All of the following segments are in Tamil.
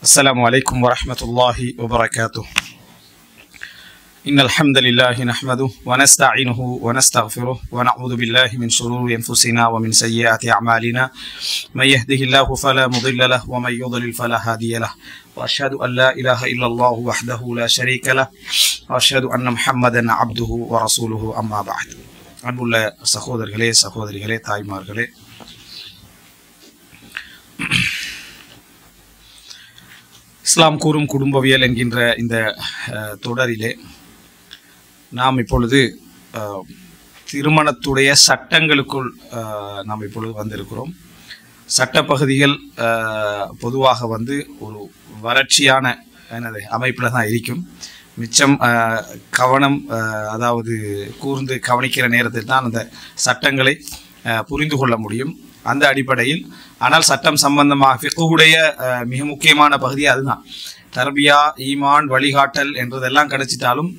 السلام عليكم ورحمة الله وبركاته. إن الحمد لله نحمده ونستعينه ونستغفره ونعوذ بالله من شرور أنفسنا ومن سيئات أعمالنا من يهده الله فلا مضل له ومن يضلل فلا هادي له وأشهد أن لا إله إلا الله وحده لا شريك له وأشهد أن محمدا عبده ورسوله أما بعد. அன்புள்ள சகோதரர்களே சகோதரிகளே தாய்மார்களே, இஸ்லாம் கூறும் குடும்பவியல் என்கின்ற இந்த தொடரிலே நாம் இப்பொழுது திருமணத்துடைய சட்டங்களுக்குள் நாம் இப்பொழுது வந்திருக்கிறோம். சட்டப்பகுதிகள் பொதுவாக ஒரு வறட்சியான அமைப்பில் தான் இருக்கும். மிச்சம் கவனம் அதாவது கூர்ந்து கவனிக்கிற நேரத்தில் தான் அந்த சட்டங்களை புரிந்து கொள்ள முடியும். அந்த அடிப்படையில் ஆனால் சட்டம் சம்பந்தமாக ஃபிக்ஹுடைய மிக முக்கியமான பகுதி அதுதான். தர்பியா, ஈமான், வழிகாட்டல் என்றதெல்லாம் கிடைச்சிட்டாலும்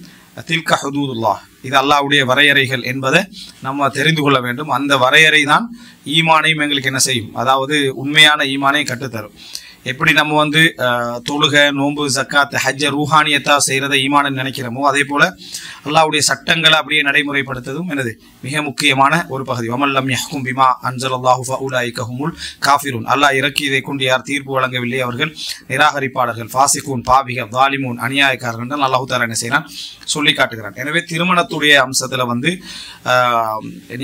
தில்க ஹுதூதுல்லாஹ், இது அல்லாஹ்வுடைய வரையறைகள் என்பதை நம்ம தெரிந்து கொள்ள வேண்டும். அந்த வரையறை தான் ஈமானையும் எங்களுக்கு என்ன செய்யும், அதாவது உண்மையான ஈமானை கற்றுத்தரும். எப்படி நம்ம தொழுகை, நோன்பு, ஜக்காத், ஹஜ்ஜ ரூஹானியத்தா செய்கிறத ஈமான்னு நினைக்கிறோமோ, அதே போல் அல்லாஹ்வுடைய சட்டங்களை அப்படியே நடைமுறைப்படுத்துவதும் மிக முக்கியமான ஒரு பகுதி. வமல்லம் யஹ்கும் பிமா அன்ஸலல்லாஹு ஃபஉலாயிக ஹுமுல் காஃபிரூன், அல்லாஹ் இறக்கியதை கொண்டு யார் தீர்ப்பு வழங்கவில்லை அவர்கள் நிராகரிப்பாளர்கள், ஃபாசிகூன், பாவிக, தாலிமூன், அநியாயக்காரர்கள் அல்லாஹ் தஆலா என்ன செய்யறான் சொல்லி காட்டுகிறான். எனவே திருமணத்துடைய அம்சத்தில்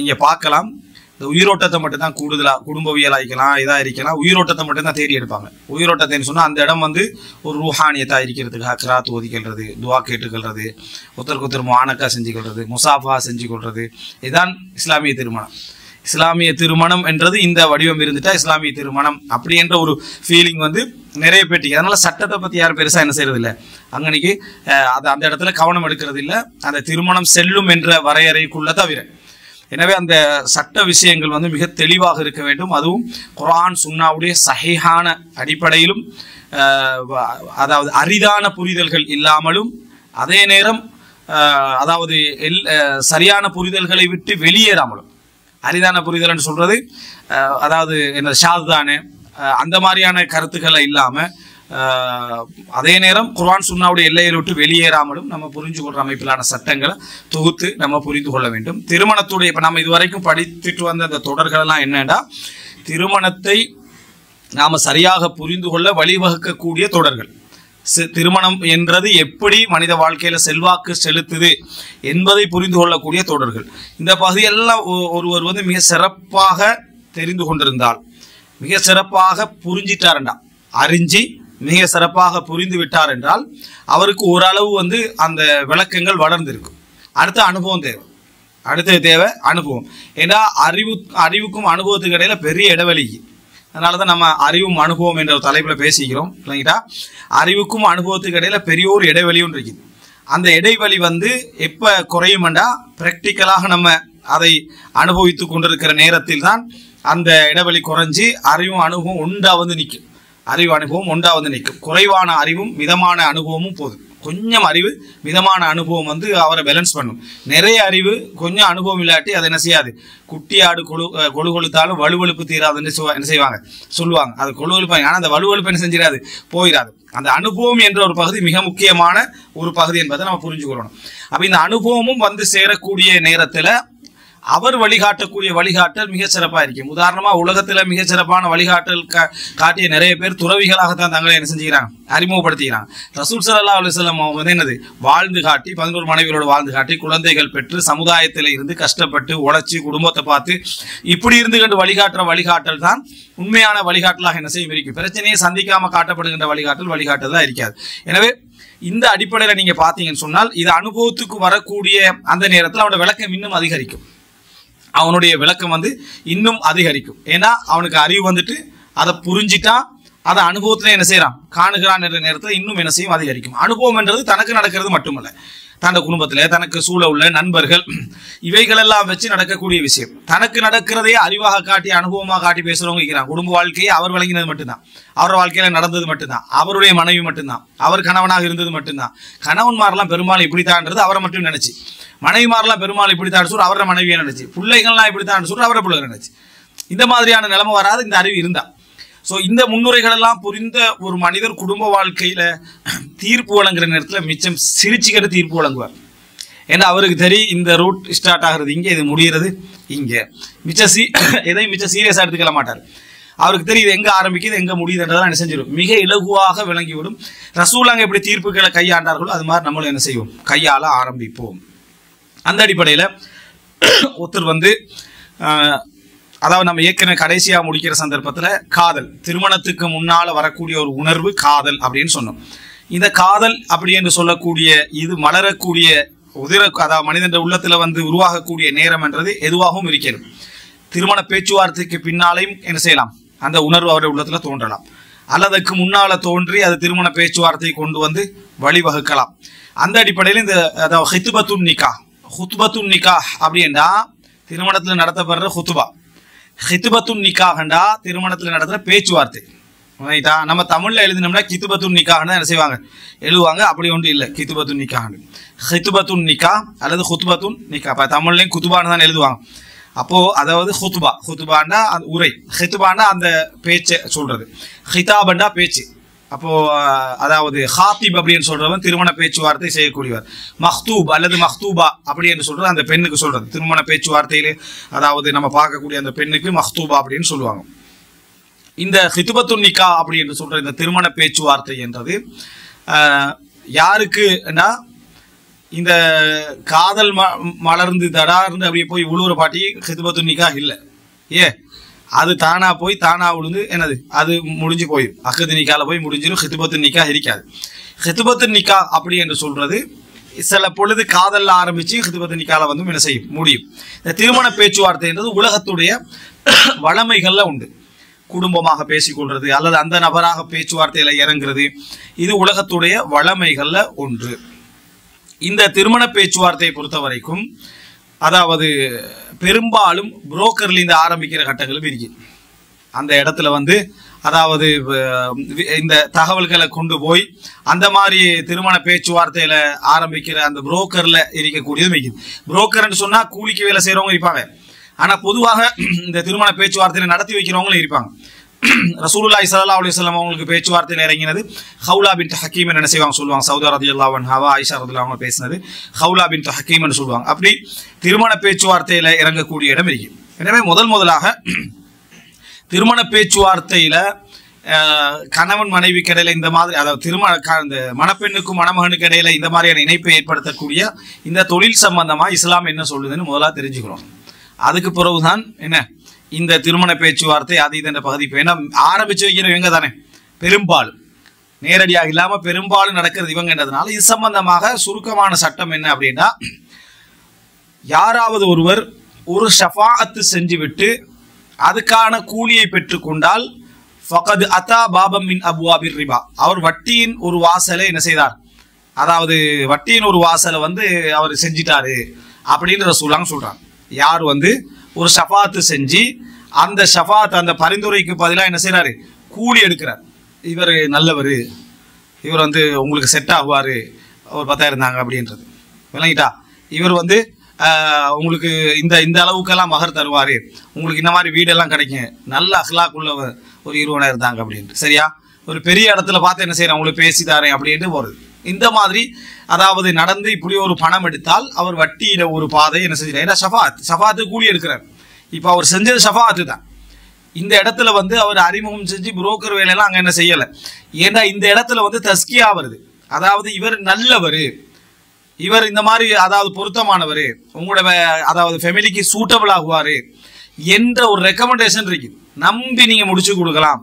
நீங்கள் பார்க்கலாம், இந்த உயிரோட்டத்தை மட்டும்தான் கூடுதலாக குடும்பவியல் ஆகிக்கலாம், இதாக இருக்கலாம், உயிரோட்டத்தை மட்டும்தான் தேடி எடுப்பாங்க. உயிரோட்டத்தைன்னு சொன்னால் அந்த இடம் ஒரு ரூஹானியத்தாக இருக்கிறதுக்காக கிராத் ஓதிக்கிறது, துவா கேட்டுக்கொள்வது, ஒருத்தருக்கு ஒருத்தர் முஆனக்கா செஞ்சுக்கொள்வது, முசாஃபா செஞ்சு கொள்வது, இதுதான் இஸ்லாமிய திருமணம். இஸ்லாமிய திருமணம் என்றது இந்த வடிவம் இருந்துட்டா இஸ்லாமிய திருமணம் அப்படி என்ற ஒரு ஃபீலிங் நிறைய பேட்டிக்கு. அதனால சட்டத்தை பற்றி யாரும் பெருசாக என்ன செய்யறது இல்லை, அங்கனைக்கு அந்த இடத்துல கவனம் எடுக்கிறது இல்லை, அந்த திருமணம் செல்லும் என்ற வரையறைக்குள்ள தவிர. எனவே அந்த சட்ட விஷயங்கள் மிக தெளிவாக இருக்க வேண்டும். அதுவும் குர்ஆன் சுன்னாவுடைய சஹீஹான அடிப்படையிலும், அதாவது அரிதான புரிதல்கள் இல்லாமலும், அதே நேரம் அதாவது சரியான புரிதல்களை விட்டு வெளியேறாமலும். அரிதான புரிதல் என்று சொல்றது அதாவது என்ன ஷாதானே அந்த மாதிரியான கருத்துக்களை இல்லாமல், அதே நேரம் குர்ஆன் சுன்னாவுடைய எல்லையை விட்டு வெளியேறாமலும் நம்ம புரிஞ்சு கொள்ற அமைப்பிலான சட்டங்களை தொகுத்து நம்ம புரிந்து கொள்ள வேண்டும். திருமணத்துடைய இப்போ நம்ம இதுவரைக்கும் படித்துட்டு வந்த அந்த தொடர்கள் எல்லாம் என்னன்னா, திருமணத்தை நாம் சரியாக புரிந்து கொள்ள வழிவகுக்கக்கூடிய தொடர்கள். திருமணம் என்றது எப்படி மனித வாழ்க்கையில் செல்வாக்கு செலுத்துது என்பதை புரிந்து கொள்ளக்கூடிய தொடர்கள். இந்த பகுதியெல்லாம் ஒருவர் மிக சிறப்பாக தெரிந்து கொண்டிருந்தால், மிக சிறப்பாக புரிஞ்சிட்டாருண்டா, அறிஞ்சி மிக சிறப்பாக புரிந்து விட்டார் என்றால் அவருக்கு ஓரளவு அந்த விளக்கங்கள் வளர்ந்திருக்கும். அடுத்த அனுபவம் தேவை, அடுத்தது தேவை அனுபவம். ஏன்னா அறிவுக்கும் அனுபவத்துக்கு இடையில பெரிய இடைவெளி. அதனால தான் நம்ம அறிவும் அனுபவம் என்ற ஒரு தலைப்பில் பேசிக்கிறோம் இல்லைங்களா. அறிவுக்கும் அனுபவத்துக்கு இடையில பெரிய ஒரு இடைவெளியும் இருக்குது. அந்த இடைவெளி எப்போ குறையுமெண்டா ப்ராக்டிக்கலாக நம்ம அதை அனுபவித்து கொண்டிருக்கிற நேரத்தில் தான் அந்த இடைவெளி குறைஞ்சி அறிவும் அனுபவம் ஒன்றா நிற்கும். அறிவு அனுபவம் ஒன்றா நிற்கும். குறைவான அறிவும் மிதமான அனுபவமும் போதும். கொஞ்சம் அறிவு மிதமான அனுபவம் அவரை பேலன்ஸ் பண்ணும். நிறைய அறிவு கொஞ்சம் அனுபவம் இல்லாட்டி அதை என்ன செய்யாது, குட்டி ஆடு கொழுத்தாலும் வலுவழுப்பு தீராதுன்னு என்ன செய்வாங்க சொல்லுவாங்க. அது கொழுவழுப்பாங்க, ஆனால் அந்த வலுவழுப்பு என்ன செஞ்சிடாது, போயிடாது. அந்த அனுபவம் என்ற ஒரு பகுதி மிக முக்கியமான ஒரு பகுதி என்பதை நம்ம புரிஞ்சுக்கொள்ளணும். அப்போ இந்த அனுபவமும் சேரக்கூடிய நேரத்தில் அவர் வழிகாட்டக்கூடிய வழிகாட்டல் மிக சிறப்பாக இருக்கும். உதாரணமாக உலகத்தில் மிக சிறப்பான வழிகாட்டல் காட்டிய நிறைய பேர் துறவிகளாகத்தான் தங்களை என்ன செஞ்சுக்கிறாங்க, அறிமுகப்படுத்திக்கிறாங்க. ரசூல் ஸல்லல்லாஹு அலைஹி வஸல்லம் என்னது வாழ்ந்து காட்டி 11 மனைவிகளோடு வாழ்ந்து காட்டி குழந்தைகள் பெற்று சமுதாயத்தில் இருந்து கஷ்டப்பட்டு உழைச்சி குடும்பத்தை பார்த்து இப்படி இருந்து கண்டு வழிகாட்டுற வழிகாட்டல் தான் உண்மையான வழிகாட்டலாக என்ன செய்யும் இருக்கும். பிரச்சனையை சந்திக்காம காட்டப்படுகின்ற வழிகாட்டல் தான் இருக்காது. எனவே இந்த அடிப்படையில் நீங்க பார்த்தீங்கன்னு சொன்னால் இது அனுபவத்துக்கு வரக்கூடிய அந்த நேரத்தில் அவனோட விளக்கம் இன்னும் அதிகரிக்கும். அவனுடைய விளக்கம் இன்னும் அதிகரிக்கும். ஏன்னா அவனுக்கு அறிவு அதை புரிஞ்சிட்டா அதை அனுபவத்தில் என்ன செய்யறான், காணுகிறான் என்ற நேரத்தில் இன்னும் என்ன செய்யும், அதிகரிக்கும். அனுபவம் என்றது தனக்கு நடக்கிறது மட்டுமல்ல, தன் குடும்பத்தில் தனக்கு சூழ உள்ள நண்பர்கள் இவைகளெல்லாம் வச்சு நடக்கக்கூடிய விஷயம். தனக்கு நடக்கிறதே அறிவாக காட்டி அனுபவமாக காட்டி பேசுறவங்க இருக்கிறாங்க. குடும்ப வாழ்க்கையை அவர் வழங்கினது மட்டும்தான், அவர் வாழ்க்கையில நடந்தது மட்டும்தான், அவருடைய மனைவி மட்டும்தான், அவர் கணவனாக இருந்தது மட்டும்தான். கணவன்மாரெல்லாம் பெரும்பாலும் இப்படித்தான்றது அவரை மட்டும் நினைச்சு, மனைவிமாரெல்லாம் பெரும்பாலும் இப்படித்தான் சொல்ற அவரை மனைவியை நினைச்சு, பிள்ளைகள்லாம் இப்படித்தான் சொல்ற அவரை பிள்ளைகள் நினைச்சு. இந்த மாதிரியான நிலைமை வராது இந்த அறிவு இருந்தா. ஸோ இந்த முன்னுரைகள் எல்லாம் புரிந்த ஒரு மனிதர் குடும்ப வாழ்க்கையில தீர்ப்பு வழங்குற நேரத்தில் மிச்சம் சிரிச்சுக்கிட்டு தீர்ப்பு வழங்குவார். ஏன்னா அவருக்கு தெரியும் இந்த ரூட் ஸ்டார்ட் ஆகுறது இங்கே, இது முடிகிறது இங்கே. எதையும் மிச்சம் சீரியஸாக எடுத்துக்கல மாட்டார். அவருக்கு தெரியும் இது எங்கே ஆரம்பிக்குது எங்கே முடியுதுன்றதெல்லாம் என்ன செஞ்சிடும், மிக இலகுவாக விளங்கிவிடும். ரசூலாங்க எப்படி தீர்ப்புகளை கையாண்டார்களோ அது மாதிரி நம்மளும் என்ன செய்வோம், கையாள ஆரம்பிப்போம். அந்த அடிப்படையில் ஒருத்தர் வந்து அதாவது நம்ம ஏற்கனவே கடைசியாக முடிக்கிற சந்தர்ப்பத்தில் காதல், திருமணத்துக்கு முன்னால் வரக்கூடிய ஒரு உணர்வு காதல் அப்படின்னு சொன்னோம். இந்த காதல் அப்படி என்று சொல்லக்கூடிய இது மலரக்கூடிய அதாவது மனிதன் உள்ளத்தில் வந்து உருவாகக்கூடிய நேரம் என்றது எதுவாகவும் இருக்கிறது. திருமண பேச்சுவார்த்தைக்கு பின்னாலையும் என்ன செய்யலாம், அந்த உணர்வு அவருடைய உள்ளத்தில் தோன்றலாம், அல்லது அதுக்கு முன்னால் தோன்றி அது திருமண பேச்சுவார்த்தையை கொண்டு வந்து வழிவகுக்கலாம். அந்த அடிப்படையில் இந்த அதாவது ஹித்பத்துன் நிக்கா அப்படின்னா திருமணத்தில் நடத்தப்படுற ஹுத்துபா, ஹித்பத்துன் நிக்காஹ்ண்டா திருமணத்தில் நடத்துகிற பேச்சுவார்த்தை. ரைட்டா? நம்ம தமிழில் எழுதினோம்னா கித்துபத்துன் நிக்காஹ்னு என்ன செய்வாங்க, எழுதுவாங்க. அப்படி ஒன்று இல்லை, கித்துபத்துன் நிக்காஹ்னு ஹித்பத்துன் நிக்கா அல்லது ஹுத்பத்துன் நிக்கா. இப்போ தமிழ்லையும் குத்துபான்னு தான் எழுதுவாங்க. அப்போது அதாவது ஹுத்துபாண்டா அந்த உரை, ஹித்துபாண்டா அந்த பேச்சை சொல்கிறது, ஹிதாபண்டா பேச்சு. அப்போது அதாவது ஹாத்திப் அப்படின்னு சொல்கிறவன் திருமண பேச்சுவார்த்தை செய்யக்கூடியவர். மஹ்தூப் அல்லது மஹ்தூபா அப்படி என்று சொல்கிறது அந்த பெண்ணுக்கு சொல்கிறது. திருமண பேச்சுவார்த்தையில் அதாவது நம்ம பார்க்கக்கூடிய அந்த பெண்ணுக்கு மஹ்தூபா அப்படின்னு சொல்லுவாங்க. இந்த ஹித்பத்துன் நிக்கா அப்படி என்று சொல்கிற இந்த திருமண பேச்சுவார்த்தை என்றது யாருக்குன்னா இந்த காதல் மலர்ந்து தடார்ந்து அப்படியே போய் உழுவுற பாட்டி ஹித்பத்துன் நிக்கா இல்லை. அது தானா போய் தானா விழுந்து என்னது அது முடிஞ்சு போயிடும். அஹ்து நிக்கால போய் முடிஞ்சிடும், ஹித்பத்துன் நிக்கா இருக்காது. ஹித்பத்துன் நிக்கா அப்படி என்று சொல்றது சில பொழுது காதல்ல ஆரம்பிச்சு ஹித்பத்துன் நிக்கால வந்து என்ன செய்யும் முடியும். இந்த திருமண பேச்சுவார்த்தை என்றது உலகத்துடைய வளமைகள்ல உண்டு. குடும்பமாக பேசிக்கொள்றது அல்லது அந்த நபராக பேச்சுவார்த்தையில இறங்குறது, இது உலகத்துடைய வளமைகள்ல ஒன்று. இந்த திருமண பேச்சுவார்த்தையை பொறுத்த வரைக்கும் அதாவது பெரும்பாலும் புரோக்கர்ல இந்த ஆரம்பிக்கிற கட்டங்களும் இருக்கு. அந்த இடத்துல வந்து அதாவது இந்த தகவல்களை கொண்டு போய் அந்த மாதிரி திருமண பேச்சுவார்த்தையில ஆரம்பிக்கிற அந்த புரோக்கர்ல இருக்கக்கூடியது மிகுது. புரோக்கர்ன்னு சொன்னா கூலிக்கு வேலை செய்யறவங்க இருப்பாங்க. ஆனா பொதுவாக இந்த திருமண பேச்சுவார்த்தையில நடத்தி வைக்கிறவங்களும் இருப்பாங்க. ரசூலுல்லாஹி ஸல்லல்லாஹு அலைஹி வஸல்லம் அவங்களுக்கு பேச்சுவார்த்தையில் இறங்கினது ஹவுலா பின்த் ஹக்கீம் என்ன செய்வாங்க சொல்லுவாங்க. சௌதா ரலியல்லாஹு அன்ஹா ஆயிஷா ரலியல்லாஹு அன்ஹா பேசினது ஹவுலா பின்த் ஹக்கீம் என்று சொல்லுவாங்க. அப்படி திருமண பேச்சுவார்த்தையில இறங்கக்கூடிய இடம் இருக்கு. எனவே முதலாக திருமண பேச்சுவார்த்தையில கணவன் மனைவி இடையில இந்த மாதிரி அதாவது இந்த மணப்பெண்ணுக்கும் மணமகனுக்கு இடையில இந்த மாதிரியான இணைப்பை ஏற்படுத்தக்கூடிய இந்த தொழில் சம்பந்தமா இஸ்லாம் என்ன சொல்லுதுன்னு முதலாக தெரிஞ்சுக்கிறோம். அதுக்கு பிறகுதான் என்ன இந்த திருமண பேச்சுவார்த்தை அது இது என்ற பகுதி. ஏன்னா ஆரம்பிச்சு வைக்கிற இவங்க தானே பெரும்பாலும், நேரடியாக இல்லாம பெரும்பாலும் நடக்கிறது இவங்கன்றதுனால இது சம்பந்தமாக சுருக்கமான சட்டம் என்ன அப்படின்னா, யாராவது ஒருவர் ஒரு ஷஃபாஅத்து செஞ்சுவிட்டு அதுக்கான கூலியை பெற்றுக்கொண்டால் ஃபகத் அத்தா பாபம் மின் அபுவாபிர் ரிபா, அவர் வட்டியின் ஒரு வாசலை என்ன செய்தார், அதாவது வட்டியின் ஒரு வாசலை வந்து அவர் செஞ்சிட்டாரு அப்படின்னு ரசூலுல்லாஹ் சொல்றாங்க. யார் வந்து ஒரு ஷஃபாத்து செஞ்சு அந்த ஷஃபாத் அந்த பரிந்துரைக்கு பதிலாக என்ன செய்யறாரு, கூலி எடுக்கிறார். இவர் நல்லவர், இவர் வந்து உங்களுக்கு செட் ஆகுவார், ஒரு 10,000 தாங்க அப்படின்றது விளங்கிட்டா. இவர் வந்து உங்களுக்கு இந்த அளவுக்கெல்லாம் மகர் தருவார், உங்களுக்கு இந்த மாதிரி வீடெல்லாம் கிடைக்கும், நல்ல அஹ்லாக் உள்ளவர், ஒரு 20,000 தாங்க அப்படின்ட்டு. சரியா? ஒரு பெரிய இடத்துல பார்த்து என்ன செய்யறேன், உங்களுக்கு பேசி தாரேன் அப்படின்ட்டு போகிறது. இந்த மாதிரி அதாவது நடந்து இப்படி ஒரு பணம் எடுத்தால் அவர் வட்டியில ஒரு பாதை என்ன செஞ்சார், ஏன்னா ஷஃபாத்து கூலி எடுக்கிறார். இப்போ அவர் செஞ்சது ஷஃபாத்து தான். இந்த இடத்துல வந்து அவர் அறிமுகம் செஞ்சு புரோக்கர் வேலையெல்லாம் அங்கே என்ன செய்யலை. ஏன்னா இந்த இடத்துல வந்து தஸ்கியா வருது, அதாவது இவர் நல்லவர், இவர் இந்த மாதிரி அதாவது பொருத்தமானவர், உங்களோட அதாவது ஃபேமிலிக்கு சூட்டபிள் ஆகுவார் என்ற ஒரு ரெக்கமெண்டேஷன் இருக்கு. நம்பி நீங்க முடிச்சு கொடுக்கலாம்,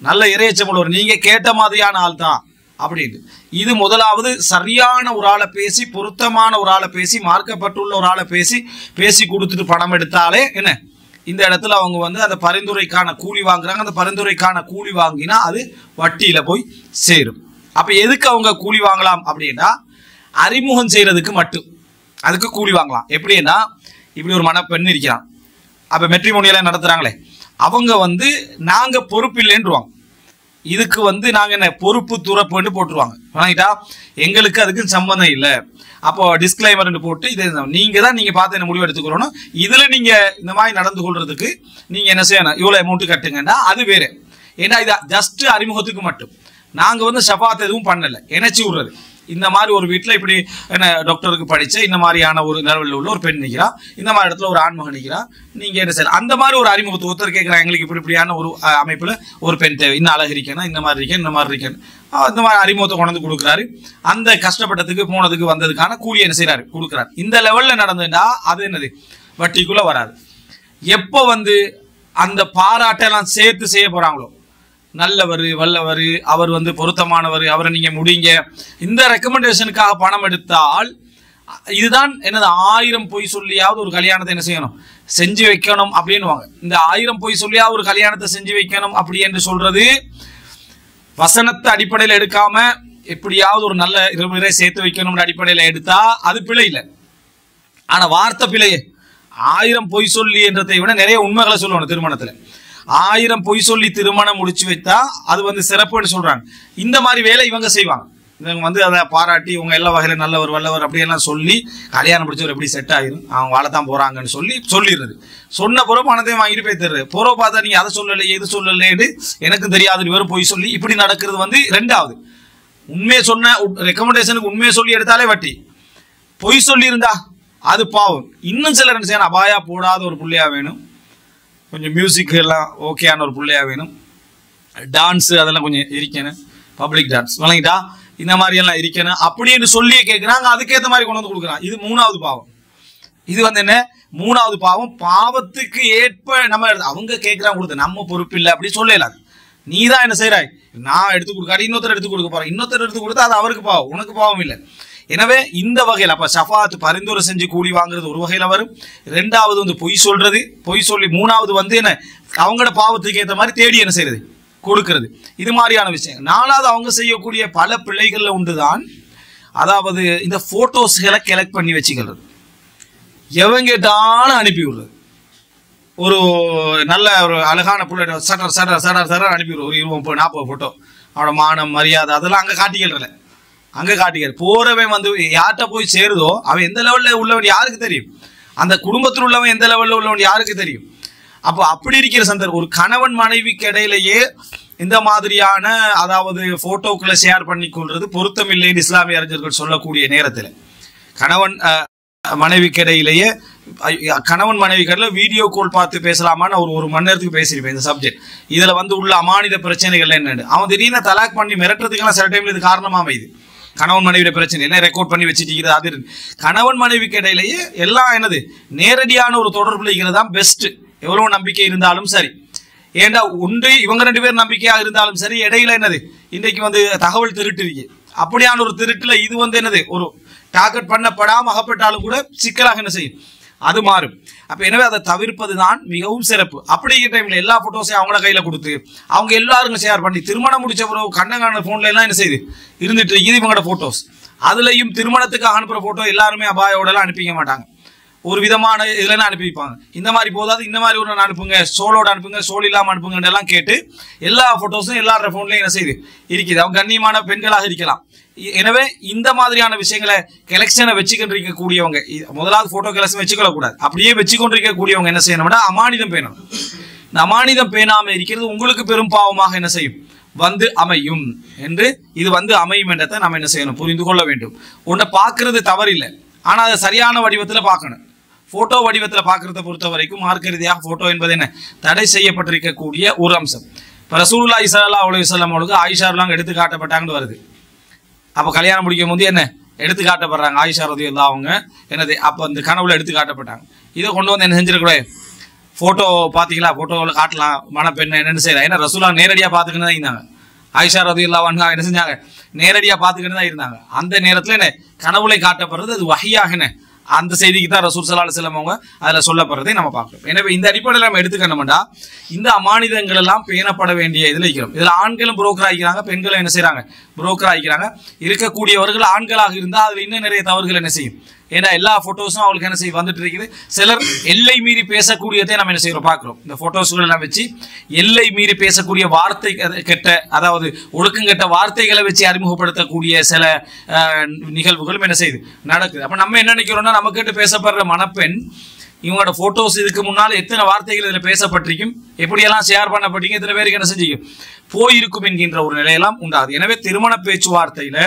நல்ல இறையச்சமுள்ளவர், நீங்க கேட்ட மாதிரியான ஆள் தான் அப்படின்னு. இது முதலாவது சரியான ஒரு ஆளை பேசி, பொருத்தமான ஒரு ஆளை பேசி, மார்க்கப்பட்டுள்ள ஒரு ஆளை பேசி கொடுத்துட்டு பணம் எடுத்தாலே என்ன இந்த இடத்துல அவங்க வந்து அந்த பரிந்துரைக்கான கூலி வாங்குறாங்க. அந்த பரிந்துரைக்கான கூலி வாங்கினா அது வட்டியில போய் சேரும். அப்ப எதுக்கு அவங்க கூலி வாங்கலாம் அப்படின்னா, அறிமுகம் செய்யறதுக்கு மட்டும் அதுக்கு கூலி வாங்கலாம். எப்படின்னா, இப்படி ஒரு மணப்பெண் இருக்கிறான், அப்ப மெட்ரிமோனியெல்லாம் நடத்துறாங்களே, அவங்க வந்து நாங்க பொறுப்பு இல்லைன்றுவாங்க. இதுக்கு வந்து நாங்க என்ன பொறுப்பு துறப்புன்னு போட்டுருவாங்க. வாங்கிட்டா எங்களுக்கு அதுக்கு சம்பந்தம் இல்லை. அப்போ டிஸ்கிளைமர் போட்டு இதை நீங்க தான் நீங்க பார்த்து என்ன முடிவு எடுத்துக்கிறோம், இதுல நீங்க இந்த மாதிரி நடந்து கொள்றதுக்கு நீங்க என்ன செய்யணும், இவ்வளவு அமௌண்ட் கட்டுங்கன்னா அது வேற. ஏன்னா இது ஜஸ்ட் அறிமுகத்துக்கு மட்டும். நாங்க வந்து ஷஃபாத் எதுவும் பண்ணல, இணைச்சி விடுறது. இந்த மாதிரி ஒரு வீட்டில் இப்படி என்ன டாக்டருக்கு படிச்ச இந்த மாதிரியான ஒரு நிலவில் உள்ள ஒரு பெண் நிற்கிறா, இந்த மாதிரி இடத்துல ஒரு ஆண்மகன் நிற்கிறா, நீங்க என்ன செய்யலாம் அந்த மாதிரி ஒரு அறிமுகத்தை ஒருத்தர் கேட்குறாங்க, எங்களுக்கு இப்படியான ஒரு அமைப்புல ஒரு பெண் தேவை, இன்னும் அழகு இருக்கேன்னா இந்த மாதிரி இருக்கேன், இந்த மாதிரி இருக்கேன், இந்த மாதிரி அறிமுகத்தை கொண்டு வந்து கொடுக்குறாரு. அந்த கஷ்டப்பட்டதுக்கு போனதுக்கு வந்ததுக்கான கூலி என்ன செய்யறாரு, கொடுக்குறாரு. இந்த லெவல்ல நடந்துட்டா அது என்னது வட்டிக்குள்ள வராது. எப்போ வந்து அந்த பாராட்டெல்லாம் சேர்த்து செய்ய போறாங்களோ, நல்லவர் வல்லவர், அவர் வந்து பொருத்தமானவர், அவரை நீங்க முடிங்க, இந்த ரெக்கமெண்டேஷனுக்காக பணம் எடுத்தால் இதுதான் என்னது 1000 பொய் சொல்லியாவது ஒரு கல்யாணத்தை என்ன செய்யணும், செஞ்சு வைக்கணும் அப்படின்னுவாங்க. இந்த 1000 பொய் சொல்லியாவது ஒரு கல்யாணத்தை செஞ்சு வைக்கணும் அப்படி என்று சொல்றது வசனத்தை அடிப்படையில் எடுக்காம எப்படியாவது ஒரு நல்ல 20 பேரை சேர்த்து வைக்கணும் அடிப்படையில் எடுத்தா அது பிழை இல்லை. ஆனா வார்த்தை பிழையே. 1000 பொய் சொல்லி என்றதை விட நிறைய உண்மைகளை சொல்லணும். திருமணத்துல 1000 பொய் சொல்லி திருமணம் முடிச்சு வைத்தா அது வந்து சிறப்புன்னு சொல்றாங்க. இந்த மாதிரி வேலை இவங்க செய்வாங்க. இவங்க வந்து அதை பாராட்டி இவங்க எல்லா வகையில நல்லவர் வல்லவர் அப்படியெல்லாம் சொல்லி கல்யாணம் பிடிச்சவர் எப்படி செட் ஆயிரும், அவங்க வாழத்தான் போறாங்கன்னு சொல்லிடுறது. சொன்ன பிறகு பணத்தையும் வாங்கிட்டு போய் தர்றது. பிறகு பார்த்தா நீங்க அதை சொல்லலை எது சொல்லலைன்னு எனக்கு தெரியாது வெறும் பொய் சொல்லி இப்படி நடக்கிறது வந்து ரெண்டாவது. உண்மையை சொன்ன ரெக்கமெண்டேஷனுக்கு உண்மையை சொல்லி எடுத்தாலே வட்டி. பொய் சொல்லி இருந்தா அது பாவம். இன்னும் சிலர் என்ன செய்யணும், அபாயா போடாத ஒரு பிள்ளையா வேணும், கொஞ்சம் மியூசிக் எல்லாம் ஓகேயான ஒரு பிள்ளையா வேணும், டான்ஸ் அதெல்லாம் கொஞ்சம் இருக்கணும், பப்ளிக் டான்ஸ் வழங்கிட்டா இந்த மாதிரி எல்லாம் இருக்கணும் அப்படின்னு சொல்லியே கேட்குறாங்க. அதுக்கேற்ற மாதிரி கொண்டு வந்து கொடுக்குறாங்க. இது 3வது பாவம். இது வந்து என்ன 3வது பாவம். பாவத்துக்கு ஏற்ப நம்ம அவங்க கேட்குறாங்க கொடுத்து நம்ம பொறுப்பு இல்லை அப்படி சொல்லலாது. நீ தான் என்ன செய்யறாய், நான் எடுத்து கொடுக்காரு இன்னொருத்தர் எடுத்து கொடுக்க போறேன், இன்னொருத்தர் எடுத்து கொடுத்தா அது அவருக்கு பாவம், உனக்கு பாவம் இல்லை. எனவே இந்த வகையில் அப்ப ஷஃபாத் பரிந்துரை செஞ்சு கூலி வாங்குறது ஒரு வகையில வரும். ரெண்டாவது வந்து பொய் சொல்றது, பொய் சொல்லி 3வது வந்து என்ன அவங்களோட பாவத்துக்கு ஏற்ற மாதிரி தேடி என்ன செய்யறது கொடுக்கிறது. இது மாதிரியான விஷயம். 4வது அவங்க செய்யக்கூடிய பல பிள்ளைகள்ல உண்டுதான், அதாவது இந்த போட்டோஸ்களை கலெக்ட் பண்ணி வச்சுக்கிறது, எவங்க கேட்டாலும் அனுப்பி விடுறது. ஒரு நல்ல ஒரு அழகான பிள்ளை சடர் சடர் சடர் சடர் அனுப்பி விடுறது. ஒரு 20 40 போட்டோ, அவனோட மானம் மரியாதை அதெல்லாம் அங்க காட்டிக்கிறல, அங்க காட்டிக்கிறது. போறவன் வந்து யார்கிட்ட போய் சேருதோ அவன் எந்த லெவல்ல உள்ளவன் யாருக்கு தெரியும், அந்த குடும்பத்தில் உள்ளவன் எந்த லெவல்ல உள்ளவன் யாருக்கு தெரியும். அப்போ அப்படி இருக்கிற சந்தர்ப்பம் ஒரு கணவன் மனைவிக்கு இடையிலேயே இந்த மாதிரியான அதாவது போட்டோக்களை ஷேர் பண்ணி கொள்றது பொருத்தம் இல்லைன்னு இஸ்லாமிய அறிஞர்கள் சொல்லக்கூடிய நேரத்தில் கணவன் மனைவிக்கு இடையிலேயே கணவன் மனைவிக்கு வீடியோ கால் பார்த்து பேசலாமான்னு ஒரு மணி நேரத்துக்கு பேசியிருப்பேன் இந்த சப்ஜெக்ட். இதுல வந்து உள்ள அமானித பிரச்சனைகள் என்னன்னு அவன் திடீர்னு தலாக் பண்ணி மிரட்டுறதுக்கெல்லாம் சில டைம்ல இது காரணமா அமைது. கணவன் மனைவியோட பிரச்சனை எல்லாம் ரெக்கார்ட் பண்ணி வச்சுட்டு அது கணவன் மனைவிக்கு இடையிலேயே எல்லாம் என்னது நேரடியான ஒரு தொடர்புல தான் பெஸ்ட். எவ்வளவு நம்பிக்கை இருந்தாலும் சரி, ஏண்டா ஒன்று இவங்க 2 பேர் நம்பிக்கையாக இருந்தாலும் சரி, இடையில என்னது இன்றைக்கு வந்து தகவல் திருட்டு இருக்கு. அப்படியான ஒரு திருட்டுல இது வந்து என்னது ஒரு டார்கெட் பண்ணப்படாம அகப்பட்டாலும் கூட சிக்கலாக என்ன செய்யும், அது மாறும். அப்ப எனவே அதை தவிர்ப்பது தான் மிகவும் சிறப்பு. அப்படிங்கிற டைம்ல எல்லா போட்டோஸையும் அவங்கள கையில கொடுத்து அவங்க எல்லாருக்கும் ஷேர் பண்ணி திருமணம் முடிச்ச பிறகு கண்ணங்கான போன்ல எல்லாம் என்ன செய்யுது இருந்துட்டு இருக்குது இவங்களோட போட்டோஸ். அதுலயும் திருமணத்துக்காக அனுப்புற போட்டோ எல்லாருமே அபாயோட எல்லாம் அனுப்பிக்க மாட்டாங்க, ஒரு விதமான இதுல அனுப்பி வைப்பாங்க. இந்த மாதிரி போதாது இந்த மாதிரி ஒரு அனுப்புங்க, சோலோட அனுப்புங்க, சோல் இல்லாம அனுப்புங்க எல்லாம் கேட்டு எல்லா போட்டோஸும் எல்லாரோட போன்லயும் என்ன செய்யுது இருக்குது. அவங்க கண்ணியமான பெண்களாக இருக்கலாம். எனவே இந்த மாதிரியான விஷயங்களை கலெக்ஷனை வச்சுக்கொண்டிருக்கக்கூடியவங்க முதலாவது போட்டோ கலெக்ஷன் வச்சுக்கொள்ள கூடாது. அப்படியே வச்சுக்கொண்டிருக்கக்கூடியவங்க என்ன செய்யணும்னா அமானிதம் பேணணும். இந்த அமானிதம் பேணாம இருக்கிறது உங்களுக்கு பெரும் பாவமாக என்ன செய்யும் வந்து அமையும் என்று இது வந்து அமையும் என்றதை நம்ம என்ன செய்யணும் புரிந்து கொள்ள வேண்டும். உன்னை பார்க்கறது தவறில்லை, ஆனா அதை சரியான வடிவத்தில் பார்க்கணும். போட்டோ வடிவத்தில் பார்க்கறத பொறுத்த வரைக்கும் மார்க்க ரீதியாக போட்டோ என்பது என்ன தடை செய்யப்பட்டிருக்கக்கூடிய ஒரு அம்சம். இப்போ ரசூலுல்லாஹி ஸல்லல்லாஹு அலைஹி வஸல்லம் அவங்களுக்கு ஆயிஷாலாம் எடுத்து காட்டப்பட்டாங்கன்னு வருது. அப்போ கல்யாணம் முடிக்கும் போது என்ன எடுத்து காட்டப்படுறாங்க ஆயிஷா ரலியல்லாஹு அவங்க என்னது அப்போ அந்த கனவுல எடுத்து காட்டப்பட்டாங்க. இதை கொண்டு வந்து என்ன செஞ்சிருக்கூடாது, போட்டோ பார்த்தீங்களா, போட்டோவில் காட்டலாம் மணப்பெண்ணை என்னென்னு செய்யலாம். ஏன்னா ரசூலா நேரடியாக பார்த்துக்கிட்டு தான் இருந்தாங்க. ஆயிஷா ரலியல்லாஹு அன்ஹா என்ன செஞ்சாங்க நேரடியாக பார்த்துக்கிட்டு தான் இருந்தாங்க. அந்த நேரத்தில் என்ன கனவுலை காட்டப்படுறது அது வஹியாக என்ன அந்த செய்திக்கு தான் ரசூல் ஸல்லல்லாஹு அலைஹி வஸல்லம் அவங்க அதில் சொல்லப்படுறதை நம்ம பார்க்கிறோம். எனவே இந்த அடிப்படையில் நம்ம எடுத்துக்கணும்டா இந்த அமானிதங்கள் எல்லாம் பேணப்பட வேண்டிய இதில் இருக்கிறோம். இதில் ஆண்களும் புரோக்கர் ஆகிக்கிறாங்க, பெண்களும் என்ன செய்யறாங்க புரோக்கர் ஆகிக்கிறாங்க. இருக்கக்கூடியவர்கள் ஆண்களாக இருந்தால் அதில் இன்னும் நிறைய தவறுகள் என்ன செய்யும். ஏன்னா எல்லா போட்டோஸும் அவங்களுக்கு என்ன செய்ய வந்துட்டு இருக்குது. சிலர் எல்லை மீறி பேசக்கூடியதை நம்ம என்ன செய்யறோம் பார்க்கிறோம். இந்த போட்டோஸ்கள் எல்லாம் வச்சு எல்லை மீறி பேசக்கூடிய வார்த்தை கெட்ட அதாவது ஒழுக்கங்கெட்ட வார்த்தைகளை வச்சு அறிமுகப்படுத்தக்கூடிய சில நிகழ்வுகளும் என்ன செய்யுது நடக்குது. அப்ப நம்ம என்ன நினைக்கிறோம்னா நம்ம கிட்ட பேசப்படுற மணப்பெண் இவங்களோட போட்டோஸ் இதுக்கு முன்னால் எத்தனை வார்த்தைகள் இதில் பேசப்பட்டிருக்கும், எப்படியெல்லாம் ஷேர் பண்ணப்பட்டிருக்கும், எத்தனை பேருக்கு என்ன செஞ்சிக்கும் போயிருக்கும் என்கின்ற ஒரு நிலையெல்லாம் உண்டாது. எனவே திருமண பேச்சுவார்த்தையில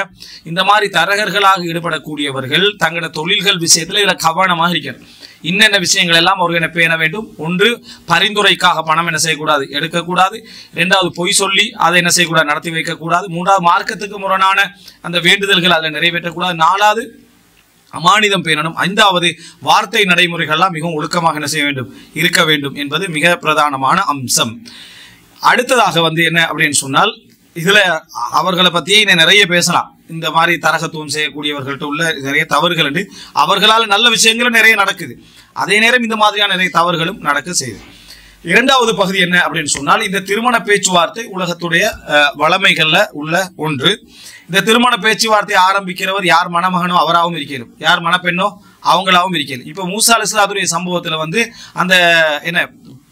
இந்த மாதிரி தரகர்களாக ஈடுபடக்கூடியவர்கள் தங்களோட தொழில்கள் விஷயத்துல இதுல கவனமாக இருக்கிறது. இன்னென்ன விஷயங்கள் எல்லாம் அவர்கள் என்ன பேண வேண்டும்? ஒன்று, பரிந்துரைக்காக பணம் என்ன செய்யக்கூடாது, எடுக்கக்கூடாது. இரண்டாவது, பொய் சொல்லி அதை என்ன செய்யக்கூடாது, நடத்தி வைக்கக்கூடாது. மூன்றாவது, மார்க்கத்துக்கு முரணான அந்த வேண்டுதல்கள் அதில் நிறைவேற்றக்கூடாது. நாலாவது, அமானிதம் பேணணும். ஐந்தாவது, வார்த்தை நடைமுறைகள்லாம் மிகவும் ஒழுக்கமாக என்ன செய்ய வேண்டும், இருக்க வேண்டும் என்பது மிக பிரதானமான அம்சம். அடுத்ததாக என்ன அப்படின்னு சொன்னால், இதுல அவர்களை பத்தியே நிறைய பேசலாம். இந்த மாதிரி தரகத்துவம் செய்யக்கூடியவர்கள்ட்ட உள்ள நிறைய தவறுகள் என்று, அவர்களால் நல்ல விஷயங்களும் நிறைய நடக்குது, அதே நேரம் இந்த மாதிரியான நிறைய தவறுகளும் நடக்க செய்யுது. இரண்டாவது பகுதி என்ன அப்படின்னு சொன்னால், இந்த திருமண பேச்சுவார்த்தை உலகத்துடைய வளமைகள்ல உள்ள ஒன்று. இந்த திருமண பேச்சுவார்த்தை ஆரம்பிக்கிறவர் யார் மணமகனோ அவராகவும் இருக்கணும், யார் மணப்பெண்ணோ அவங்களாவும் இருக்கணும். இப்ப மூசா அலைஹிஸ்ஸலாத்துடைய சம்பவத்துல அந்த என்ன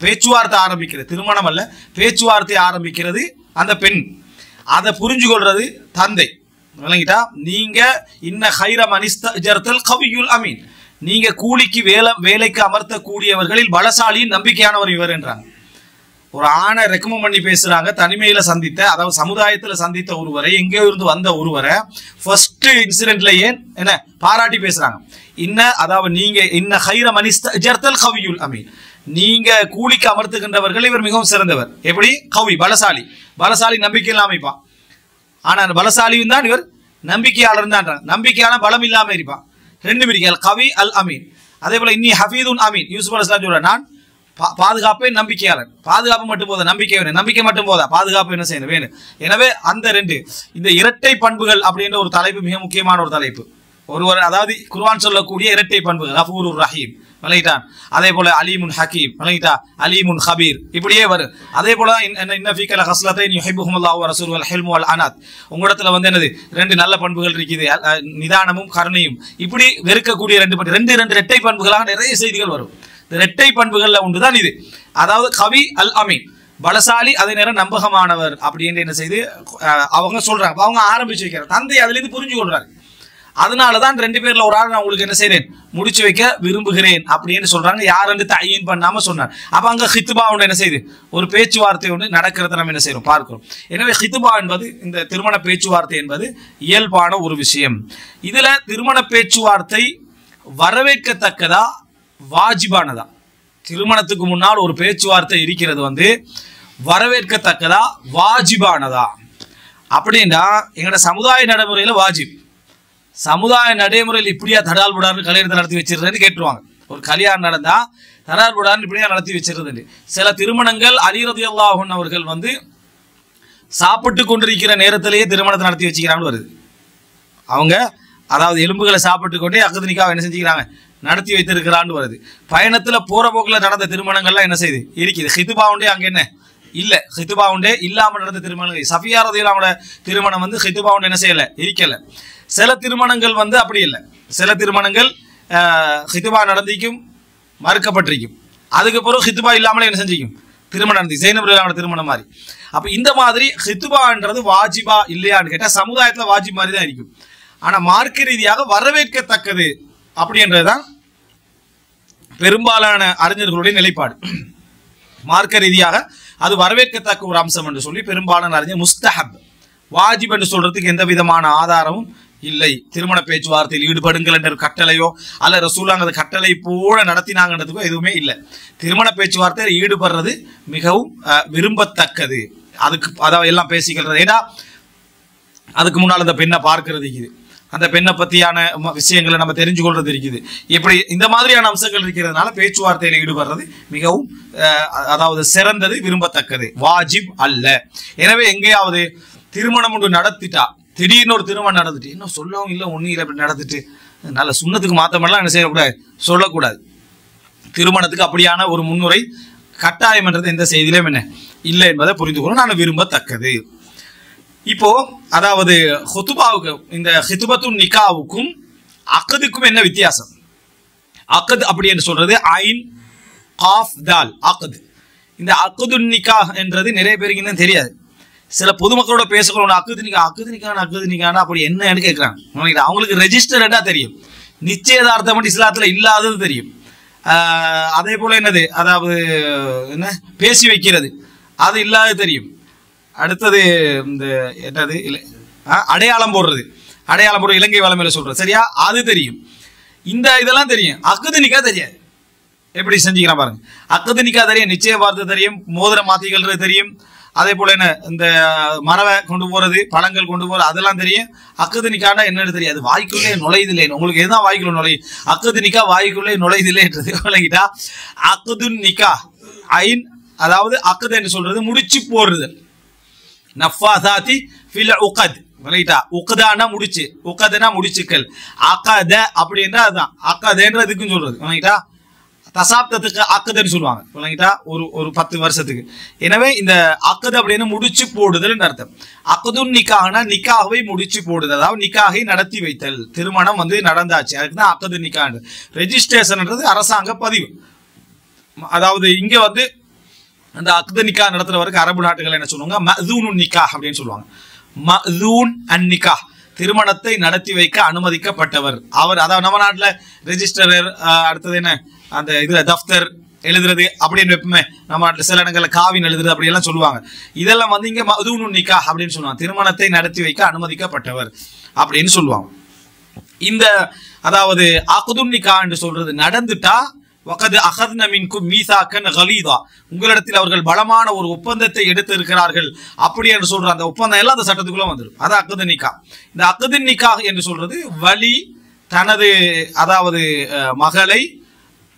பேச்சுவார்த்தை ஆரம்பிக்கிறது, திருமணம் அல்ல, பேச்சுவார்த்தை ஆரம்பிக்கிறது அந்த பெண். அதை புரிஞ்சு கொள்றது தந்தை. விளங்கிட்டா? நீங்க இன்ன ஹைர மனிஸ்தஜர்தல் கவியுல் அமீன், நீங்க கூலிக்கு வேலைக்கு அமர்த்தக்கூடியவர்களில் பலசாலியின் நம்பிக்கையானவர் இவர் என்றாங்க. ஒரு ஆணை ரெக்கமெண்ட் பண்ணி பேசுறாங்க, தனிமையில சந்தித்த, அதாவது சமுதாயத்துல சந்தித்த ஒருவரை, எங்கே இருந்து வந்த ஒருவரை ஃபர்ஸ்ட் இன்சிடென்ட்ல என்ன பாராட்டி பேசுறாங்க. அதாவது நீங்க இன்ன ஹைர மனிஸ்தஜர்தல் கவியுல் அமீன், நீங்க கூலிக்கு அமர்த்துகின்றவர்கள் இவர் மிகவும் சிறந்தவர். எப்படி? கவி, பலசாலி. பலசாலி நம்பிக்கையில் அமைப்பான், ஆனா பலசாலியும் தான் இவர் நம்பிக்கையாளர் தான். நம்பிக்கையான பலம் இல்லாம இருப்பான். ரெண்டு பிரிக்கல், கவி அல் அமீன். அதே போல இன்னி ஹஃபீதுன் அமீன், யூசுப் அலைஹிஸ்ஸலாம் சொல்ற, நான் பாதுகாப்பே நம்பிக்கையாளர். பாதுகாப்பு மட்டும் போதா, நம்பிக்கை வேணும். நம்பிக்கை மட்டும் போதா, பாதுகாப்பு என்ன செய்யணும் வேணும். எனவே அந்த இந்த இரட்டை பண்புகள் அப்படின்ற ஒரு தலைப்பு மிக முக்கியமான ஒரு தலைப்பு. ஒருவர், அதாவது குர்ஆன் சொல்லக்கூடிய இரட்டை பண்புகள், கஃபூருர் ரஹீம் விளங்கிட்டான், அதே போல அலீமுன் ஹக்கீம் விளங்கிட்டா, அலீமுன் ஹபீர், இப்படியே வரும். அதே போல இன்ன ஃபீக லஹஸ்லத்தைன் யுஹிப்புஹுமுல்லாஹு வ ரசூலுஹு வல் ஹில்மு வல் அனாத், உங்களிடத்துல என்னது ரெண்டு நல்ல பண்புகள் இருக்குது, நிதானமும் கருணையும். இப்படி வெறுக்கக்கூடிய ரெண்டு இரட்டை பண்புகளாக நிறைய செய்திகள் வரும். இந்த இரட்டை பண்புகள்ல ஒன்றுதான் இது. அதாவது கவி அல் அமீன், பலசாலி, அதே நேரம் நம்பகமானவர் அப்படின்னு என்ன செய்து அவங்க சொல்றாங்க. அவங்க ஆரம்பிச்சு வைக்கிறார், தந்தை அதுல இருந்து புரிஞ்சு கொள்றாரு. அதனாலதான் ரெண்டு பேர்ல ஒரு ஆள் நான் உங்களுக்கு என்ன செய்றேன், முடிச்சு வைக்க விரும்புகிறேன் அப்படின்னு சொல்றாங்க. யாருன்னு தயீன் பண்ணாம சொன்னார். அப்ப அங்க ஹித்பா ஒன்று என்ன செய்யுது, ஒரு பேச்சுவார்த்தை ஒன்று நடக்கிறத நம்ம என்ன செய்யறோம், பார்க்கிறோம். எனவே ஹித்பா என்பது, இந்த திருமண பேச்சுவார்த்தை என்பது இயல்பான ஒரு விஷயம். இதுல திருமண பேச்சுவார்த்தை வரவேற்கத்தக்கதா வாஜிபானதா? திருமணத்துக்கு முன்னால் ஒரு பேச்சுவார்த்தை இருக்கிறது வரவேற்கத்தக்கதா வாஜிபானதா அப்படின்னா, எங்களோட சமுதாய நடைமுறையில வாஜிப். சமுதாய நடைமுறையில் இப்படியா தடால் புடார்னு கல்யாணத்தை நடத்தி வச்சிருந்தேன்னு கேட்டுருவாங்க. ஒரு கல்யாணம் நடந்தா தடால் புடார்னு இப்படியா நடத்தி வச்சிருந்தது. சில திருமணங்கள் அலி ரலியல்லாஹு அன்ஹு அவர்கள் சாப்பிட்டு கொண்டிருக்கிற நேரத்திலேயே திருமணத்தை நடத்தி வச்சுக்கிறான்னு வருது. அவங்க அதாவது எலும்புகளை சாப்பிட்டு கொண்டே அக்து நிக்காஹ் என்ன செஞ்சுக்கிறாங்க, நடத்தி வைத்திருக்கிறான்னு வருது. பயணத்துல போற போக்குல நடந்த திருமணங்கள்லாம் என்ன செய்யுது, இருக்குது. ஹித்பா உண்டே அங்க என்ன இல்ல, ஹித்பா உண்டே இல்லாம நடந்த திருமணங்கள். சஃபியா ரலியல்லாஹு திருமணம் ஹித்பா உண்டு என்ன செய்யல, இருக்கல. சில திருமணங்கள் அப்படி இல்லை. சில திருமணங்கள் ஹித்பா நடந்திக்கும், மறுக்கப்பட்டிருக்கும். அதுக்கு பிறகு ஹித்பா இல்லாமலே என்ன செஞ்சிக்கும், திருமணம் நடத்தி, ஸைனப் ரலியல்லாஹு திருமணம் மாதிரி. அப்ப இந்த மாதிரி ஹித்பான்றது வாஜிபா இல்லையான்னு கேட்டா சமுதாயத்துல வாஜிப் மாதிரி தான் இருக்கும். ஆனா மார்க்க ரீதியாக வரவேற்கத்தக்கது அப்படின்றதுதான் பெரும்பாலான அறிஞர்களுடைய நிலைப்பாடு. மார்க்க ரீதியாக அது வரவேற்கத்தக்க ஒரு அம்சம் என்று சொல்லி பெரும்பாலான அறிஞர் முஸ்தஹப், வாஜிப் என்று சொல்றதுக்கு எந்த விதமான ஆதாரமும் இல்லை. திருமண பேச்சுவார்த்தையில் ஈடுபடுங்கள் என்ற கட்டளையோ அல்ல ரசூலுல்லாஹ் அந்த கட்டளை போல நடத்தினாங்கன்றதுக்கோ எதுவுமே இல்லை. திருமண பேச்சுவார்த்தையில் ஈடுபடுறது மிகவும் விரும்பத்தக்கது. அதுக்கு அதாவது எல்லாம் பேசிக்கிறது. ஏன்னா அதுக்கு முன்னால் அந்த பெண்ணை பார்க்கறது இருக்குது, அந்த பெண்ணை பற்றியான விஷயங்களை நம்ம தெரிஞ்சு கொள்றது இருக்குது. இப்படி இந்த மாதிரியான அம்சங்கள் இருக்கிறதுனால பேச்சுவார்த்தையில் ஈடுபடுறது மிகவும் அதாவது சிறந்தது, விரும்பத்தக்கது, வாஜிப் அல்ல. எனவே எங்கேயாவது திருமணம் ஒன்று நடத்திட்டா, திடீர்னு ஒரு திருமணம் நடந்துட்டு இன்னும் சொல்லவும் இல்லை ஒன்றும் இல்லை அப்படி நடந்துட்டு நல்ல சுண்ணத்துக்கு மாற்றமெல்லாம் என்ன செய்யக்கூடாது, சொல்லக்கூடாது. திருமணத்துக்கு அப்படியான ஒரு முன்னுரை கட்டாயம் என்றது எந்த செய்தியிலும் என்ன இல்லை என்பதை புரிந்து கொள்ள நான் விரும்பத்தக்கது. இப்போ அதாவது ஹுதுபாவுக்கு, இந்த ஹித்பத்துன் நிக்காவுக்கும் அக்துக்கும் என்ன வித்தியாசம்? அக்து அப்படி என்று சொல்றது ஐன் காஃப் தால் அக்து. இந்த அக்துன் நிக்காஹ் என்றது நிறைய பேருக்கு இன்னும் தெரியாது. சில பொதுமக்களோட பேசக்கூட அக்து நிக்காஹ் அப்படி என்னன்னு கேட்கிறாங்க. அவங்களுக்கு ரெஜிஸ்டர்டா தெரியும், நிச்சயதார்த்தம் இஸ்லாத்துல இல்லாதது தெரியும். அதே போல என்னது, அதாவது என்ன பேசி வைக்கிறது அது இல்லாத தெரியும். அடுத்தது இந்த என்னது அடையாளம் போடுறது, அடையாளம் போடுற இலங்கை வளமையில சொல்றது சரியா, அது தெரியும். இந்த இதெல்லாம் தெரியும். அக்குது நிக்கா தெரியாது. எப்படி செஞ்சுக்கிறான் பாருங்க. அக்குது நிக்கா தெரியும், நிச்சயதார்த்தம் தெரியும், மோதிரம் மாத்திக்கிறது தெரியும். அதே போல என்ன இந்த மரவை கொண்டு போறது, பழங்கள் கொண்டு போறது அதெல்லாம் தெரியும். அக்குது நிக்காண்டா என்னன்னு தெரியாது. வாய்க்குள்ளே நுழையுது இல்லை. உங்களுக்கு எதுதான் வாய்க்குள்ள நுழையும்? அக்குது நிக்கா வாய்க்குள்ளே நுழையுது இல்லைன்றது விளங்கிட்டா. அக்குது நிக்கா ஐன், அதாவது அக்குது என்று சொல்றது முடிச்சு போடுறது. நஃபாசாதி ஃபில் உகத் விளங்கிட்டா. உகதானா முடிச்சு, உகதுனா முடிச்சுக்கள். அகத அப்படின்னா அதுதான் அகதன்றதுக்கும் சொல்றது விளங்கிட்டா. தசாப்தத்துக்கு அக்குதுன்னு சொல்லுவாங்க விளங்கிட்டா, ஒரு 10 வருஷத்துக்கு. எனவே இந்த அக்குது அப்படின்னு முடிச்சு போடுதல் அர்த்தம். அக்குதுன் நிக்காஹ்னா நிக்காஹை முடிச்சு போடுதல், அதாவது நிக்காஹை நடத்தி வைத்தல். திருமணம் வந்து நடந்தாச்சு, அதுக்குதான் அக்குது நிக்காஹ். ரெஜிஸ்ட்ரேஷன்ன்றது அரசாங்க பதிவு. அதாவது இங்க வந்து அந்த அக்குது நிக்காஹ் நடத்துறவருக்கு அரபு நாட்டுகள் என்ன சொல்லுவாங்க, மஅதூனுன் நிக்காஹ் அப்படின்னு சொல்லுவாங்க. மஅதூன் அன் நிக்காஹ், திருமணத்தை நடத்தி வைக்க அனுமதிக்கப்பட்டவர் அவர். அதாவது நம்ம நாட்டில் ரெஜிஸ்டரர், அடுத்தது என்ன அந்த இதுல தஃப்தர் எழுதுறது அப்படின்னு வைப்போமே, நம்ம நாட்டில் சில இடங்களில் காவின் எழுதுறது அப்படி எல்லாம் சொல்லுவாங்க. இதெல்லாம் வந்து இங்க மஅதூனுன் நிக்காஹ் அப்படின்னு சொல்லுவாங்க. திருமணத்தை நடத்தி வைக்க அனுமதிக்கப்பட்டவர் அப்படின்னு சொல்லுவாங்க. இந்த அதாவது அக்துன் நிக்காஹ் என்று சொல்றது நடந்துட்டா, வகது அகத்ன மின்கும் மீசாக்கன் கலீதா, உங்களிடத்தில் அவர்கள் பலமான ஒரு ஒப்பந்தத்தை எடுத்து இருக்கிறார்கள் அப்படி என்று சொல்ற அந்த ஒப்பந்தம் எல்லாம் அந்த சட்டத்துக்குள்ள வந்துடும். அது அக்து நிக்காஹ். இந்த அக்து நிக்காஹ் என்று சொல்றது வலி தனது அதாவது மகளை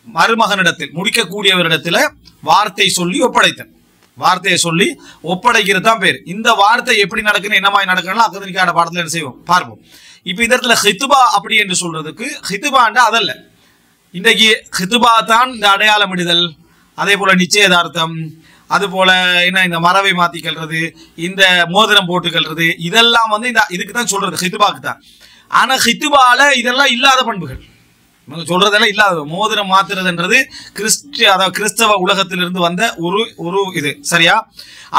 மருமகனிடத்தில் முடிக்கக்கூடியவரிடத்துல வார்த்தை சொல்லி ஒப்படைத்தல், வார்த்தையை சொல்லி ஒப்படைக்கிறது தான் பேர். இந்த வார்த்தை எப்படி நடக்குன்னு என்ன மாதிரி நடக்கணும் அக்து நிக்காஹ் பாடத்துல என்ன செய்வோம் பார்ப்போம். இப்ப இந்த இடத்துல ஹித்பா அப்படி என்று சொல்றதுக்கு, ஹித்பாண்டா அதல்ல, இன்றைக்கு ஹித்பா தான் இந்த அடையாளமிடுதல், அதே போல நிச்சயதார்த்தம், அது போல என்ன இந்த மரவை மாத்திக்கிறது, இந்த மோதிரம் போட்டுக்கிறது, இதெல்லாம் வந்து இந்த இதுக்கு தான் சொல்றது, ஹித்பாக்கு தான். ஆனா ஹித்பால இதெல்லாம் இல்லாத பண்புகள் சொல்றதெல்லாம் இல்லாத. மோதிரம் மாத்துறதுன்றது அதாவது கிறிஸ்தவ உலகத்திலிருந்து வந்த ஒரு இது சரியா.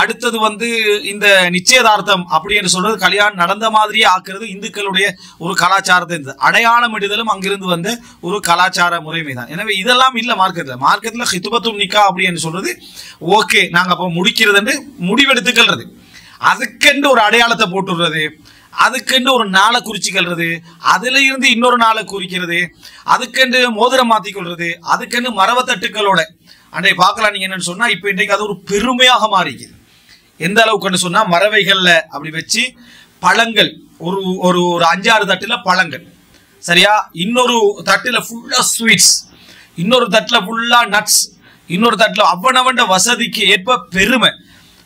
அடுத்தது வந்து இந்த நிச்சயதார்த்தம் அப்படி என்று சொல்றது கல்யாணம் நடந்த மாதிரியே ஆக்குறது இந்துக்களுடைய ஒரு கலாச்சாரத்தை இருந்தது. அடையாளம் இடுதலும் அங்கிருந்து வந்த ஒரு கலாச்சார முறைமை தான். எனவே இதெல்லாம் இல்ல மார்க்கத்துல ஹித்பத்துன் நிக்காஹ் அப்படி என்று சொல்றது ஓகே, நாங்க அப்ப முடிக்கிறது என்று முடிவெடுத்துக்கிறது, அதுக்கென்று ஒரு அடையாளத்தை போட்டுடுறது, அதுக்கென்று ஒரு நாளை குறிச்சிக்கிறது, அதுல இருந்து இன்னொரு நாளை குறிக்கிறது, அதுக்கென்று மோதிரம் மாத்திக்கொள்றது, அதுக்கென்று மரவத்தட்டுக்களோட அன்றைய பார்க்கலாம். நீங்க என்னன்னு சொன்னா இப்ப இன்றைக்கு அது ஒரு பெருமையாக மாறிக்குது. எந்த அளவுக்குன்னு சொன்னா மரவைகள்ல அப்படி வச்சு பழங்கள் ஒரு ஒரு 5-6 தட்டுல பழங்கள் சரியா, இன்னொரு தட்டுல ஃபுல்லா ஸ்வீட்ஸ், இன்னொரு தட்டுல ஃபுல்லா நட்ஸ், இன்னொரு தட்டுல அவனவண்ட வசதிக்கு ஏற்ப பெருமை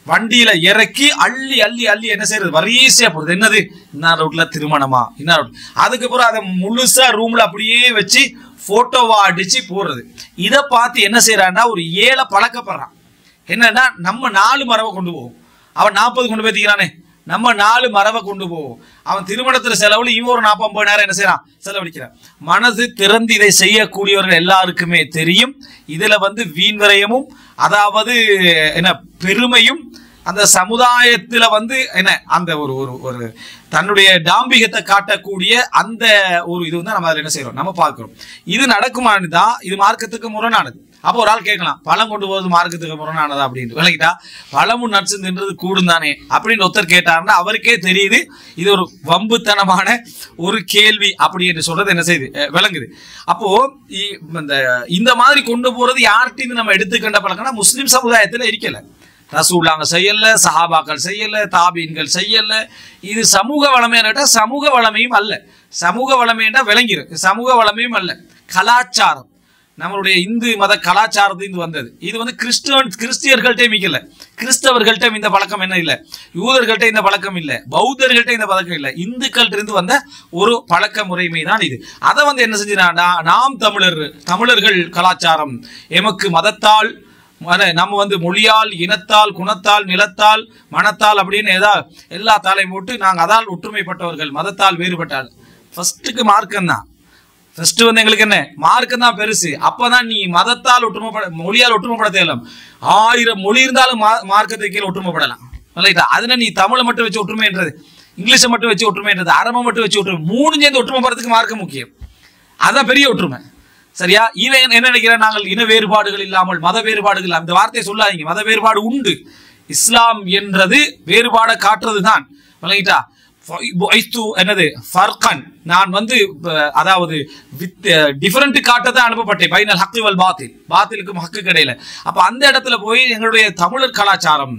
வண்டியில இறக்கி அள்ளி அள்ளி அள்ளி என்ன செய்யறது வரிசையா போடுறது. என்னது இன்னார் ரோட்ல திருமணமா, இன்னார் அதுக்கப்புறம் அதை முழுசா ரூம்ல அப்படியே வச்சு போட்டோவா அடிச்சு போடுறது. இதை பார்த்து என்ன செய்யறான்னா ஒரு ஏழை பழக்கப்படுறான். என்னன்னா நம்ம 4 மரவை கொண்டு போவோம், அவன் 40 கொண்டு போய்க்கிறானே, நம்ம 4 மரவை கொண்டு போவோம். அவன் திருமணத்துல செலவுல இவன் ஒரு 40-50 நேரம் என்ன செய்யறான் செலவழிக்கிறான். மனது திறந்து இதை செய்யக்கூடியவர்கள் எல்லாருக்குமே தெரியும். இதுல வந்து வீண் விரயமும் அதாவது என்ன பெருமையும் அந்த சமுதாயத்துல வந்து என்ன அந்த ஒரு தன்னுடைய டாம்பிகத்தை காட்டக்கூடிய அந்த ஒரு இது வந்து நம்ம என்ன செய்யறோம் நம்ம பார்க்கிறோம். இது நடக்குமானதுதான், இது மார்க்கத்துக்கு முரணானது. அப்போ ஒரு ஆள் கேட்கலாம், பழம் கொண்டு போவது மார்க்கத்துக்கு முரணானதா அப்படின்னு. விளக்கிட்டா பழமும் நட்சு தின்றது கூடும் தானே அப்படின்னு ஒருத்தர் கேட்டாருன்னா அவருக்கே தெரியுது இது ஒரு வம்புத்தனமான ஒரு கேள்வி அப்படி என்று சொல்றது என்ன செய்யுது விளங்குது. அப்போ இந்த மாதிரி கொண்டு போறது யார்கிட்ட நம்ம எடுத்துக்கண்ட பழக்கம்னா முஸ்லிம் சமுதாயத்துல இருக்கல. ரசூலுல்லாஹ் செய்யல, சஹாபாக்கள் செய்யல, தாபீன்கள் செய்யல. இது சமூக வளமையா சமூக வளமையும் அல்ல. சமூக வளமையா விளங்கிடும், சமூக வளமையும் அல்ல, கலாச்சாரம். நம்மளுடைய இந்து மத கலாச்சாரத்திலிருந்து வந்தது. இது வந்து கிறிஸ்தியர்கள்ட்ட மிக்கல, கிறிஸ்தவர்கள்ட்ட இந்த பழக்கம் என்ன இல்லை, யூதர்கள்ட்ட இந்த பழக்கம் இல்லை, பௌத்தர்கள்ட்ட இந்த பழக்கம் இல்லை, இந்துக்கள்ட்ட இருந்து வந்த ஒரு பழக்க முறைமை தான் இது. அதை வந்து என்ன செஞ்சுனா நாம் தமிழர்கள் கலாச்சாரம் எமக்கு மதத்தால் நம்ம வந்து மொழியால் இனத்தால் குணத்தால் நிலத்தால் மனத்தால் அப்படின்னு எல்லா தாளையும் போட்டு நாங்கள் அதால் ஒற்றுமைப்பட்டவர்கள், மதத்தால் வேறுபட்டால். ஃபர்ஸ்ட்டுக்கு மார்க்கம் தான். ஃபர்ஸ்ட் வந்து எங்களுக்கு என்ன மார்க்கம் தான் பெருசு. அப்பதான் நீ மதத்தால் ஒற்றுமைப்பட மொழியால் ஒற்றுமைப்பட தேவையில்லை. 1000 மொழி இருந்தாலும் மார்க்கத்தை கீழே ஒற்றுமைப்படலாம். அதனால நீ தமிழை மட்டும் வச்சு ஒற்றுமைன்றது, இங்கிலீஷை மட்டும் வச்சு ஒற்றுமைன்றது, அரபை மட்டும் வச்சு ஒற்றுமை, 3 சேர்ந்து ஒற்றுமைப்படுறதுக்கு மார்க்கம் முக்கியம். அதான் பெரிய ஒற்றுமை. சரியா? இவன் என்ன நினைக்கிறான், நாங்கள் இன வேறுபாடுகள் இல்லாமல் மத வேறுபாடுகள், அந்த வார்த்தையை சொல்லாதீங்க. மத வேறுபாடு உண்டு. இஸ்லாம் என்றது வேறுபாடை காட்டுறது தான். விளங்கிட்டா? என்னது ஃபர்கன், நான் வந்து அதாவது டிஃபரெண்ட் காட்டதான் அனுப்பப்பட்டேன். பைனல் ஹக்கி வல் பாத்தில், பாத்திலுக்கும் ஹக்கு இடையில. அப்ப அந்த இடத்துல போய் எங்களுடைய தமிழர் கலாச்சாரம்,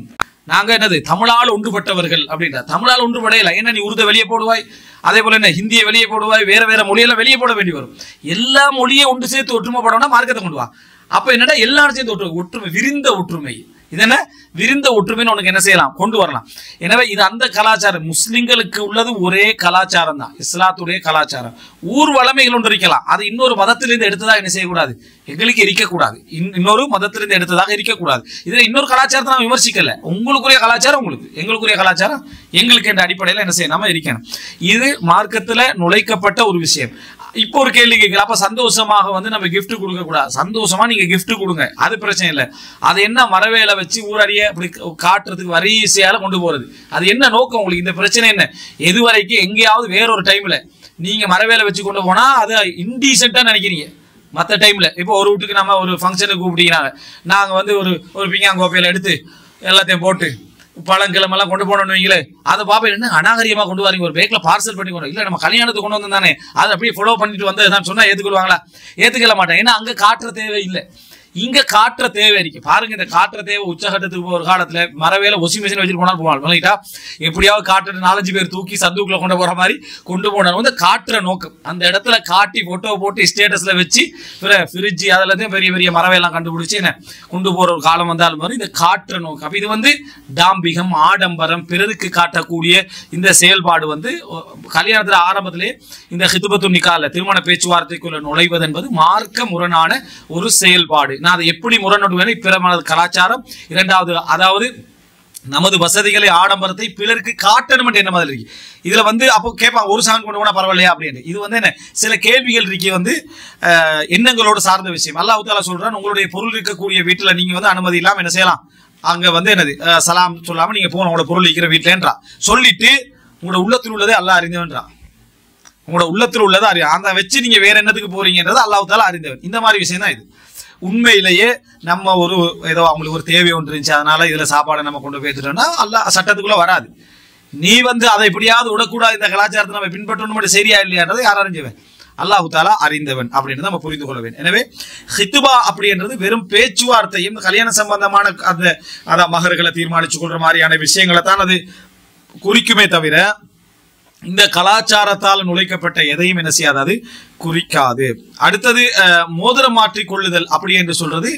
நாங்க என்னது தமிழால் ஒன்றுபட்டவர்கள் அப்படின்ற, தமிழால் ஒன்றுபடையல. என்ன நீ உருதை வெளியே போடுவாய், அதே போல என்ன ஹிந்தியை வெளியே போடுவாய், வேற வேற மொழியெல்லாம் வெளியே போட வேண்டி வரும். எல்லா மொழியை ஒன்று சேர்த்து ஒற்றுமைப்படணும்னா மார்க்கத்தை கொண்டு வா. அப்ப என்னடா எல்லாரும் சேர்ந்து ஒற்றுமை, விரிந்த ஒற்றுமை. இதென்ன விரிந்த ஒற்றுமைன்னு உனக்கு என்ன செய்யலாம், கொண்டு வரலாம். எனவே இது அந்த கலாச்சாரம். முஸ்லிம்களுக்கு உள்ளது ஒரே கலாச்சாரம் தான், இஸ்லாத்துடைய கலாச்சாரம். ஊர் வளமைகள் ஒன்று இருக்கலாம், அது இன்னொரு மதத்திலிருந்து எடுத்ததாக என்ன செய்யக்கூடாது, எங்களுக்கு இருக்கக்கூடாது. இன்னொரு மதத்திலிருந்து எடுத்ததாக இருக்கக்கூடாது. இதுல இன்னொரு கலாச்சாரத்தை நாம் விமர்சிக்கல. உங்களுக்குரிய கலாச்சாரம் உங்களுக்கு, எங்களுக்குரிய கலாச்சாரம் எங்களுக்கு என்ற அடிப்படையில் என்ன செய்யணும், நம்ம இருக்கணும். இது மார்க்கத்துல நுழைக்கப்பட்ட ஒரு விஷயம். இப்போ ஒரு கேள்வி கேட்கலாம், அப்ப சந்தோஷமாக வந்து நம்ம கிஃப்ட் கொடுக்க கூடாது. சந்தோஷமா நீங்க கிஃப்ட் கொடுங்க, அது பிரச்சனை இல்லை. அது என்ன மரவேலை வச்சு ஊரடிய அப்படி காட்டுறதுக்கு வரிசையால கொண்டு போறது, அது என்ன நோக்கம் உங்களுக்கு? இந்த பிரச்சனை என்ன? எது வரைக்கும் எங்கேயாவது வேறொரு டைம்ல நீங்க மரவேலை வச்சு கொண்டு போனா அதை இன்டீசென்ட்டா நினைக்கிறீங்க. மற்ற டைம்ல இப்போ ஒரு வீட்டுக்கு நம்ம ஒரு ஃபங்க்ஷனுக்கு கூப்பிட்டீங்கன்னாங்க, நாங்க வந்து ஒரு பிங்காங்கோப்பையில எடுத்து எல்லாத்தையும் போட்டு பழங்கிழமெல்லாம் கொண்டு போனோம்னு வைங்களே, அதை பாப்பா என்ன அநாகரியமா கொண்டு வரீங்க, ஒரு பேக்ல பார்சல் பண்ணி கொண்டு, இல்ல நம்ம கல்யாணத்துக்கு கொண்டு வந்து தானே அதை அப்படியே ஃபாலோ பண்ணிட்டு வந்து தான் சொன்னா ஏத்துக்கொள்வாங்களா? ஏத்துக்கல மாட்டேன். ஏன்னா அங்க காட்டுற தேவை இல்லை, இங்க காட்டுற தேவை இருக்கு. பாருங்க, இந்த காட்டுற தேவை உச்சகட்டத்துக்கு ஒரு காலத்துல மரவேல வாஷிங் மிஷின் வச்சுட்டு போனாலும் போவாங்க. எப்படியாவது காட்டுற 4-5 பேர் தூக்கி சந்துக்குள்ள கொண்டு போற மாதிரி கொண்டு போனாலும் வந்து காட்டுற நோக்கம். அந்த இடத்துல காட்டி போட்டோ போட்டு ஸ்டேட்டஸ்ல வச்சு ஃப்ரிட்ஜ் அதெல்லாம் பெரிய பெரிய மரவேலாம் கண்டுபிடிச்சு என்ன கொண்டு போற ஒரு காலம் வந்தாலும் மாதிரி இந்த காட்டுற நோக்கம். அப்ப இது வந்து டாம்பிகம், ஆடம்பரம், பிறருக்கு காட்டக்கூடிய இந்த செயல்பாடு வந்து கல்யாணத்துல ஆரம்பத்திலே இந்த ஹிதுபத்து நிக்கால திருமண பேச்சுவார்த்தைக்குள்ள நுழைவது என்பது மார்க்க முரணான ஒரு செயல்பாடு. நான் அதை எப்படி முரண்படுவேன், பிறமனது கலாச்சாரம். இரண்டாவது, அதாவது நமது வசதிகளை ஆடம்பரத்தை பிறருக்கு காட்டணும் என்ன மாதிரி இருக்கு. இதுல வந்து அப்போ கேட்பாங்க, ஒரு சாங் கொண்டு போனா பரவாயில்லையா அப்படின்னு. இது வந்து என்ன, சில கேள்விகள் இருக்கு வந்து எண்ணங்களோட சார்ந்த விஷயம். அல்லாஹ் தஆலா சொல்றான், உங்களுடைய பொருள் இருக்கக்கூடிய வீட்டுல நீங்க வந்து அனுமதி இல்லாம என்ன செய்யலாம், அங்க வந்து என்னது சலாம் சொல்லாம நீங்க போன உங்களோட பொருள் இருக்கிற வீட்டுலன்றா சொல்லிட்டு உங்களோட உள்ளத்தில் உள்ளதே அல்லாஹ் அறிந்தவன்றா. உங்களோட உள்ளத்தில் உள்ளதை அறிய அந்த வச்சு நீங்க வேற என்னத்துக்கு போறீங்கன்றது அல்லாஹ் தஆலா அறிந்தவன். இந்த மாதிரி விஷயம் தான் இது. உண்மையிலேயே நம்ம ஏதோ அவங்களுக்கு ஒரு தேவை ஒன்று இருந்துச்சு, அதனால இதுல சாப்பாடை நம்ம கொண்டு போயிட்டோம்னா அல்லாஹ் சட்டத்துக்குள்ள வராது. நீ வந்து அதை எப்படியாவது விடக்கூடாது, இந்த கலாச்சாரத்தை நம்ம பின்பற்றணும் மட்டும் சரியா இல்லையான்றதை யார் அறிஞ்சவன், அல்லாஹ் தஆலா அறிந்தவன் அப்படின்னு நம்ம புரிந்து கொள்ள வேண்டும். எனவே ஹித்பா அப்படின்றது வெறும் பேச்சுவார்த்தையும் கல்யாண சம்பந்தமான அந்த மகர்களை தீர்மானிச்சு கொள்ற மாதிரியான விஷயங்களை தான் அது குறிக்குமே தவிர இந்த கலாச்சாரத்தால் நுழைக்கப்பட்ட எதையும் என்ன செய்யாது, அது குறிக்காது. அடுத்தது மோதிரம் மாற்றிக் கொள்ளுதல் அப்படி என்று சொல்றது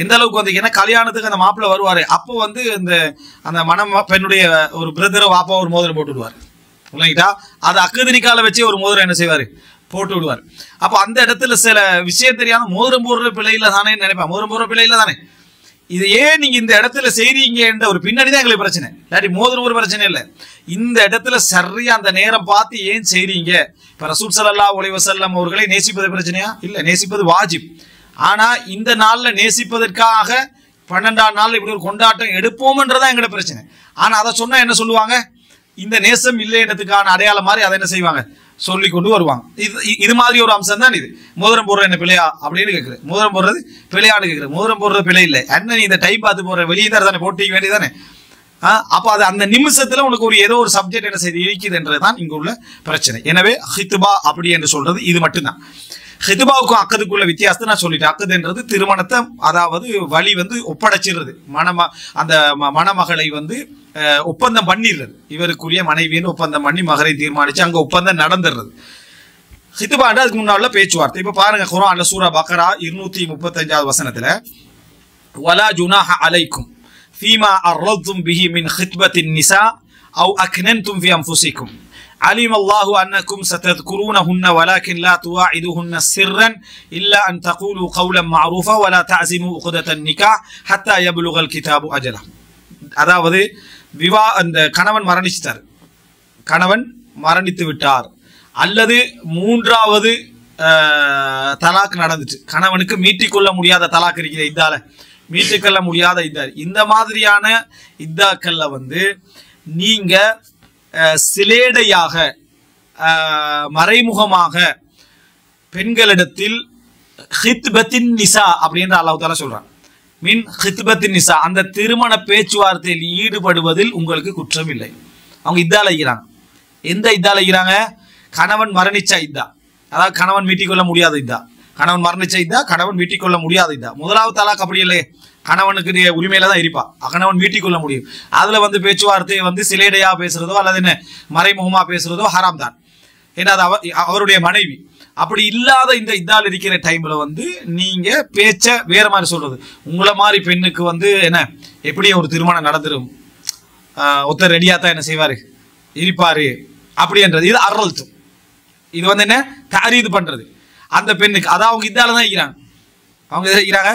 எந்த அளவுக்கு வந்து, ஏன்னா கல்யாணத்துக்கு அந்த மாப்பிள்ளை வருவாரு, அப்போ வந்து அந்த பெண்ணுடைய ஒரு பிரதரை வாப்பா ஒரு மோதிரம் போட்டு விடுவார் இல்லைங்களா. அது அக்குதினிக்கால வச்சு ஒரு மோதிரம் என்ன செய்வாரு, போட்டு விடுவார். அப்ப அந்த இடத்துல சில விஷயம் தெரியாம மோதிரம் போடுற பிள்ளையில தானே நினைப்பேன், மோதிரம் போடுற பிள்ளையில தானே இது ஏன் நீங்க இந்த இடத்துல செய்றீங்க என்ற ஒரு பின்னாடி தான் எங்களுக்கு பிரச்சனை. இல்லாட்டி மோதிரம் ஒரு பிரச்சனை இல்லை, இந்த இடத்துல சரியா அந்த நேரம் பார்த்து ஏன் செய்றீங்க. இப்ப ரசூல் ஸல்லல்லாஹு அலைஹி வஸல்லம் அவர்களை நேசிப்பது பிரச்சனையா இல்ல, நேசிப்பது வாஜிப். ஆனா இந்த நாள்ல நேசிப்பதற்காக 12ஆம் நாள் இப்படி ஒரு கொண்டாட்டம் எடுப்போம்ன்றதான் எங்களோட பிரச்சனை. ஆனா அதை சொன்னா என்ன சொல்லுவாங்க, இந்த நேசம் இல்லைன்றதுக்கான அடையாளம் மாதிரி அதை என்ன செய்வாங்க, சொல்லி கொண்டு வருவாங்க. இது மாதிரி ஒரு அம்சம் தான் இது. மோதிரம் போடுற என்ன பிள்ளையா அப்படின்னு கேட்குறது, மோதிரம் போடுறது பிள்ளையான்னு கேட்குறது. மோதிரம் போடுறது பிள்ளை இல்லை, என்ன நீ இந்த டைம் பார்த்து போடுற வெளியே தானே போட்டிக்க வேண்டியதானே. அப்போ அது அந்த நிமிஷத்துல உனக்கு ஏதோ ஒரு சப்ஜெக்ட் என்ன செய்து இருக்குதுன்றதுதான் இங்க உள்ள பிரச்சனை. எனவே ஹித்பா அப்படி என்று சொல்றது இது மட்டும்தான். ஹித்பாவுக்கும் அக்கதுக்குள்ள வித்தியாசத்தை நான் சொல்லிட்டேன். அக்கதுன்றது திருமணத்தை, அதாவது வழி வந்து ஒப்படைச்சிடுறது, அந்த மணமகளை வந்து ஒப்பந்தம் பண்ணிடுறது, இவருக்குரிய மனைவின்னு ஒப்பந்தம் பண்ணி மகரை தீர்மானிச்சு அங்க ஒப்பந்தம் நடந்துடுறது. ஹித்பான்ற அதுக்கு முன்னால பேச்சுவார்த்தை. இப்ப பாருங்க, குர்ஆன்ல சூரா பக்ரா 235வது வசனத்துல வலா ஜுனாஹ அலைக்கும் ஃபீமா அர்ரதும் பிஹி மின் ஹித்பத்தின் நிசா அவ் அக்னன்தும் ஃபி அன்ஃபுசிக்கும் علم الله أنكم ستذكرونهن ولكن لا تواعدوهن سرا إلا أن تقولوا قولا معروفا ولا تعزموا عقدة النكاح حتى يبلغ الكتاب أجله. அதாவது அந்த கணவன் மரணிச்சிட்டார், கணவன் மரணித்து விட்டார், அல்லது மூன்றாவது தலாக் நடந்துச்சு, கணவனுக்கு மீட்டிக்கொள்ள முடியாத தலாக் இருக்கிற இதால மீட்டுக்கொள்ள முடியாத இதார், இந்த மாதிரியான இதாக்கள்ல வந்து நீங்க சிலேடையாக மறைமுகமாக பெண்களிடத்தில் ஹித்பத்தின் நிசா அப்படின்ற அல்லாஹ் தஆலா சொல்றான். மின் ஹித்பத்தின் நிசா, அந்த திருமண பேச்சுவார்த்தையில் ஈடுபடுவதில் உங்களுக்கு குற்றம் இல்லை. அவங்க இத்தால இருக்கிறாங்க. எந்த இத்தால இருக்கிறாங்க? கணவன் மரணிச்ச இத்தா, அதாவது கணவன் மீட்டிக் கொள்ள முடியாத இத்தா. கணவன் மரணிச்ச இத்தா, கணவன் மீட்டிக் கொள்ள முடியாத இத்தா. முதலாவது தலாக் அப்படி இல்லை, கணவனுக்கு உரிமையில தான் இருப்பா, கணவன் மீட்டிக் கொள்ள முடியும். அதுல வந்து பேச்சுவார்த்தையை சிலேடையா பேசுறதோ அல்லது என்ன மறைமுகமா பேசுறதோ ஹராம் தான். ஏன்னா அது அவருடைய மனைவி. அப்படி இல்லாத இந்த இதால் இருக்கிற டைம்ல நீங்க பேச்ச வேற மாதிரி சொல்றது. உங்களை மாதிரி பெண்ணுக்கு என்ன எப்படி ஒரு திருமணம் நடந்துரும், ஒருத்தர் ரெடியா தான் என்ன செய்வாரு இருப்பாரு அப்படின்றது. இது அர்ரல்த்து. இது என்ன தாரீது பண்றது அந்த பெண்ணுக்கு. அதான் அவங்க இதால தான் இருக்கிறாங்க. அவங்க இருக்கிறாங்க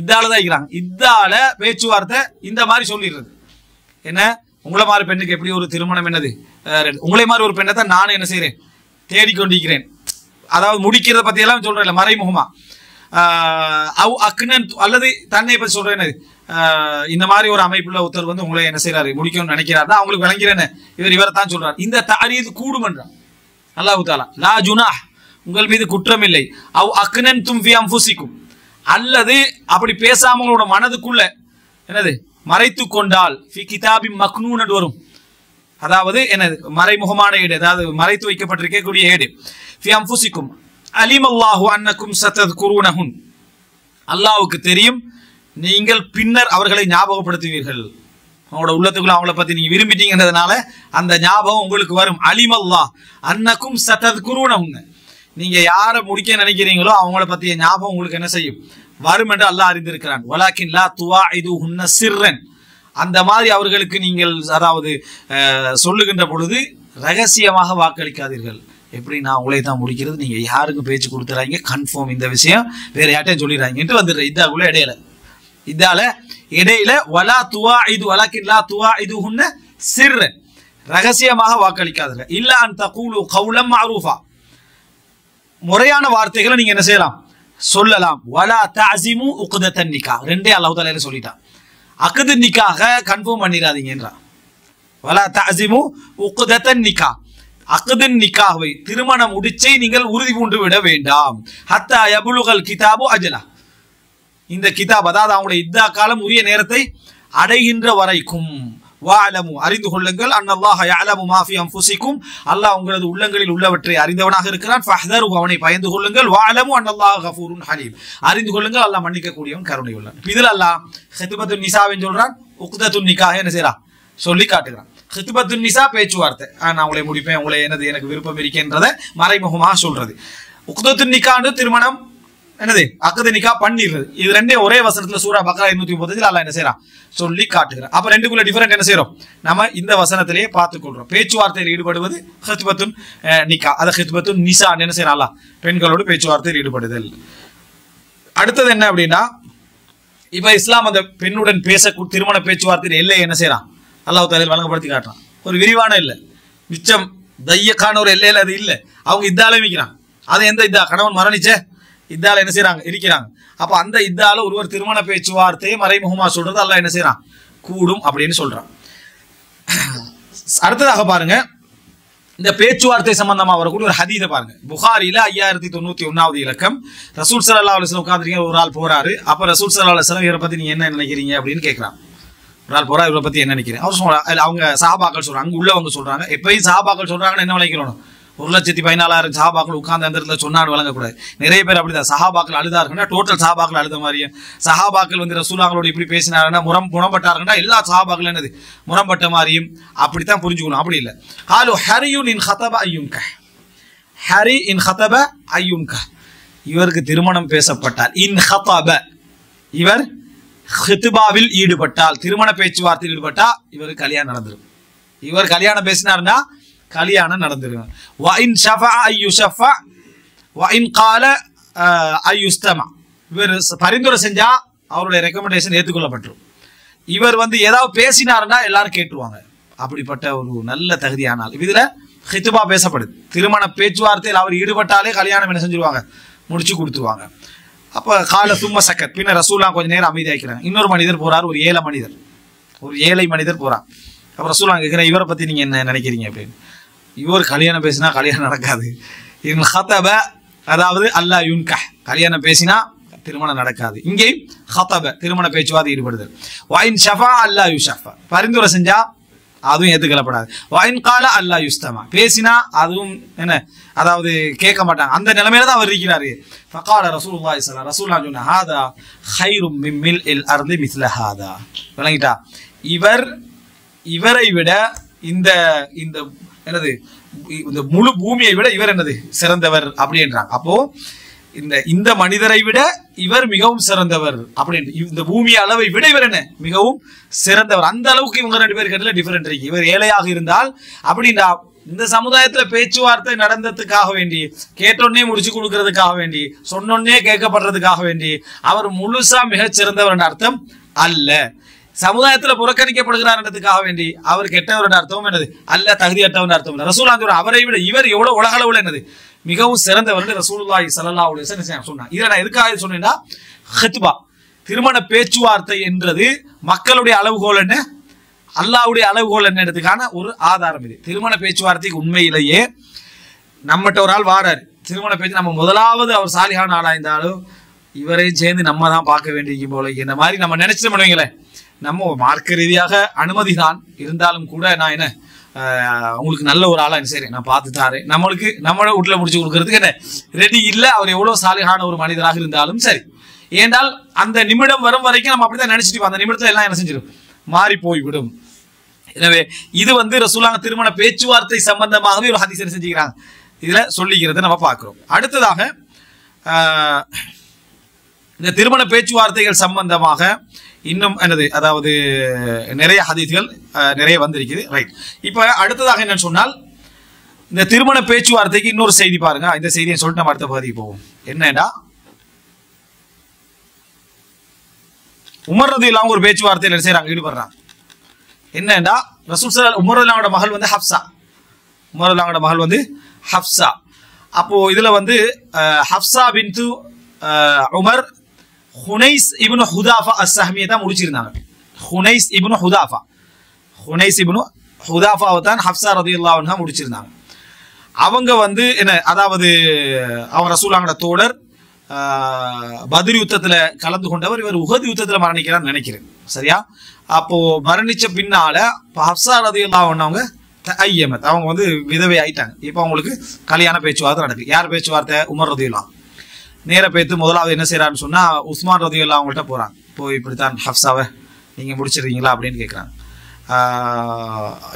இதால தான் இருக்கிறாங்க. இதால பேச்சுவார்த்தை இந்த மாதிரி சொல்லிடுறது. என்ன உங்களை மாதிரி பெண்ணுக்கு எப்படி ஒரு திருமணம் என்னது, உங்களை மாதிரி ஒரு பெண்ணை தான் நானும் என்ன செய்யறேன் தேடிக்கொண்டிருக்கிறேன். அதாவது முடிக்கிறத பத்தி எல்லாம் சொல்றேன் இல்லை, மறைமுகமா அக்னன் அல்லது தன்னை பத்தி சொல்றேன். இந்த மாதிரி ஒரு அமைப்புள்ள ஒருத்தர் உங்களை என்ன செய்யறாரு முடிக்கணும்னு நினைக்கிறாருன்னா அவங்களுக்கு விளங்கிறேன்னு இவரை தான் சொல்றாரு. இந்த தாரீது கூடுமன்றான் அல்லாஹ் தஆலா. லா ஜுனாஹ், உங்கள் மீது குற்றம் இல்லை. அவ் அக்னன்தும் ஃபீ அன்ஃபுசிக்கும், அல்லது அப்படி பேசாம உங்களோட மனதுக்குள்ள என்னது மறைத்து கொண்டால் ஃபி கிதாபி மக்னூன் என்று வரும். அதாவது என்னது மறைமுகமான ஏடு, அதாவது மறைத்து வைக்கப்பட்டிருக்கக்கூடிய ஏடு. ஃபி அன்ஃபுசிக்கும் அலிமல்லாஹு அன்னக்கும் சதத்குரூனஹுன், அல்லாஹ்வுக்கு தெரியும் நீங்கள் பின்னர் அவர்களை ஞாபகப்படுத்துவீர்கள். அவங்களோட உள்ளத்துக்குள்ள அவங்கள பத்தி நீங்க விரும்பிட்டீங்கன்றதுனால அந்த ஞாபகம் உங்களுக்கு வரும். அலிமல்லாஹ் அன்னக்கும் சதத்குரூனஹுன், நீங்க யாரை முடிக்க நினைக்கிறீங்களோ அவங்கள பத்திய ஞாபகம் உங்களுக்கு என்ன செய்யும் வரும் என்று அல்லாஹ் அறிந்திருக்கிறான். வலாக்கின் லா துவாஇதுஹுன்ன சிர்ரன், அந்த மாதிரி அவர்களுக்கு நீங்கள் அதாவது சொல்லுகின்ற பொழுது ரகசியமாக வாக்களிக்காதீர்கள். எப்படி நான் உங்களை தான் முடிக்கிறது, நீங்க யாருக்கு பேச்சு கொடுத்துறாங்க கன்ஃபார்ம் இந்த விஷயம் வேற யார்ட்டையும் சொல்லிடுறாங்க என்று வந்துடுற இதாக்குள்ள இதால இடையில வலா துவாஇது வலாக்கின் லா துவாஇதுஹுன்ன சிர்ரன், ரகசியமாக வாக்களிக்காதீர்கள். இல்ல அன் தகூலு கௌலம் மஅரூஃபா, முறையான வார்த்தைகளை நீங்க என்ன செய்யலாம் சொல்லலாம். வலா தஅஸிமு உக்தத்தன் நிக்காஹ், ரெண்டே அல்லாஹ் தஆலா சொல்லிட்டான். அக்து நிக்காஹ கன்ஃபார்ம் பண்ணிராதீங்கன்றான். வலா தஅஸிமு உக்தத்தன் நிக்காஹ், அக்து நிக்காஹ்வை திருமண முடிச்சை நீங்கள் உறுதி பூண்டு விட வேண்டாம். ஹத்தா யபுலுகல் கிதாபு அஜலா, இந்த கிதாப் அதாவது அவங்களுடைய இத்தா காலம் உரிய நேரத்தை அடைகின்ற வரைக்கும். வஅலமு, அறிந்து கொள்ளுங்கள், அன்னல்லாஹ யஅலமு மா ஃபீ அன்ஃபுசிக்கும், அல்லாஹ் உங்களது உள்ளங்களில் உள்ளவற்றை அறிந்தவனாக இருக்கிறான். ஃபஹ்தரு, அவனை பயந்து கொள்ளுங்கள். வஅலமு அன்னல்லாஹ கஃபூருன் ஹலீம், அறிந்து கொள்ளுங்கள் அல்லாஹ் மன்னிக்க கூடியவன் கருணை உள்ளவன். இதுல அல்லாஹ் ஹித்பத்துன் நிசாவின் சொல்றான், உக்தத்துன் நிக்காஹ் என்ன செய்றான் சொல்லி காட்டுகிறான். ஹித்பத்துன் நிசா பேச்சுவார்த்தை, நான் உங்களை முடிப்பேன், உங்களை என்னது எனக்கு விருப்பம் இருக்கின்றதை மறைமுகமாக சொல்றது. உக்தத்துன் நிக்காஹ் திருமணம் என்னது அக்து நிக்கா பண்ணிடுறது. இது ரெண்டே ஒரே வசனத்துல சூரா பக்ரா 235 அல்லாஹ் என்ன செய்றான் சொல்லி காட்டுகிறான். அப்ப ரெண்டுக்குள்ள டிஃபரெண்ட் என்ன செய்யறோம் நம்ம இந்த வசனத்திலேயே பார்த்துக் கொள்றோம். பேச்சுவார்த்தையில் ஈடுபடுவது ஹித்பத்துன் நிக்கா, அத ஹித்பத்துன் நிசா என்ன செய்யறான் அல்லாஹ் பெண்களோடு பேச்சுவார்த்தையில் ஈடுபடுதல். அடுத்தது என்ன அப்படின்னா, இப்ப இஸ்லாம் அந்த பெண்ணுடன் பேச திருமண பேச்சுவார்த்தையில் எல்லை என்ன செய்யறான் அல்லாஹ் தஆலா வழங்கப்படுத்தி காட்டுறான். ஒரு விரிவான இல்லை, மிச்சம் தையக்கான ஒரு எல்லையில அது இல்லை. அவங்க இதால வைக்கிறான். அது எந்த இதா கணவன் மரணிச்ச இதால என்ன செய்யறாங்க இருக்கிறாங்க. அப்ப அந்த இதால ஒருவர் திருமண பேச்சுவார்த்தையை மறைமுகமா சொல்றது அல்லாஹ் என்ன செய்யறான் கூடும் அப்படின்னு சொல்றான். அடுத்ததாக பாருங்க, இந்த பேச்சுவார்த்தை சம்பந்தமா வரக்கூடிய ஒரு ஹதீஸை பாருங்க. புகாரில 5091வது இலக்கம். ரசூல் ஸல்லல்லாஹு அலைஹி வஸல்லம் உட்கார்ந்திருக்க ஒரு ஆள் போறாரு. அப்ப ரசூல் ஸல்லல்லாஹு அலைஹி வஸல்லம் இவரை பத்தி நீங்க என்ன நினைக்கிறீங்க அப்படின்னு கேட்கிறான். ஒரு ஆள் போறா, இவரை பத்தி என்ன நினைக்கிறேன் அவர் சொல்றாங்க. அவங்க சஹாபாக்கள் சொல்றாங்க, அங்க உள்ளவங்க சொல்றாங்க. எப்பயும் சஹாபாக்கள் சொல்றாங்கன்னு என்ன விளைக்கிறோம், 1,14,000 சஹாபாக்கள் உட்கார்ந்து அந்த இடத்துல சொன்னான்னு வழங்கக்கூடாது. நிறைய பேர் அப்படிதான் சஹாபாக்கள் அழுதாருன்னா டோட்டல் சஹாபாக்கள் அழுத மாதிரியும், சஹாபாக்கள் ரசூலுல்லாஹோட இப்படி பேசினாருன்னா முரம்பட்டாருன்னா எல்லா சஹாபாக்கள் என்னது முரம்பட்ட மாதிரியும் அப்படித்தான் புரிஞ்சுக்கணும். அப்படி இல்லை. காலு ஹரியுன் இன் ஹதப அய்யுன்க, ஹரி இன் ஹதப அய்யுன்க, இவருக்கு திருமணம் பேசப்பட்டால், இன் ஹதப இவர் ஹித்பாவில் ஈடுபட்டால், திருமண பேச்சுவார்த்தையில் ஈடுபட்டா இவருக்கு கல்யாணம் நடந்துடும். இவர் கல்யாணம் பேசினார்னா கல்யாணம் நடந்துடும். வஇன் ஷஃபஅ அய்யுஷஃபஅ வஇன் قال அய்யுஸ்தமா, இவர் பரிந்துரை செஞ்சா அவருடைய ரெக்கமெண்டேஷன் ஏற்றுக்கொள்ளப்பட்டுரும். இவர் ஏதாவது பேசினார்னா எல்லாரும் கேட்டுருவாங்க. அப்படிப்பட்ட ஒரு நல்ல தகுதியானால் இதுல ஹித்பா பேசப்படுது. திருமண பேச்சுவார்த்தையில் அவர் ஈடுபட்டாலே கல்யாணம் என்ன செஞ்சிருவாங்க முடிச்சு கொடுத்துருவாங்க. அப்ப கால சும்ம சக்கத், பின்ன ரசூலா கொஞ்ச நேரம் அமைதியாக்கிறாங்க. இன்னொரு மனிதர் போறார், ஒரு ஏழை மனிதர் போறார். அப்ப ரசூலா கேட்கிறேன், இவரை பத்தி நீங்க என்ன நினைக்கிறீங்க அப்படின்னு. இவர் கல்யாணம் பேசினா கல்யாணம் நடக்காது. இன் ஹதப அதாவது அல்லா யுன்கஹ் கல்யாணம் பேசினா திருமணம் நடக்காது. இங்கே ஹதப திருமண பேச்சுவார்த்தை ஈடுபடுதல். வைன் ஷஃபா அல்லா யுஷஃபா பரிந்துரை செஞ்சா அதுவும் ஏற்றுக்கொள்ளப்படாது. வைன் கால அல்லா யுஸ்தமா பேசினா அதுவும் என்ன அதாவது கேட்க மாட்டாங்க. அந்த நிலைமையில தான் அவர் இருக்கிறாரு. ஃபகால ரசூலுல்லாஹி ஸல்லல்லாஹு அலைஹி வஸல்லம் சொன்ன ஹாதா கைரும் மின் மில்இல் அர்தி மிஸ்ல ஹாதா. விளங்கிட்டா? இவரை விட இந்த இந்த என்னது இந்த முழு பூமியை விட இவர் என்னது சிறந்தவர் அப்படின்றாங்க. அப்போ இந்த மனிதரை விட இவர் மிகவும் சிறந்தவர் அப்படின்னு இந்த பூமி அளவை விட இவர் என்ன மிகவும் சிறந்தவர். அந்த அளவுக்கு இவங்க 2 பேருக்கு டிஃபரெண்ட் இருக்கு. இவர் ஏழையாக இருந்தால் அப்படின்னா இந்த சமுதாயத்துல பேச்சுவார்த்தை நடந்ததுக்காக வேண்டி கேட்டோன்னே முடிச்சு கொடுக்கறதுக்காக வேண்டி சொன்னோன்னே கேட்கப்படுறதுக்காக வேண்டி அவர் முழுசா மிகச் சிறந்தவர் அர்த்தம் அல்ல. சமுதாயத்துல புறக்கணிக்கப்படுகிறார்ன்றதுக்காக வேண்டி அவர் கெட்டவரோட அர்த்தமும் என்னது அல்ல, தகுதியற்றவன் அர்த்தம் இல்லை. ரசூலுல்லாஹி அவரை விட இவர் எவ்வளவு உலக அளவுல என்னது மிகவும் சிறந்தவர் ரசூலுல்லாஹி ஸல்லல்லாஹு அலைஹி வஸல்லம் சொன்னாங்க. இதை நான் எதுக்காக சொன்னேன்னா ஹித்பா திருமண பேச்சுவார்த்தை என்றது மக்களுடைய அளவுகோல் என்ன, அல்லாஹ்வுடைய அளவுகோல் என்னதுக்கான ஒரு ஆதாரம் இது. திருமண பேச்சுவார்த்தைக்கு உண்மையிலேயே நம்மகிட்ட ஒரு ஆள் வாராரு, திருமண பேச்சு நம்ம முதலாவது அவர் சாலிஹான ஆளா இருந்தாலும் இவரையும் சேர்ந்து நம்ம தான் பார்க்க வேண்டியிருக்கும் போல இந்த மாதிரி நம்ம நினைச்சு பண்ணுவீங்களே. நம்ம மார்க்க ரீதியாக அனுமதி தான் இருந்தாலும் கூட நான் என்ன உங்களுக்கு நல்ல ஒரு ஆளா சரி நான் பார்த்து தாரேன், நம்மளோட வீட்டில் முடிச்சு கொடுக்கறதுக்கு என்ன ரெடி இல்லை. அவர் எவ்வளவு சாலிஹான ஒரு மனிதராக இருந்தாலும் சரி, ஏன்றால் அந்த நிமிடம் வரும் வரைக்கும் நம்ம அப்படிதான் நினைச்சிட்டு அந்த நிமிடத்துல எல்லாம் என்ன செஞ்சிடும் மாறி போய்விடும். எனவே இது ரசூலுல்லாஹ் திருமண பேச்சுவார்த்தை சம்பந்தமாகவே ஒரு ஹதீஸ் செஞ்சுக்கிறாங்க, இதுல சொல்லிக்கிறத நம்ம பார்க்கிறோம். அடுத்ததாக இந்த திருமண பேச்சுவார்த்தைகள் சம்பந்தமாக இன்னும் என்னது அதாவது நிறைய ஹதீஸ்கள் நிறைய வந்திருக்குது. ரைட், இப்ப அடுத்ததாக என்னன்னு சொன்னால் இந்த திருமண பேச்சுவார்த்தைக்கு இன்னொரு செய்தி பாருங்க. இந்த செய்தியை சொல்லிட்டு நம்ம அடுத்த பகுதிக்கு போவோம். என்னன்னா உமர் ரலியல்லாஹு ஒரு பேச்சுவார்த்தையில் என்ன செய்யறாங்க ஈடுபடுறாங்க. என்னன்னா ரசூல் ஸல்லல்லாஹு உமர் ரலியல்லாஹுவோட மகள் ஹப்ஸா, உமர் ரலியல்லாஹுவோட மகள் ஹப்ஸா. அப்போ இதுல ஹப்ஸா பின்து உமர் ஹுனைஸ் இப்னு ஹுதாஃபா அஸ்-ஸஹ்மியை தான் முடிச்சிருந்தாங்க. ஹுனைஸ் இப்னு ஹுதாஃபாவை தான் ஹப்ஸா ரலியல்லாஹு அன்ஹா முடிச்சிருந்தாங்க. அவங்க என்ன அதாவது அவங்க ரசூலுல்லாஹோட தோழர், பத்ர் யுத்தத்துல கலந்து கொண்டவர். இவர் உஹது யுத்தத்துல மரணிக்கிறான்னு நினைக்கிறேன், சரியா? அப்போ மரணிச்ச பின்னால ஹப்ஸா ரலியல்லாஹு அன்ஹா அவங்க விதவை ஆயிட்டாங்க. இப்போ அவங்களுக்கு கல்யாண பேச்சுவார்த்தை நடக்குது. யார் பேச்சுவார்த்தை? உமர் ரலியல்லாஹு. நேர பேத்து முதலாவது என்ன செய்யறான்னு சொன்னா உஸ்மான் ரலியல்லாஹு அவங்கள்ட்ட போறாங்க. போய் இப்படித்தான் ஹப்ஸாவை நீங்க முடிச்சிருக்கீங்களா அப்படின்னு கேட்கறாங்க.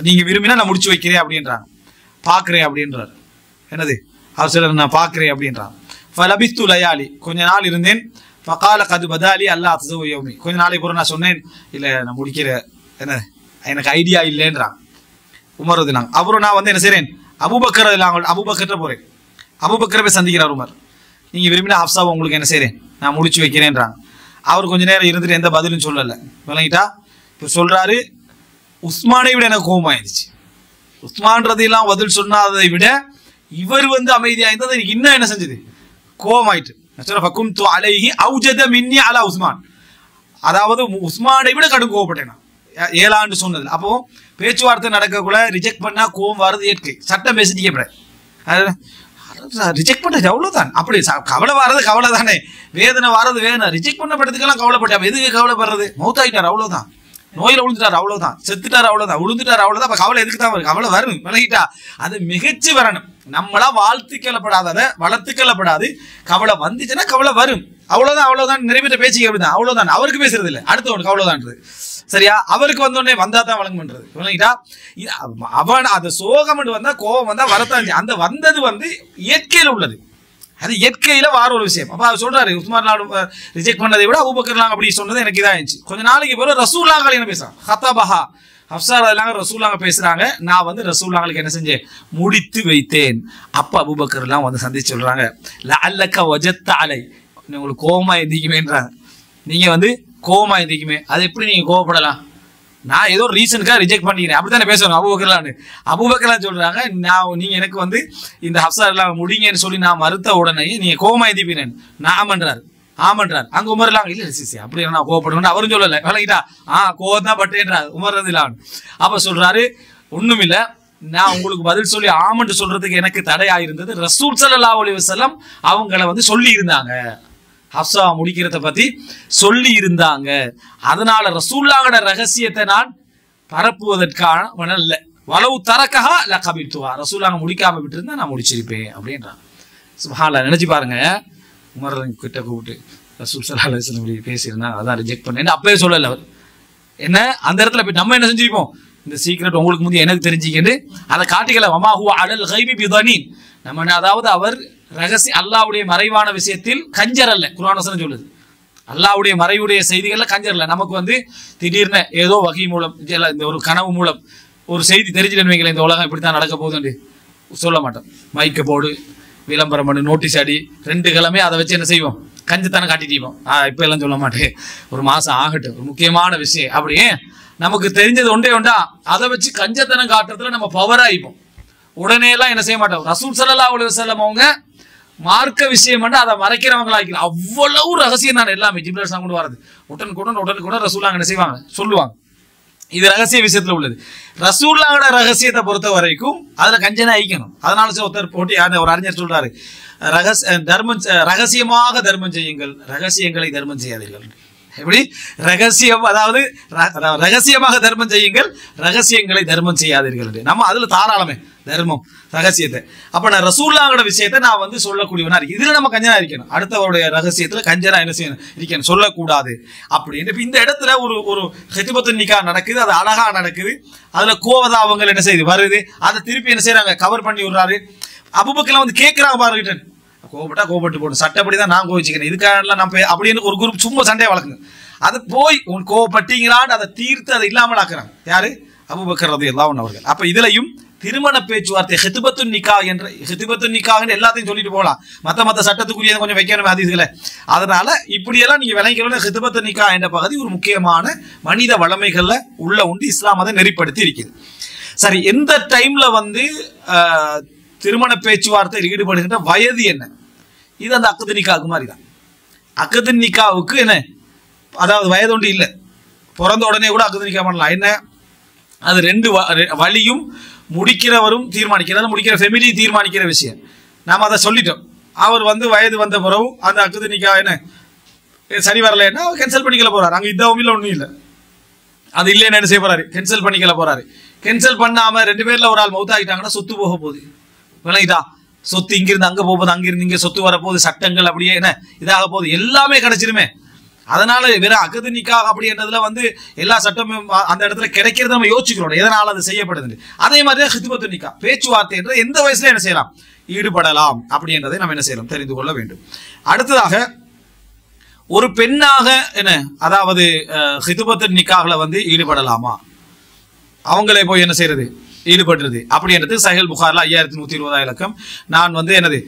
நீங்க விரும்பினா நான் முடிச்சு வைக்கிறேன் அப்படின்றாங்க. பாக்குறேன் அப்படின்றார். என்னது அவர் சொல்ற நான் பாக்குறேன் அப்படின்றாங்க. ஃபலபிஸ்து லயாலி கொஞ்ச நாள் இருந்தேன். ஃபகால கது பதாலி அல்லா தஸவுயமி கொஞ்ச நாளைக்கு பிறகு நான் சொன்னேன் இல்ல நான் முடிக்கிற என்ன எனக்கு ஐடியா இல்லைன்றாங்க உமர் ரலியல்லாஹு. அப்புறம் நான் என்ன செய்றேன் அபூபக்கர் அபூபக்கர்ட்ட போறேன். அபூபக்கரை போய் சந்திக்கிறார் உமர். நீங்க விரும்பினா ஹப்ஸாவை உங்களுக்கு என்ன செய்றேன் நான் முடிச்சு வைக்கிறேன்றாங்க. அவர் கொஞ்ச நேரம் இருந்துட்டு எந்த பதிலும் சொல்லல. விளங்கிட்டா? இப்ப சொல்றாரு உஸ்மானை விட எனக்கு கோபம் ஆயிடுச்சு. உஸ்மான் ரலியல்லாஹு பதில் சொன்னதை விட இவர் அமைதியா இருந்தது எனக்கு இன்னும் என்ன செஞ்சது கோபம் ஆயிட்டு. ஃபகுன்து அலைஹி அவ்ஜத மின்னி அலா உஸ்மான், அதாவது உஸ்மானை விட கடும் கோபப்பட்டேன் நான் ஏழாண்டு சொன்னது. அப்போ பேச்சுவார்த்தை நடக்கக்குள்ள ரிஜெக்ட் பண்ணா கோபம் வர்றது இயற்கை, சட்டம் பேசிட்டே ரிஜெக்ட் பண்றது அவ்வளவுதான். அப்படி கவலை வர்றது கவலை தானே, வேதனை வர்றது வேதனை. ரிஜெக்ட் பண்ணப்பட்டதுக்கெல்லாம் கவலைப்பட்டேன். எதுக்கு கவலைப்படுறது? மௌத்தாயிட்டார் அவ்வளவுதான், நோயில விழுந்துட்டார் அவ்வளவுதான், செத்துட்டார் அவ்வளவுதான், விழுந்துட்டார் அவ்வளவுதான். அப்ப கவலை எதுக்கு தான் வரும்? கவலை வரும், விலகிட்டா அது மிகச்சு வரணும். நம்மளா வாழ்த்துக்கொள்ளப்படாத வளர்த்துக்கொள்ளப்படாது. கவலை வந்துச்சுன்னா கவலை வரும், அவ்வளவுதான். அவ்வளவுதான், நிறைவேற்ற பேச்சுக்கு அப்படிதான், அவ்வளவுதான். அவருக்கு பேசுறது இல்லை, அடுத்தவனுக்கு அவ்வளவுதான்றது, சரியா? அவருக்கு வந்தோடனே வந்தா தான் வழங்க பண்றது, விளங்கிட்டா? அவன் அந்த சோகம் வந்தா கோபம் வந்தா வரத்தான். அந்த வந்தது இயற்கையில உள்ளது, அது இயற்கையில வார ஒரு விஷயம். அப்ப அவர் சொல்றாரு உஸ்மான் ரிஜெக்ட் பண்ணதை விட அபூபக்கர் அப்படி சொன்னது எனக்கு இதாயிடுச்சு. கொஞ்ச நாளைக்கு பிறகு ரசூலுல்லாஹ் என்ன பேசுறாங்க, ஹத்தபஹா ஹப்ஸா ரலியல்லாஹு ரசூலுல்லாஹ் பேசுறாங்க. நான் ரசூலுல்லாஹ்க்கு என்ன செஞ்சேன் முடித்து வைத்தேன். அப்ப அபூபக்கர் எல்லாம் சந்திச்சு சொல்றாங்க லஅல்லக வஜத்த அலை, உங்களுக்கு கோபமா எந்திக்குமேன்றாங்க. நீங்க கோபமா எந்திக்குமே, அது எப்படி நீங்க கோபப்படலாம்? நான் ஏதோ ரீசனுக்காக ரிஜெக்ட் பண்ணிக்கிறேன் அப்படித்தானே பேசுவாங்க அபூபக்கர்லான்னு. அபூபக்கர்லாம் சொல்றாங்க நீங்க எனக்கு இந்த ஹப்ஸா எல்லாம் முடிங்கன்னு சொல்லி நான் மறுத்த உடனே நீங்க கோபமா எந்திப்பீனேன். நான் பண்றாரு ஆமன்றார். அங்க உமர் எல்லாம் இல்ல அப்படி நான் கோவப்படுவேன் அவரும் சொல்லல, விளங்கிட்டா? கோவம் தான் பட்டேன்றார் உமர் ரலியல்லாஹு. அப்ப சொல்றாரு ஒண்ணும் இல்ல, நான் உங்களுக்கு பதில் சொல்லி ஆமன்று சொல்றதுக்கு எனக்கு தடையா இருந்தது. ரசூல் ஸல்லல்லாஹு அலைஹி வஸல்லம் அவங்கள வந்து சொல்லி இருந்தாங்க, ஹப்ஸா முடிக்கிறத பத்தி சொல்லி இருந்தாங்க. அதனால ரசூலுல்லாஹோட ரகசியத்தை நான் பரப்புவதற்கான இல்ல. வலவு தரக்கஹா லகபித்துவா, ரசூலுல்லாஹ் முடிக்காம விட்டு இருந்தா நான் முடிச்சிருப்பேன் அப்படின்றான். சுப்ஹானல்லாஹ். நினைச்சு பாருங்க, உமர் கிட்ட கூப்பிட்டு ரசூல் ஸல்லல்லாஹு அலைஹி வஸல்லம் பேசியிருந்தா அதான் ரிஜெக்ட் பண்ணேன் அப்பவே சொல்லல அவர். என்ன அந்த இடத்துல போய் நம்ம என்ன செஞ்சிருப்போம், இந்த சீக்ரெட் உங்களுக்கு முந்தைய எனக்கு தெரிஞ்சுக்கிட்டு அதை காட்டிக்கல. வமா ஹுவ அலல் கைபி பிதனீன், நம்ம அதாவது அவர் ரகசிய அல்லாஹ்வுடைய மறைவான விஷயத்தில் கஞ்சர் அல்ல. குர்ஆன் வசனம் சொல்லுது அல்லாஹ்வுடைய மறைவுடைய செய்திகள்ல கஞ்சர் இல்ல. நமக்கு வந்து திடீர்னு ஏதோ வகை மூலம் இந்த ஒரு கனவு மூலம் ஒரு செய்தி தெரிஞ்சுன்னு வைங்களேன், இந்த உலகம் இப்படித்தான் நடக்க போகுதுன்னு சொல்ல மாட்டோம். மைக்க போடு, விளம்பரம் பண்ணு, நோட்டீஸ் அடி, 2 கிழமை அதை வச்சு என்ன செய்வோம், கஞ்சத்தானே காட்டிட்டீப்போம். இப்ப எல்லாம் சொல்ல மாட்டேன், ஒரு மாசம் ஆகட்டும், ஒரு முக்கியமான விஷயம் அப்படியே நமக்கு தெரிஞ்சது ஒன்றே ஒன்றா அதை வச்சு கஞ்சத்தனம் காட்டுறதுல நம்ம பவர் ஆயிப்போம். உடனே எல்லாம் என்ன செய்ய மாட்டோம். ரசூல் ஸல்லல்லாஹு அலைஹி வஸல்லம் அவங்க மார்க்க விஷயம் பண்ண அதை மறைக்கிறவங்களா ஆக்கி அவ்வளவு ரகசியம் தான் எல்லாமே ஜிப்ரீல் கொண்டு வரது. உடனுக்குடன் ரசூலுல்லாஹ் என்ன செய்வாங்க, சொல்லுவாங்க. இது ரகசிய விஷயத்துல உள்ளது. ரசூலுல்லாஹோட ரகசியத்தை பொறுத்த வரைக்கும் அதுல கஞ்சனா ஐக்கணும். அதனால ஒருத்தர் போட்டி ஒரு அறிஞர் சொல்றாரு, ரகசியமாக தர்மம் செய்யுங்கள், ரகசியங்களை தர்மம் செய்யாதீர்கள். எப்படி ரகசியம், அதாவது ரகசியமாக தர்மம் செய்யுங்கள், ரகசியங்களை தர்மம் செய்யாதீர்கள். நம்ம அதுல தாராளமே தர்மம் ரகசியத்தை. அப்ப நான் ரசூலுல்லாஹோட விஷயத்தை நான் வந்து சொல்லக்கூடியவனா இருக்கு. இதுல நம்ம கஞ்சனா இருக்கணும். அடுத்தவருடைய ரகசியத்துல கஞ்சனா என்ன செய்யணும், இருக்கணும், சொல்லக்கூடாது அப்படின்னு. இப்ப இந்த இடத்துல ஒரு ஹித்பத்துன் நிக்கா நடக்குது, அது அழகா நடக்குது. அதுல கோவதாவங்கள் என்ன செய்யுது வருது, அதை திருப்பி என்ன செய்யறாங்க, கவர் பண்ணி விடுறாரு. அபூபக்கர் வந்து கேட்கிறாங்க பாருங்க, கோபப்பட்டா கோபப்பட்டு போகணும், சட்டப்படிதான் நான் கோவிச்சுக்கிறேன், இதுக்காக நம்ம அப்படின்னு ஒரு குரூப் சும்மா சண்டையை வளர்க்குங்க. அதை போய் உங்களுக்கு கோவப்பட்டீங்களான்னு அதை தீர்த்து அதை இல்லாமல் ஆக்குறாங்க. யாரு, அபூபக்கர் ரலியல்லாஹு அன்ஹு அவர்கள். அப்ப இதுலயும் திருமண பேச்சுவார்த்தை ஹித்பத்துன் நிக்கா என்ற ஹித்பத்துன் நிக்கான்னு எல்லாத்தையும் சொல்லிட்டு போகலாம். மத்த சட்டத்துக்குரிய கொஞ்சம் வைக்கணும் ஹதீஸ்களை. அதனால இப்படியெல்லாம் நீங்க விளங்கிக்கணும். ஹித்பத்துன் நிக்கா என்ற பகுதி ஒரு முக்கியமான மனித வளமைகள்ல உள்ள உண்டு. இஸ்லாம் அதை நெறிப்படுத்தி இருக்குது. சரி, எந்த டைம்ல வந்து திருமண பேச்சுவார்த்தையில் ஈடுபடுகின்ற வயது என்ன? இது அந்த அக்து நிக்காவுக்கு மாதிரி தான். அக்து நிக்காவுக்கு என்ன, அதாவது வயது ஒன்று இல்லை, பிறந்த உடனே கூட அக்து நிக்கா பண்ணலாம். என்ன, அது 2 வழியும் முடிக்கிறவரும் தீர்மானிக்கிறது, முடிக்கிற ஃபெமிலி தீர்மானிக்கிற விஷயம். நாம் அதை சொல்லிட்டோம். அவர் வந்து வயது வந்த பிறகு அந்த அக்து நிக்கா என்ன சரி வரலன்னா அவர் கேன்சல் பண்ணிக்கல போறாரு. அங்கே இதாவும் இல்லை, ஒன்றும் இல்லை, அது இல்லைன்னு என்ன செய்ய போறாரு, கேன்சல் பண்ணிக்கல போறாரு. கேன்சல் பண்ணாம 2 பேர்ல ஒரு ஆள் மௌத்தாகிட்டாங்கன்னா சொத்து போக போகுது. விளங்கிட்டா, சொத்து இங்கிருந்து அங்க போகுது, அங்கிருந்து இங்க சொத்து வரப்போகுது, சட்டங்கள் அப்படியே என்ன இதாக போகுது, எல்லாமே கிடைச்சிருமே. அதனால வெறும் அக்து நிக்கா அப்படின்றதுல வந்து எல்லா சட்டமும் அந்த இடத்துல கிடைக்கிறது நம்ம யோசிக்கிறோம், எதனால அது செய்யப்படுது. அதே மாதிரி ஹித்பத்துன் நிக்கா பேச்சுவார்த்தை என்ற எந்த வயசுல என்ன செய்யலாம், ஈடுபடலாம் அப்படின்றதை நம்ம என்ன செய்யலாம், தெரிந்து கொள்ள வேண்டும். அடுத்ததாக ஒரு பெண்ணாக என்ன, அதாவது ஹித்பத்துன் நிக்காஹ்ல வந்து ஈடுபடலாமா, அவங்களே போய் என்ன செய்யறது, ஈடுபடுறது அப்படின்றது சஹீஹ் புகாரில 5120 இலக்கம். நான் வந்து என்னது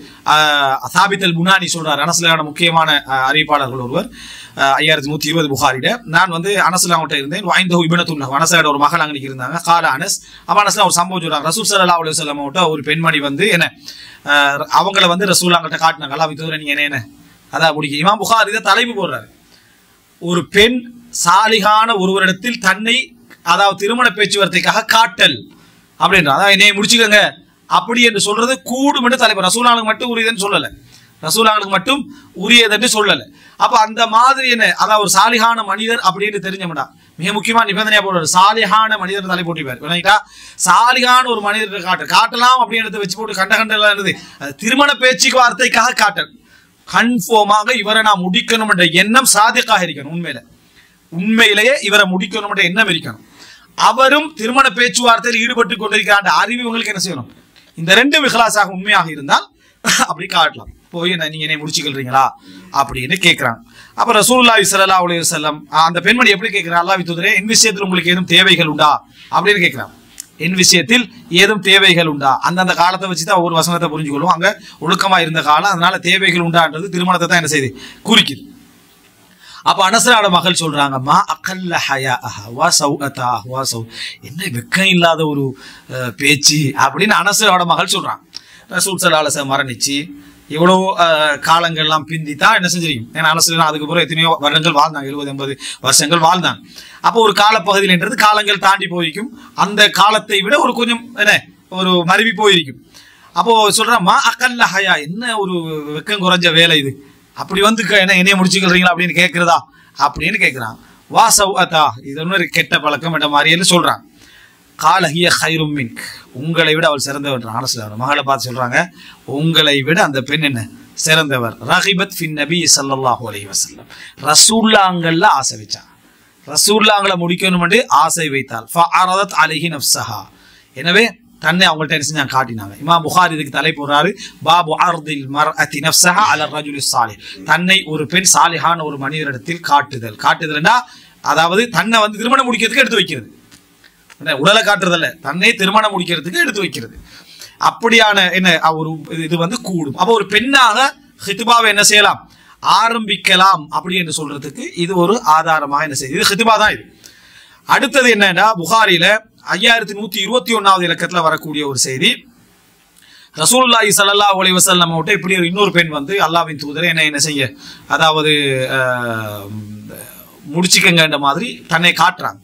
சாபித் அல் புனானி சொல்றாரு, அனஸ்லான முக்கியமான அறிவிப்பாளர்கள் ஒருவர், 5120 புகாரில. நான் வந்து அனஸ்லாங்கிட்ட இருந்தேன். வாய்ந்தஹு இப்னத்துன் லஹு, அனஸ்லோட ஒரு மகள் அங்கே இருந்தாங்க. கால அனஸ், அனஸ்லா ஒரு சம்பவம் சொல்றாங்க. ரசூல் ஸல்லல்லாஹு அலைஹி வஸல்லம் கிட்ட ஒரு பெண்மணி வந்து என்ன அவங்கள வந்து ரசூலுல்லாஹ்கிட்ட காட்டினாங்க. அல்லாஹ் வித்தவரை நீங்க என்ன அதான் முடிக்க. இமாம் புகாரி இதை தலைப்பு போடுறாரு, ஒரு பெண் சாலிகான ஒருவரிடத்தில் தன்னை அதாவது திருமண பேச்சுவார்த்தைக்காக காட்டல் அப்படின்ற, அதான் என்னைய முடிச்சுக்கோங்க அப்படி என்று சொல்றது கூடும் என்று தலைவர். ரசூலுல்லாஹ்வுக்கு மட்டும் உரியதுன்னு சொல்லலை, ரசூலுல்லாஹ்வுக்கு மட்டும் உரியதுன்னு சொல்லலை. அப்ப அந்த மாதிரி என்ன, அதாவது ஒரு சாலிகான மனிதர் அப்படின்னு தெரிஞ்சோம்டா, மிக முக்கியமான நிபந்தனையா போடுறாரு, சாலிகான மனிதர் தலை போட்டிப்பார். விளங்கிட்டா, சாலிகான ஒரு மனிதரை காட்டலாம் அப்படின்றத வச்சு போட்டு கண்டெல்லாம் இருந்தது. அது திருமண பேச்சுவார்த்தைக்காக காட்டல், கன்ஃபார்மாக இவரை நான் முடிக்கணும் என்ற எண்ணம் சாதிக்காக இருக்கணும். உண்மையிலேயே இவரை முடிக்கணும் என்ற எண்ணம் இருக்கணும். அவரும் திருமண பேச்சுவார்த்தையில் ஈடுபட்டு கொண்டிருக்கிற அறிவு உங்களுக்கு என்ன செய்யணும், இந்த 2 இஹ்லாஸாக உண்மையாக இருந்தால் அப்படி காட்டலாம். போய் நீங்க என்னை முடிச்சுக்கிறீங்களா அப்படின்னு கேட்கிறாங்க. அப்ப ரசூலுல்லாஹி ஸல்லல்லாஹு அலைஹி வஸல்லம் அந்த பெண்மணி எப்படி கேட்கிறாங்க, அல்லாஹ்வின் தூதரே என் விஷயத்தில் உங்களுக்கு ஏதும் தேவைகள் உண்டா அப்படின்னு கேட்கிறாங்க. என் விஷயத்தில் ஏதும் தேவைகள் உண்டா, அந்தந்த காலத்தை வச்சுதான் ஒவ்வொரு வசனத்தை புரிஞ்சுக்கொள்ளும். அங்க ஒழுக்கமா இருந்த காலம், அதனால தேவைகள் உண்டான்றது திருமணத்தை தான் என்ன செய்யுது, குறிக்குது. அப்ப அனஸ்ரோட மகள் சொல்றாங்க, மா அகல்ல ஹயாஅஹா வ சௌஅதஹா வ சௌ, என்ன வெக்கம் இல்லாத ஒரு பேச்சு அப்படின்னு அனஸ்ரோட மகள் சொல்றாங்க. ரசூல் ஸல்லல்லாஹு அலைஹி வஸல்லம் மரணிச்சு இவ்வளவு காலங்கள்லாம் பிந்தி தான் என்ன செஞ்சிருக்கீங்க. ஏன்னா அனஸ்லாம் அதுக்கு பிறகு எத்தனையோ வருடங்கள் வாழ்ந்தாங்க, 70-80 வருஷங்கள் வாழ்ந்தாங்க. அப்போ ஒரு காலப்பகுதியில்ன்றது காலங்கள் தாண்டி போய்க்கும். அந்த காலத்தை விட ஒரு கொஞ்சம் என்ன ஒரு மருவி போயிருக்கும். அப்போ சொல்றான் மா அக்கல்ல ஹயா, என்ன ஒரு வெக்கம் குறைஞ்ச வேலை இது, அப்படி வந்து என்ன என்னைய முடிச்சுக்கிறீங்களா அப்படின்னு கேட்கிறதா அப்படின்னு கேட்கிறான். வா சௌஅதா, இது ஒன்று கெட்ட பழக்கம் என்ற மாதிரின்னு சொல்றான். கால ஹிய ஹைரும் மின்க், உங்களை விட அவள் சிறந்தவர். அரசு மகளை பார்த்து சொல்றாங்க, உங்களை விட அந்த பெண் என்ன சிறந்தவர். ரஹிபத் ஃபின் நபி ஸல்லல்லாஹு அலைஹி வஸல்லம், ரசூலுல்லாஹ்ங்கள்ல ஆசை வச்சா, ரசூலுல்லாஹ்ங்களை முடிக்கணும் என்று ஆசை வைத்தாள். ஃபஅரதத் அலைஹி நஃப்ஸஹா, எனவே தன்னை அவங்கள்ட்ட என்ன செஞ்சாங்க காட்டினாங்க. இமாம் புகாரி இதுக்கு தலை போடுறாரு, பாபு அர்தில் மர்அத்தி நஃப்ஸஹா அலா ரஜுலி ஸாலிஹ், தன்னை ஒரு பெண் சாலிஹான ஒரு மனிதரிடத்தில் காட்டுதல். காட்டுதல்னா அதாவது தன்னை வந்து திருமணம் முடிக்கிறதுக்கு எடுத்து வைக்கிறது, உடலை காட்டுறதல்ல, தன்னை திருமணம் முடிக்கிறதுக்கு எடுத்து வைக்கிறது. அப்படியான என்ன ஒரு இது வந்து கூடும். அப்போ ஒரு பெண்ணாக ஹித்பாவை என்ன செய்யலாம், ஆரம்பிக்கலாம் அப்படி என்று சொல்றதுக்கு இது ஒரு ஆதாரமாக என்ன செய்யுது, இது ஹித்பா தான். இது அடுத்தது என்னன்னா, புகாரில 5121வது இலக்கத்துல வரக்கூடிய ஒரு செய்தி, ரசூலுல்லாஹி ஸல்லல்லாஹு அலைஹி வஸல்லம் கிட்ட இப்படி ஒரு இன்னொரு பெண் வந்து அல்லாஹ்வின் தூதரே என்ன செய்ய, அதாவது முடிச்சுக்கங்கன்ற மாதிரி தன்னை காட்டுறாங்க.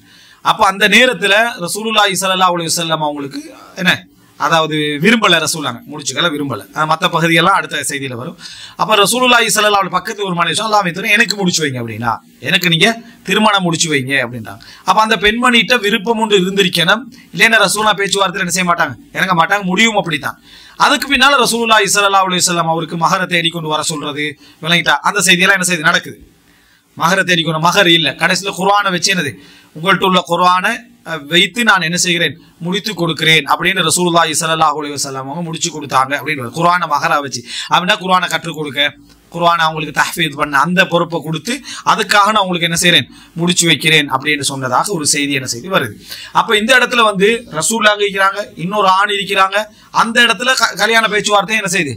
அப்போ அந்த நேரத்தில் ரசூலுல்லாஹி ஸல்லல்லாஹு அலைஹி வஸல்லம் அவங்களுக்கு என்ன, அதாவது விரும்பலை, ரசூலாங்க முடிச்சுக்கல விரும்பலை. மற்ற பகுதியெல்லாம் அடுத்த செய்தியில் வரும். அப்போ ரசூலுல்லாஹி ஸல்லல்லாஹு அலைஹி பக்கத்தில் ஒரு மனுஷன் அல்லாஹ்வின் தூதரே எனக்கு முடிச்சு வைங்க அப்படின்னா, எனக்கு நீங்க திருமணம் முடிச்சு வைங்க அப்படின்றாங்க. அப்போ அந்த பெண்மணிகிட்ட விருப்பம் ஒன்று இருந்திருக்கணும், இல்லைன்னா ரசூலா பேச்சுவார்த்தையில் என்ன செய்ய மாட்டாங்க, இறங்க மாட்டாங்க, முடியும் அப்படித்தான். அதுக்கு பின்னால ரசூலுல்லாஹி ஸல்லல்லாஹு அலைஹி வஸல்லம் அவருக்கு மகரை தேடி கொண்டு வர சொல்றது விளங்கிட்டா, அந்த செய்தியெல்லாம் என்ன செய்தி நடக்குது. மகரை தேடிக்கணும், மகர் இல்லை, கடைசியில் குர்ஆனை வச்சு என்னது, உங்கள்கிட்ட உள்ள குர்ஆனை வைத்து நான் என்ன செய்கிறேன், முடித்து கொடுக்கிறேன் அப்படின்னு ரசூலுல்லாஹி ஸல்லல்லாஹு அலைஹி வஸல்லம் அவங்க முடிச்சு கொடுத்தாங்க அப்படின்னு. குர்ஆனை மகரா வச்சு அப்படின்னா குர்ஆனை கற்றுக் கொடுக்க, குர்ஆனை அவங்களுக்கு தஹ்ஃபீஸ் பண்ண அந்த பொறுப்பை கொடுத்து அதுக்காக நான் உங்களுக்கு என்ன செய்கிறேன், முடிச்சு வைக்கிறேன் அப்படின்னு சொன்னதாக ஒரு செய்தி என்ன செய்தி வருது. அப்போ இந்த இடத்துல வந்து ரசூலுல்லாஹ் இருக்கிறாங்க, இன்னொரு ஆண் இருக்கிறாங்க, அந்த இடத்துல கல்யாண பேச்சுவார்த்தை என்ன செய்யுது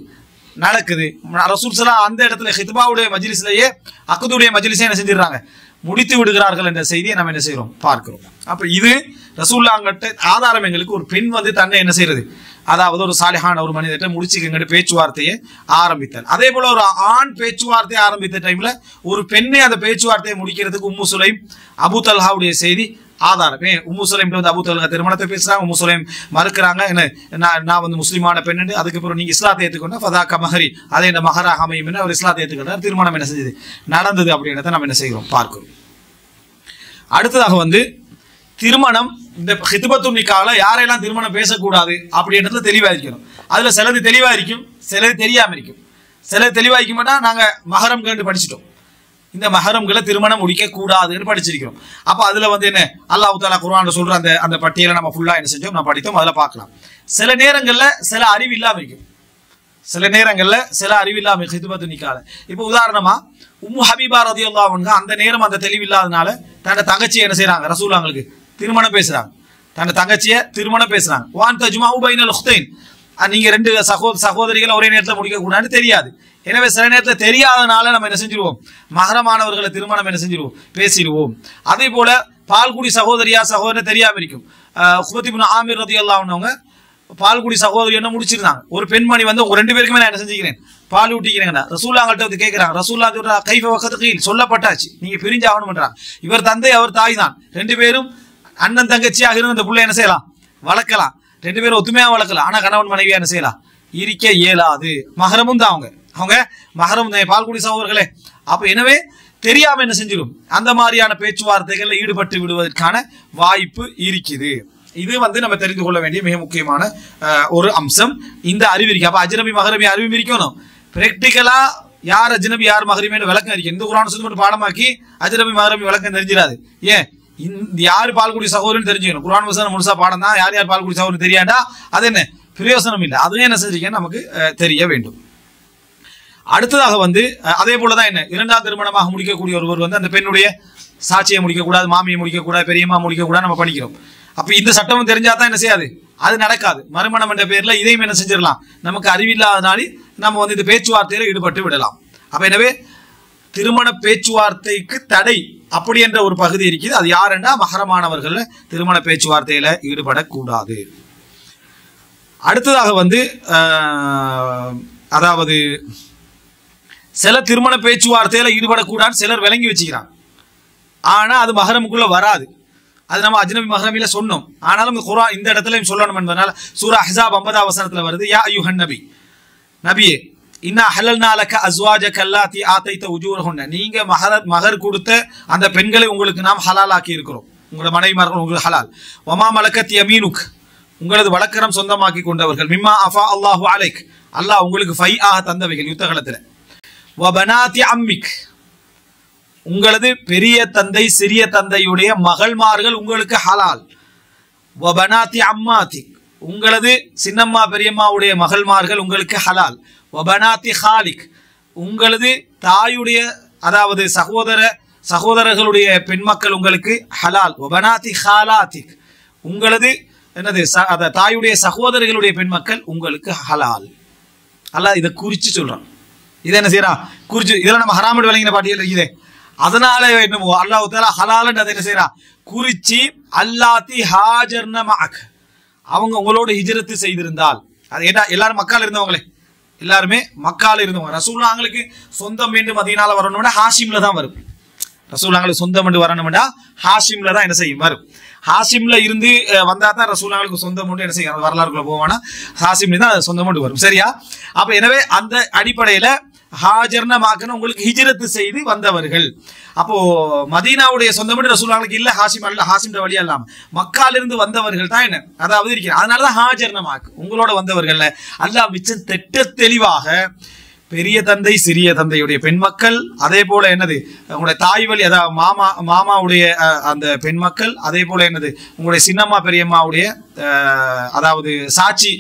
நடக்குது. ரசூல் ஸல்லல்லாஹு அந்த இடத்துல ஹித்பாவுடைய மஜ்லிஸ்லயே அக்துடைய மஜ்லிஸை என்ன செஞ்சிடறாங்க, முடித்து விடுகிறார்கள் என்ற செய்தியை நம்ம என்ன செய்கிறோம் பார்க்கிறோம். அப்ப இது ரசூலுல்லாஹ்கிட்ட ஆதாரம் எங்களுக்கு ஒரு பெண் வந்து தன்னை என்ன செய்யறது, அதாவது ஒரு சாலிஹான ஒரு மனிதர்கிட்ட முடிச்சுக்கிட்டு பேச்சுவார்த்தையை ஆரம்பித்தார். அதே போல ஒரு ஆண் பேச்சுவார்த்தையை ஆரம்பித்த டைம்ல ஒரு பெண்ணை அந்த பேச்சுவார்த்தையை முடிக்கிறதுக்கு உம்மு சுலைம் அபூ தல்ஹாவுடைய செய்தி ஆதாரம். உம்மு சுலைம் வந்து அபூ தல்ஹா திருமணத்தை பேசுறாங்க, உம்மு சுலைம் மறுக்கிறாங்க, என்ன நான் வந்து முஸ்லிமான பெண்ணு, அதுக்கப்புறம் நீங்க இஸ்லாத்தை ஏற்றுக்கொண்டா ஃபதாக்க மஹரி, அதை இந்த மஹராக அமையும், அவர் இஸ்லாத்தை ஏற்றுக்கிட்டார், திருமணம் என்ன செஞ்சது நடந்தது அப்படின்றத நம்ம என்ன செய்கிறோம் பார்க்கிறோம். அடுத்ததாக வந்து திருமணம், இந்த ஹித்பத்து நிக்காஹ்ல யாரெல்லாம் திருமணம் பேசக்கூடாது அப்படின்றதுல தெளிவா இருக்கணும். அதுல சிலது தெளிவா இருக்கும், சிலது தெரியாம இருக்கும். சிலது தெளிவா இருக்க மாட்டா, நாங்க மஹரம் கேட்டு படிச்சுட்டோம், இந்த மஹரம்களை திருமணம் முடிக்க கூடாதுன்னு படிச்சிருக்கிறோம். அப்ப அதுல வந்து என்ன அல்லாஹ் தஆலா குர்ஆன்ல சொல்ற அந்த பட்டியலை நம்ம ஃபுல்லா என்ன செஞ்சோம், நம்ம படித்தோம், அதுல பார்க்கலாம். சில நேரங்கள்ல சில அறிவு இல்லாம இருக்கும், சில நேரங்கள்ல சில அறிவு இல்லாம ஹித்பத்து நிக்காஹ்ல. இப்போ உதாரணமா உம்மு ஹபீபா ரலியல்லாஹு அன்ஹா அந்த நேரம் அந்த தெளிவு இல்லாதனால தன்னோட தங்கச்சியை என்ன செய்யறாங்க, ரசூலுல்லாஹ்ங்களுக்கு திருமணம் பேசுறாங்க, தன்னோட தங்கச்சியை திருமணம் பேசுறாங்க. வான் தஜ்மாஉ பைனல் உக்தைன், நீங்க ரெண்டு சகோதரிகளை ஒரே நேரத்தில் முடிக்க கூடாதுன்னு தெரியாது. எனவே சில நேரத்தில் தெரியாதனால நம்ம என்ன செஞ்சிருவோம், மஹரமானவர்களை திருமணம் என்ன செஞ்சிருவோம், பேசிடுவோம். அதே போல பால்குடி சகோதரியா சகோதரன் தெரியாம இருக்கும். உக்பத் இப்னு ஆமிர் ரலியல்லாஹு அன்ஹு பால்குடி சகோதரி என்ன முடிச்சிருந்தாங்க. ஒரு பெண்மணி வந்து உங்க ரெண்டு பேருக்குமே நான் என்ன செஞ்சுக்கிறேன், பால் ஊட்டிக்கிறேன். ரசூலுல்லாஹ்கிட்ட வந்து கேட்கிறாங்க, ரசூலுல்லாஹ் சொல்றா கைஃப வகத் கீல், சொல்லப்பட்டாச்சு நீங்க பிரிஞ்சு ஆகணும்ன்றாங்க. இவர் தந்தை அவர் தாய் தான், ரெண்டு பேரும் அண்ணன் தங்கச்சியாக இருந்த அந்த பிள்ளை என்ன செய்யலாம், வளர்க்கலாம், ரெண்டு பேரும் ஒத்துமையா வளர்க்கலாம். ஆனா கணவன் மனைவியா என்ன செய்யலாம், இருக்க இயலாது. மஹரமும் தான் அவங்க மஹரம் பால்குடி சகோதரர்களே. அப்ப எனவே தெரியாம என்ன செஞ்சிடும், அந்த மாதிரியான பேச்சுவார்த்தைகள்ல ஈடுபட்டு விடுவதற்கான வாய்ப்பு இருக்குது. இது வந்து நம்ம தெரிந்து கொள்ள வேண்டிய மிக முக்கியமான ஒரு அம்சம். இந்த அறிவு இருக்கு. அப்ப அஜ்னபி மஹரமி அறிவு இருக்கணும். பிராக்டிகலா யார் அஜ்னபி யார் மஹரமின்னு விளக்கம் இருக்கு. இந்த குர்ஆன் சொல்லி பாடமாக்கி அஜ்னபி மஹரமி விளக்கம் தெரிஞ்சிடாது. ஏன் யார் பால்குடி சகோதரன் தெரிஞ்சுக்கணும். குர்ஆன் வசனம் முழுசா பாடம் தான், யார் யார் பால்குடி சகோதரன் தெரியாண்டா அது என்ன பிரயோசனம் இல்லை. அதுவும் என்ன செஞ்சிருக்கேன் நமக்கு தெரிய வேண்டும். அடுத்ததாக வந்து அதே போலதான் என்ன இரண்டாம் திருமணமாக முடிக்கக்கூடிய ஒருவர் வந்து அந்த பெண்ணுடைய சாட்சியை முடிக்கக்கூடாது, மாமியை முடிக்கக்கூடாது, பெரியம்மா முடிக்கக்கூடாது நம்ம படிக்கிறோம். அப்ப இந்த சட்டமும் தெரிஞ்சாதான் என்ன செய்யாது, அது நடக்காது. மறுமணம் என்ற பேர்ல இதையும் என்ன செஞ்சிடலாம், நமக்கு அறிவில்லாதனால நம்ம வந்து இந்த பேச்சுவார்த்தையில ஈடுபட்டு விடலாம். அப்ப எனவே திருமண பேச்சுவார்த்தைக்கு தடை அப்படி என்ற ஒரு பகுதி இருக்குது. அது யாருன்னா மஹரமானவர்கள் திருமண பேச்சுவார்த்தையில ஈடுபடக்கூடாது. அடுத்ததாக வந்து அதாவது சில திருமண பேச்சுவார்த்தையில ஈடுபடக்கூடாது சிலர் விளங்கி வச்சுக்கிறாங்க. ஆனா அது மஹரமுக்குள்ள வராது. அது நம்ம அஜ்னபி மஹ்ரமில சொன்னோம். ஆனாலும் குர்ஆன் இந்த இடத்துலயும் சொல்லணும் என்பதனால சூரா அஹ்ஸாப் 50வது வசனத்துல வருது, யா அய்யுஹன் நபி, நபியே, இன்னா ஹலல்னா லக அஸ்வாஜக அல்லாத்தி ஆதைத உஜூரஹுன்ன, நீங்க மஹர் கொடுத்த அந்த பெண்களை உங்களுக்கு நாம் ஹலாலாக்கி இருக்கிறோம், உங்களோட மனைவிமார்கள் உங்களுக்கு ஹலால். வமா மலக்கத் யமீனுக், உங்களது வழக்கரம் சொந்தமாக்கி கொண்டவர்கள். மிம்மா அஃபா அல்லாஹு அலைக், அல்லாஹ் உங்களுக்கு ஃபைஆ தந்தவைகள் யுத்த காலத்துல. வ பனாத்தி அம்மிக், உங்களது பெரிய தந்தை சிறிய தந்தையுடைய மகள்மார்கள் உங்களுக்கு ஹலால். வ பனாத்தி அம்மாத்தி, உங்களது சின்னம்மா பெரியம்மாவுடைய மகள்மார்கள் உங்களுக்கு ஹலால். வ பனாத்தி ஹாலிக், உங்களது தாயுடைய அதாவது சகோதரர்களுடைய பெண்மக்கள் உங்களுக்கு ஹலால். வ பனாத்தி ஹாலாத்திக், உங்களது என்னது தாயுடைய சகோதரர்களுடைய பெண்மக்கள் உங்களுக்கு ஹலால். அல்லாஹ் இதை குறிச்சு சொல்றான். இதை என்ன செய்யறான்? குறிச்சு. இதெல்லாம் நம்ம ஹராம் விளங்கின பாட்டியல் இருக்குதே, அதனால என்னமோ அல்லாஹ் தஆலா ஹலால்னு அதை என்ன செய்யறான்? குறிச்சி அல்லாத்தி ஹாஜர்ன மஅக், அவங்க உங்களோட ஹிஜ்ரத் செய்திருந்தால். அது என்ன, எல்லாரும் மக்கால இருந்தவங்களே, எல்லாருமே மக்கால இருந்தவங்க. ரசூலுல்லாஹ்ங்களுக்கு சொந்தம் என்று மதீனால வரணும்னா ஹாஷிம்ல தான் வரும். ரசூலுல்லாஹ்ங்களுக்கு சொந்தம் என்று வரணும்னா ஹாஷிம்ல தான் என்ன செய்யும் வரும். ஹாஷிம்ல இருந்து வந்தா தான் ரசூலுல்லாஹ்ங்களுக்கு சொந்தம் என்று என்ன செய்யும், வரலாறுக்குள்ள போவானா ஹாஷிம்ல தான் சொந்தம் என்று வரும். சரியா? அப்ப எனவே அந்த அடிப்படையில ஹாஜர்ன மாக்கன உங்களுக்கு ஹிஜ்ரத் செய்து வந்தவர்கள். அப்போ மதீனாவுடைய சொந்தம் ரசூலுல்லாஹ்ங்களுக்கு இல்ல, ஹாஷிம் அல்ல, ஹாஷிம் வழியா இல்லாம மக்கால இருந்து வந்தவர்கள் தான் என்ன அதாவது இருக்கிறார். அதனாலதான் ஹாஜர்ன மாக்கு உங்களோட வந்தவர்கள். அல்லாஹ் மிச்சம் திட்ட தெளிவாக பெரிய தந்தை சிறிய தந்தையுடைய பெண் மக்கள், அதே போல என்னது உங்களுடைய தாய் வழி அதாவது மாமாவுடைய அந்த பெண் மக்கள், அதே போல என்னது உங்களுடைய சின்னம்மா பெரியம்மாவுடைய அதாவது சாட்சி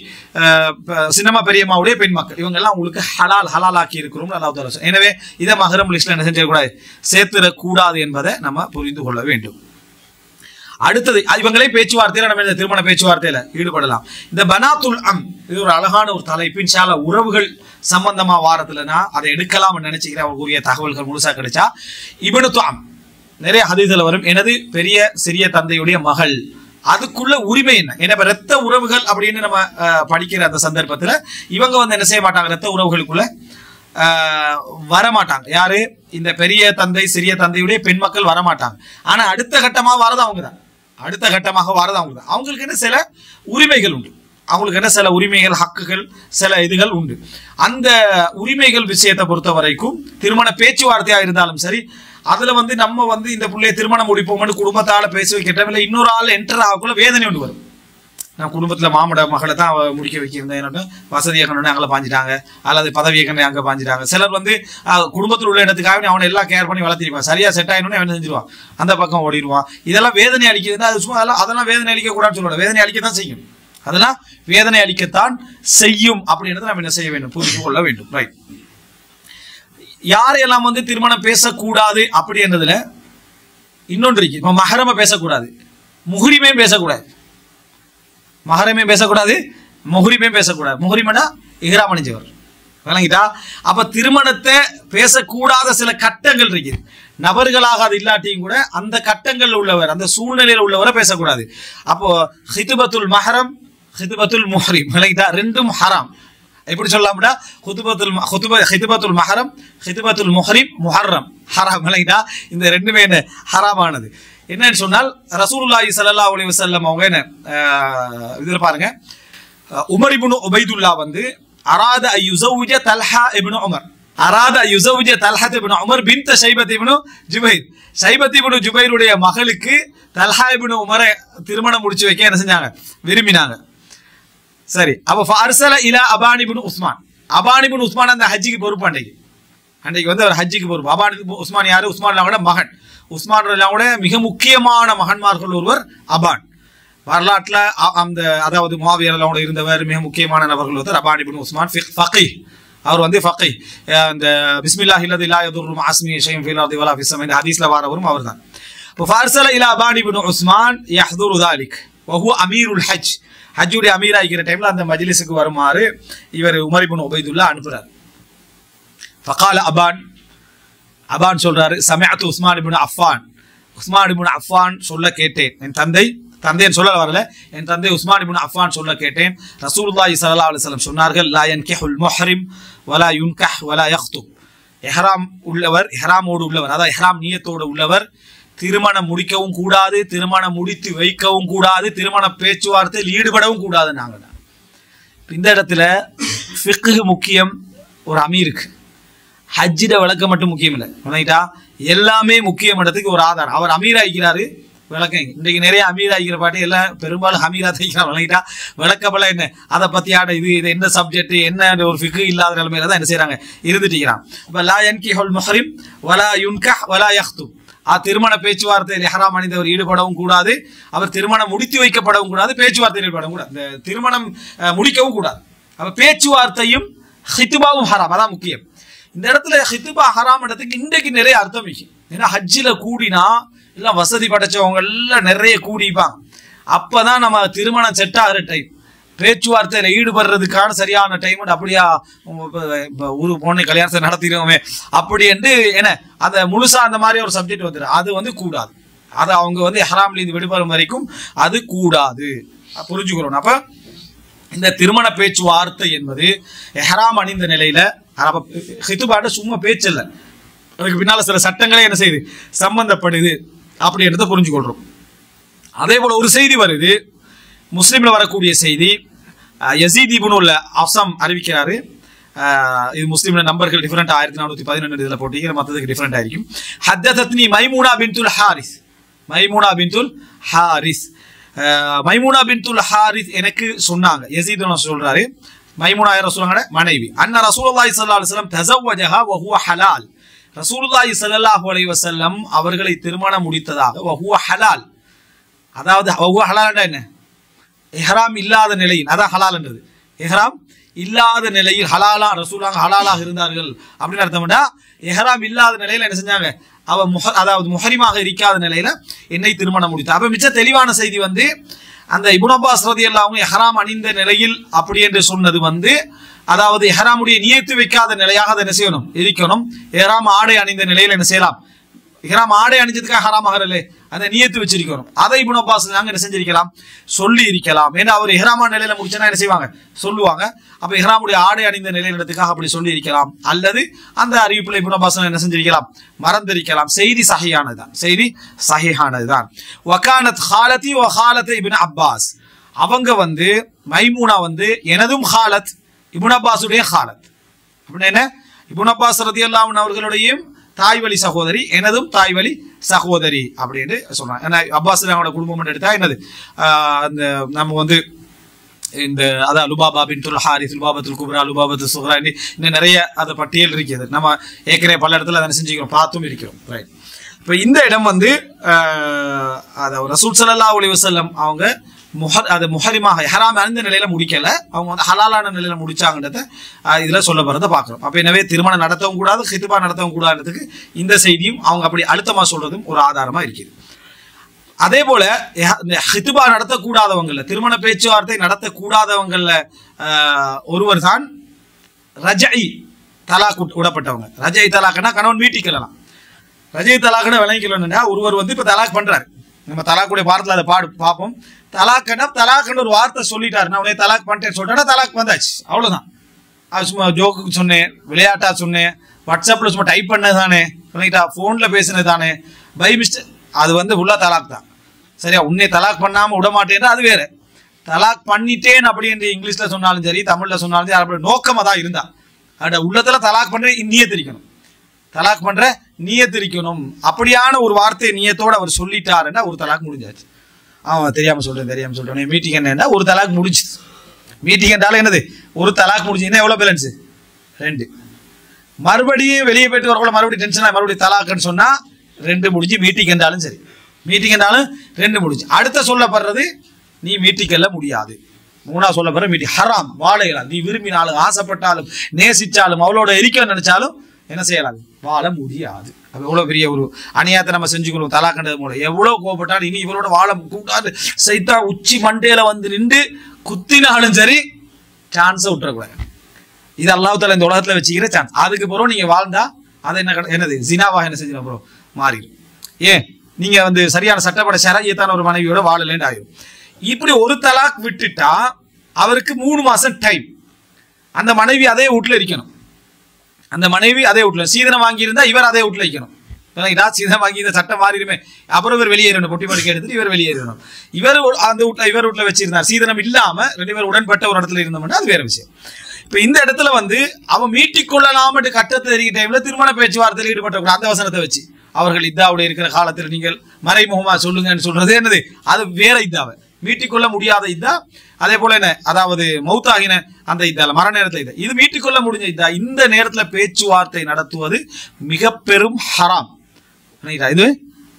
சின்னம்மா பெரியம்மாவுடைய பெண் மக்கள், இவங்க எல்லாம் உங்களுக்கு ஹலாலாக்கி இருக்கிறோம் அல்லாஹ் தஆலா. எனவே இதை மஹரம் லிஸ்ட்ல என்ன செஞ்சிடக்கூடாது, சேர்த்திடக்கூடாது என்பதை நம்ம புரிந்து கொள்ள வேண்டும். அடுத்தது இவங்களே பேச்சுவார்த்தையில நம்ம இந்த திருமண பேச்சுவார்த்தையில ஈடுபடலாம். இந்த பனாத்துல் அம், இது ஒரு அழகான ஒரு தலைப்பு. இன்ஷா அல்லாஹ் உறவுகள் சம்பந்தமா வாரத்துல நான் அதை எடுக்கலாம்னு நினைச்சுக்கிறேன். அவருக்குரிய தகவல்கள் முழுசா கிடைச்சா. இப்னு துஅம் நிறைய ஹதீஸ்ல வரும், எனது பெரிய சிறிய தந்தையுடைய மகள், அதுக்குள்ள உரிமை என்ன? ஏன்னா ரத்த உறவுகள் அப்படின்னு நம்ம படிக்கிற அந்த சந்தர்ப்பத்துல இவங்க வந்து என்ன செய்ய மாட்டாங்க, ரத்த உறவுகளுக்குள்ள வரமாட்டாங்க. யாரு? இந்த பெரிய தந்தை சிறிய தந்தையுடைய பெண் மக்கள் வரமாட்டாங்க. ஆனா அடுத்த கட்டமாக வரது அவங்க தான். அடுத்த கட்டமாக வரது அவங்க தான். அவங்களுக்கு என்ன சில உரிமைகள் உண்டு, அவங்களுக்கு என்ன சில உரிமைகள் ஹக்குகள் சில இதுகள் உண்டு. அந்த உரிமைகள் விஷயத்தை பொறுத்த வரைக்கும் திருமண பேச்சுவார்த்தையா இருந்தாலும் சரி, அதுல வந்து நம்ம வந்து இந்த பிள்ளைய திருமணம் முடிப்போம்னு குடும்பத்தால பேச வைக்கிட்டவில்லை, இன்னொரு ஆள் என்டர் ஆகக்குள்ள வேதனை ஒன்று வரும். நான் குடும்பத்தில் மாமட மகளை தான் முடிக்க வைக்கிறேன், என்னோட வசதியாக கண்ணு அங்கே பாஞ்சிட்டாங்க, அல்லது பதவியை கண்ணு அங்கே பாஞ்சிட்டாங்க. சிலர் வந்து குடும்பத்தில் உள்ள இடத்துக்காக அவனை எல்லாம் கேர் பண்ணி வளர்த்திருப்பான், சரியா செட் ஆகணும்னு அவன் செஞ்சிருவான், அந்த பக்கம் ஓடிடுவான். இதெல்லாம் வேதனை அளிக்கிறதுனா அது சும்மா அதெல்லாம் வேதனை அளிக்கக்கூடாதுன்னு சொல்லக்கூடாது, வேதனை அளிக்கத்தான் செய்யும். அதெல்லாம் வேதனை அளிக்கத்தான் செய்யும் அப்படின்றத நம்ம என்ன செய்ய வேண்டும், புரிந்து கொள்ள வேண்டும். ரைட். யாரையெல்லாம் வந்து திருமணம் பேசக்கூடாது அப்படின்றதுல இன்னொன்று இருக்கு. இப்போ மஹரம பேசக்கூடாது, முஹ்ரிமே பேசக்கூடாது. மஹரமே பேசக்கூடாது, முஹ்ரிமே பேசக்கூடாது. முஹ்ரிமனா இஹ்ராம் அணிஞ்சவர், விளங்கிட்டா? அப்ப திருமணத்தை பேசக்கூடாத சில கட்டங்கள் இருக்கு. நபர்களாக அது இல்லாட்டியும் கூட அந்த கட்டங்கள் உள்ளவர், அந்த சூழ்நிலையில் உள்ளவரை பேசக்கூடாது. அப்போ ஹிதுபத்துல் மஹரம், ஹிதுபத்துல் முஹ்ரிம், விளங்கிட்டா? ரெண்டும் ஹராம். எப்படி சொல்லலாம்டா, ஹிதுபத்துல் மஹரம், ஹிதுபத்துல் முஹ்ரிம் முஹர்ரம், ஹராம். விளங்கிட்டா? இந்த ரெண்டுமே என்ன ஹராமானது. என்னன்னு சொன்னால் ரசூலுல்லாஹி ஸல்லல்லாஹு அலைஹி வஸல்லம் அவங்க என்ன இதுல பாருங்க, உமர் இப்னு உபைதுல்லா வந்து அராத அய்யுஸவுஜ தல்ஹா இப்னு உமர், அராத அய்யுஸவுஜ தல்ஹா இப்னு உமர் பின்த் ஷைபத் இப்னு ஜுபைர், ஷைபத் இப்னு ஜுபைருடைய மகளுக்கு தல்ஹா இப்னு உமரை திருமணம் முடிச்சு வைக்க என்ன செஞ்சாங்க, விரும்பினாங்க. சரி, அப்ப ஃபஅர்ஸல இலா அபான் இப்னு உஸ்மான், அபான் இப்னு உஸ்மான் அந்த ஹஜ்ஜுக்கு பொறுப்பு. அன்றைக்கு வந்து அவர் ஹஜ்ஜுக்கு பொறுப்பு. அபான் இப்னு உஸ்மான் யாரு? உஸ்மான் மகன். உஸ்மான் மிக முக்கியமான மகன்மார்கள் ஒருவர் அபான். வரலாற்றில் அந்த அதாவது முஆவியா இருந்தவர் மிக முக்கியமான நபர்கள் ஒருத்தர் அபான் இப்னு உஸ்மான் ஃபகீஹ். அவர் வந்து ஃபகீஹ். அந்த பிஸ்மில்லாஹி அல்லதி லா யதுர்ரு மஅ இஸ்மிஹி ஷைஉன் ஃபில் அர்தி வலா ஃபிஸ் ஸமா இந்த ஹதீஸ்ல வரவரும் அவர்தான். இப்போ ஃபர்ஸல இலா அபான் இப்னு உஸ்மான் யஹ்துரு ذلك وهو அமீருல் ஹஜ், ஹஜ்ஜுடைய அமீரா இருக்கிற டைம்ல அந்த மஜ்லிஸுக்கு வருமாறு இவர் Umar ibn Ubaidullah அனுப்புறார். ஃபகால upon, upon சொல்றாரு, சமஅத்து உஸ்மான் இப்னு அஃபான், உஸ்மான் இப்னு அஃபான் சொல்ல கேட்டேன். என் தந்தைன்னு சொல்ல வரல, என் தந்தை உஸ்மான் இப்னு அஃபான் சொல்ல கேட்டேன். ரசூலுல்லாஹி ஸல்லல்லாஹு அலைஹி வஸல்லம் சொன்னார்கள், லா யன்கிஹுல் முஹ்ரிம் வலா யுன்கஹ் வலா யக்துப், இஹ்ராம் உள்ளவர், இஹ்ராமோடு உள்ளவர், அதாவது இஹ்ராம் நியத்தோடு உள்ளவர் திருமணம் முடிக்கவும் கூடாது, திருமணம் முடித்து வைக்கவும் கூடாது, திருமண பேச்சுவார்த்தையில் ஈடுபடவும் கூடாது. நாங்கள் இந்த இடத்துல ஃபிக்ஹ் முக்கியம், ஒரு அமீருக்கு ஹஜ்ஜிட விளக்கம் மட்டும் முக்கியம் இல்லை, ரைட்டா? எல்லாமே முக்கியம் இடத்துக்கு ஒரு ஆதாரம். அவர் அமீரா இருக்கிறாரு, விளக்கம். இன்றைக்கு நிறைய அமீரா இருக்கிற பாட்டு எல்லாம் பெரும்பாலும் அமீரா தைக்கிறார், ரைட்டா? விளக்கப்பல என்ன, அதை பற்றி ஆட இது என்ன சப்ஜெக்ட் என்ன ஒரு ஃபிக்ஹ் இல்லாத நிலைமையில தான் என்ன செய்யறாங்க, இருந்துட்டீங்கிறான். இப்போ லா யன்கிஹுல் முஹ்ரிம் வலா யுன்கஹ் வலா யஹ்துப். திருமண பேச்சுவார்த்தையில் இஹ்ராம் அணிந்தவர் ஈடுபடவும் கூடாது, அவர் திருமணம் முடித்து வைக்கப்படவும் கூடாது, பேச்சுவார்த்தையில் ஈடுபடவும் கூடாது, இந்த திருமணம் முடிக்கவும் கூடாது. அப்ப பேச்சுவார்த்தையும் ஹித்பாவும் ஹராம், அதான் முக்கியம். இந்த இடத்துல ஹித்பா ஹராம் இடத்துக்கு இன்றைக்கு நிறைய அர்த்தம் இருக்கு. ஏன்னா ஹஜ்ஜில் கூடினா எல்லாம் வசதி படைச்சவங்க எல்லாம் நிறைய கூடிப்பாங்க. அப்பதான் நம்ம திருமணம் செட் ஆகிற டைம், பேச்சுவார்த்தையில் ஈடுபடுறதுக்கான சரியான டைம். அப்படியா ஒரு பொண்ணு கல்யாணத்தை நடத்திடுவோமே அப்படி என்று என்ன அதை முழுசா அந்த மாதிரி ஒரு சப்ஜெக்ட் வந்துடும், அது வந்து கூடாது. அது அவங்க வந்து இஹ்ராம்லேருந்து விடுபடும் வரைக்கும் அது கூடாது, புரிஞ்சுக்கிறோம். அப்ப இந்த திருமண பேச்சுவார்த்தை என்பது இஹ்ராம் அணிந்த நிலையில, ஹித்பாட்ட சும்மா பேச்சு இல்லை, அதுக்கு பின்னால சில சட்டங்களே என்ன செய்யுது, சம்பந்தப்படுது அப்படின்றத புரிஞ்சுக்கொள்றோம். அதே போல ஒரு செய்தி வருது, முஸ்லிம்ல வரக்கூடிய செய்தி. யசீத் இப்னுல் அஸம் அறிவிக்கிறாரு. இது முஸ்லிம்ல நம்பர்கள் டிஃபரெண்ட், 1412 இதுல போட்டீங்க, மற்றதுக்கு டிஃபரெண்ட் ஆയിരിக்கும். ஹத்தத்னி Maimuna bintul Harith, Maimuna bintul Harith, Maimuna bintul Harith எனக்கு சொன்னாங்க. யசீத் சொல்றாரு, மைமூனா யார் சொல்றாங்க, மனைவி. அன்ன ரசூலுல்லாஹி ஸல்லல்லாஹு அலைஹி வஸல்லம் தஸவ்வஜஹா வ ஹுவ ஹலால், ரசூலுல்லாஹி ஸல்லல்லாஹு அலைஹி வஸல்லம் அவர்களை திருமணம் முடித்ததாக, வ ஹுவ ஹலால், அதாவது வ ஹுவ ஹலால்னா என்ன, இஹ்ராம் இல்லாத நிலையில், அதான் ஹலால் என்றது, இஹ்ராம் இல்லாத நிலையில் ஹலாலா ரசூலாங்க ஹலாலாக இருந்தார்கள் அப்படின்னு அர்த்தம்னா, இஹ்ராம் இல்லாத நிலையில என்ன செஞ்சாங்க, அதாவது முஹரிமாக இருக்காத நிலையில என்னை திருமணம் முடித்தார். அப்ப மிச்ச தெளிவான செய்தி வந்து அந்த இப்னு அப்பாஸ் ரலியல்லாஹு அன்ஹு இஹ்ராம் அணிந்த நிலையில் அப்படி என்று சொன்னது வந்து, அதாவது இஹ்ராமுடைய நியத்து வைக்காத நிலையாக அதை என்ன செய்யணும், இருக்கணும். இஹ்ராம் ஆடை அணிந்த நிலையில் என்ன செய்யலாம், இஹ்ராம் ஆடை அணிஞ்சதுக்காக ஹராம் ஆகறல்ல, அந்த நியத்து வச்சிருக்கணும். அதை இப்னு அப்பாஸ் நாங்க என்ன செஞ்சிருக்கலாம், சொல்லி இருக்கலாம். ஏன்னா அவர் இஹ்ராமா நிலையில முடிச்சனா என்ன செய்வாங்க, சொல்லுவாங்க. அப்ப இஹ்ராமுடைய ஆடை அணிந்த நிலையிடத்துக்காக அப்படி சொல்லி இருக்கலாம், அல்லது அந்த அறிவிப்புல இப்னு அப்பாஸ் என்ன செஞ்சிருக்கலாம், மறந்திருக்கலாம். செய்தி சஹீஹானதுதான், செய்தி சஹீஹானதுதான். வகானத் ஹாலதி வ ஹாலத் இப்னு அப்பாஸ், அவங்க வந்து மைமூனா வந்து எனதும் ஹாலத், இப்னு அப்பாஸுடைய ஹாலத் அப்படின்னா என்ன, இப்னு அப்பாஸ் ரலியல்லாஹு அன்ஹு அவர்களுடைய தாய் வழி சகோதரி, எனதும் தாய் வழி சகோதரி அப்படின்னு சொன்னாங்க. ஏன்னா அப்பாஸ் அவங்களோட குடும்பம் எடுத்தா என்னது, அந்த நம்ம வந்து இந்த அதான் லுபாபா பின்துல் ஹாரிஸ், லுபாபத்துல் குப்ரா, லுபாபத்துல் சுக்ரா, இன்னும் நிறைய அந்த பட்டியல் இருக்கிறது. நம்ம ஏற்கனவே பல இடத்துல அதை செஞ்சுக்கிறோம், பார்த்தும் இருக்கிறோம், ரைட்? இப்போ இந்த இடம் வந்து அதாவது ரசூல் ஸல்லல்லாஹு அலைஹி வஸல்லம் அவங்க முஹரிமாக இஹ்ராம் அணிந்த நிலையில முடிக்கல, அவங்க வந்து ஹலாலான நிலையில முடிச்சாங்கன்றத இதுல சொல்லப்படுறத பாக்குறோம். அப்ப எனவே திருமணம் நடத்தவும் கூடாது, ஹித்பா நடத்தவும் கூடாதுன்றதுக்கு இந்த செய்தியும் அவங்க அப்படி அழுத்தமா சொல்றதும் ஒரு ஆதாரமா இருக்குது. அதே போல ஹித்பா நடத்தக்கூடாதவங்கள்ல, திருமண பேச்சுவார்த்தை நடத்தக்கூடாதவங்கள்ல ஒருவர் தான் ரஜை தலாக் விடப்பட்டவங்க. ரஜை தலாக்னா கணவன் வீட்டிக்கலாம், ரஜை தலாக்னா விளங்கிக்கலன்னா ஒருவர் வந்து இப்ப தலாக் பண்றாரு, நம்ம தலாக்குடைய பாடத்துல அதை பார்ப்போம். தலாக்னு ஒரு வார்த்தை சொல்லிட்டாரு, நான் உடனே தலாக் பண்ணிட்டேன்னு சொல்லிட்டா தலாக் வந்தாச்சு, அவ்வளவுதான். அது சும்மா ஜோக்குக்கு சொன்னேன், விளையாட்டா சொன்னேன், வாட்ஸ்அப்ல சும்மா டைப் பண்ணது தானே, போன்ல பேசினது தானே, பை மிஸ்டேக், அது வந்து உள்ள தலாக் தான். சரியா, உன்னை தலாக் பண்ணாம விட மாட்டேன் அது வேற, தலாக் பண்ணிட்டேன் அப்படி என்று இங்கிலீஷ்ல சொன்னாலும் சரி, தமிழ்ல சொன்னாலும் சரி, அப்படி நோக்கமா தான் இருந்தா அட உள்ளத்துல தலாக் பண்ற நியத்து இருக்கணும், தலாக் பண்ற நியத்து இருக்கணும். அப்படியான ஒரு வார்த்தை நியத்தோட அவர் சொல்லிட்டாருன்னா ஒரு தலாக் முடிஞ்சாச்சு. அவன் தெரியாம சொல்றேன் மீட்டிங் என்ன, ஒரு தலாக் முடிச்சு. மீட்டிங் என்றாலும் என்னது, ஒரு தலாக் முடிஞ்சுன்னா எவ்வளவு பேலன்ஸ், 2. மறுபடியும் வெளியே போயிட்டு வரக்குள்ள மறுபடியும் டென்ஷனா மறுபடியும் தலாக்னு சொன்னா 2 முடிஞ்சு. மீட்டிங் என்றாலும் சரி, மீட்டிங் என்றாலும் 2 முடிஞ்சு. அடுத்த சொல்லப்படுறது நீ மீட்டிங்கல்ல முடியாது. 3ஆவது சொல்லப்படுற மீட்டிங் ஹராம், வாழையலாம். நீ விரும்பினாலும் ஆசைப்பட்டாலும் நேசிச்சாலும் அவளோட இருக்க நினைச்சாலும் என்ன செய்யலாம், வாழ முடியாது. அது எவ்வளவு பெரிய ஒரு அநியாயத்தை நம்ம செஞ்சுக்கணும் தலாக்கண்டது மூலம். எவ்வளவு கோபப்பட்டாலும் இனி இவரோட வாழ கூட்டாது, சைத்தா உச்சி மண்டையில வந்து நின்று குத்தினாலும் சரி சான்ஸை விட்டுறக்கூடாது. இது அல்லாஹ் தஆலா இந்த உலகத்துல வச்சுக்கிற சான்ஸ். அதுக்கு பிறகு நீங்க வாழ்ந்தா அது என்னது ஜினாவாக என்ன செஞ்சிடும், அப்புறம் மாறிடும். ஏன் நீங்க வந்து சரியான சட்டப்பட ஷரீஅத்தான ஒரு மனைவியோட வாழலேன்னு ஆயிடும். இப்படி ஒரு தலாக் விட்டுட்டா அவருக்கு 3 மாசம் டைம், அந்த மனைவி அதே வீட்டுல இருக்கணும், அந்த மனைவி அதே வீட்டுல சீதனம் வாங்கி இருந்தா இவர் அதே வீட்டுல இருக்கணும். சீதம் வாங்கி இந்த சட்டம் மாறிடுமே, அப்புறம் இவர் வெளியேறணும், பொட்டி படுக்கை எடுத்துட்டு இவர் வெளியேறணும். இவர் அந்த இவர் வீட்டுல வச்சிருந்தார், சீதனம் இல்லாம 2 பேர் உடன்பட்ட ஒரு இடத்துல இருந்தோம்னா அது வேற விஷயம். இப்ப இந்த இடத்துல வந்து அவன் மீட்டிக்கொள்ளலாம் கட்டத்தில் இருக்கிற டைம்ல திருமண பேச்சுவார்த்தையில் ஈடுபட்ட அந்த வசனத்தை வச்சு அவர்கள் இத்தாவுடைய இருக்கிற காலத்தில் நீங்கள் மறைமுகமா சொல்லுங்கன்னு சொல்றது என்னது, அது வேற இதாவை மீட்டிக்கொள்ள முடியாத இதா. அதே போல என்ன, அதாவது மௌத்தாகின அந்த இதால மரண நேரத்தில் இதா, இது மீட்டிக்கொள்ள முடிஞ்ச இதா. இந்த நேரத்துல பேச்சுவார்த்தை நடத்துவது மிக பெரும் ஹராம், இது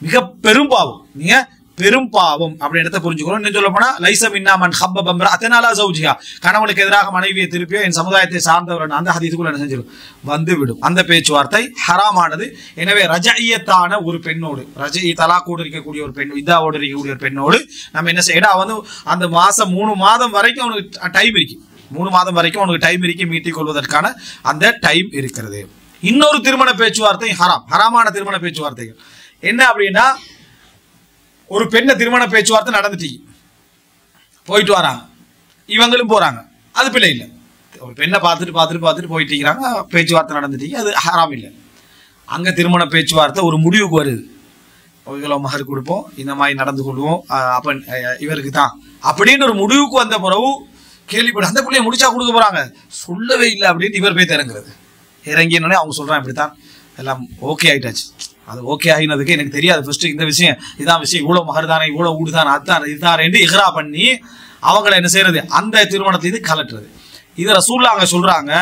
மிக பெரும் பாவம். நீங்க பெரும் பாவம் அப்படி இடத்த புரிஞ்சுக்கணும். இன்னும் சொல்ல போனா லைஸ மின்னா மன் ஹப்பப இம்ரஅத்தன் அலா ஸௌஜிஹா, கணவனுக்கு எதிராக மனைவியை திருப்பியோ என் சமுதாயத்தை சார்ந்தவர் அந்த ஹதீஸுக்குள்ள என்ன செஞ்சிடும், வந்து விடும். அந்த பேச்சுவார்த்தை ஹராமானது. எனவே ரஜஇயத்தான ஒரு பெண்ணோடு, ரஜஇ தலாக்கோடு இருக்கக்கூடிய ஒரு பெண், இதாவோடு இருக்கக்கூடிய ஒரு பெண்ணோடு நம்ம என்ன செய்யணும், அவன் அந்த மாசம் 3 மாதம் வரைக்கும் அவனுக்கு டைம் இருக்கு, 3 மாதம் வரைக்கும் அவனுக்கு டைம் இருக்கு மீட்டிக் கொள்வதற்கான அந்த டைம் இருக்கிறது. இன்னொரு திருமண பேச்சுவார்த்தை ஹராமான திருமண பேச்சுவார்த்தைகள் என்ன அப்படின்னா, ஒரு பெண்ணை திருமண பேச்சுவார்த்தை நடந்துட்டீங்க, போயிட்டு வராங்க, இவங்களும் போறாங்க, அது பிள்ளை இல்லை. ஒரு பெண்ணை பார்த்துட்டு போயிட்டீங்கிறாங்க, பேச்சுவார்த்தை நடந்துட்டீங்க, அது ஹராம் இல்லை. அங்க திருமண பேச்சுவார்த்தை ஒரு முடிவுக்கு வருது, இவ்வளோ மகர் கொடுப்போம், இந்த மாதிரி நடந்து கொள்வோம், அப்ப இவருக்கு தான் அப்படின்னு ஒரு முடிவுக்கு வந்த பிறகு கேள்விப்பட அந்த பிள்ளைய முடிச்சா கொடுக்க போறாங்க, சொல்லவே இல்லை அப்படின்னு இவர் போய் இறங்குறது. இறங்கினோடனே அவங்க சொல்றாங்க இப்படித்தான் எல்லாம் ஓகே ஆயிட்டாச்சு. அது ஓகே ஆகினதுக்கு எனக்கு தெரியாது, ஃபர்ஸ்ட் இந்த விஷயம் இதான் விஷயம், இவ்வளவு மகர் தானே, இவ்வளவு ஊடு தானே, அதுதான் இதுதான் என்று இஹ்ரா பண்ணி அவங்களை என்ன செய்யறது, அந்த திருமணத்தை இது கலட்டுறது. இது ரசூலுல்லாஹ் அங்க சொல்றாங்க,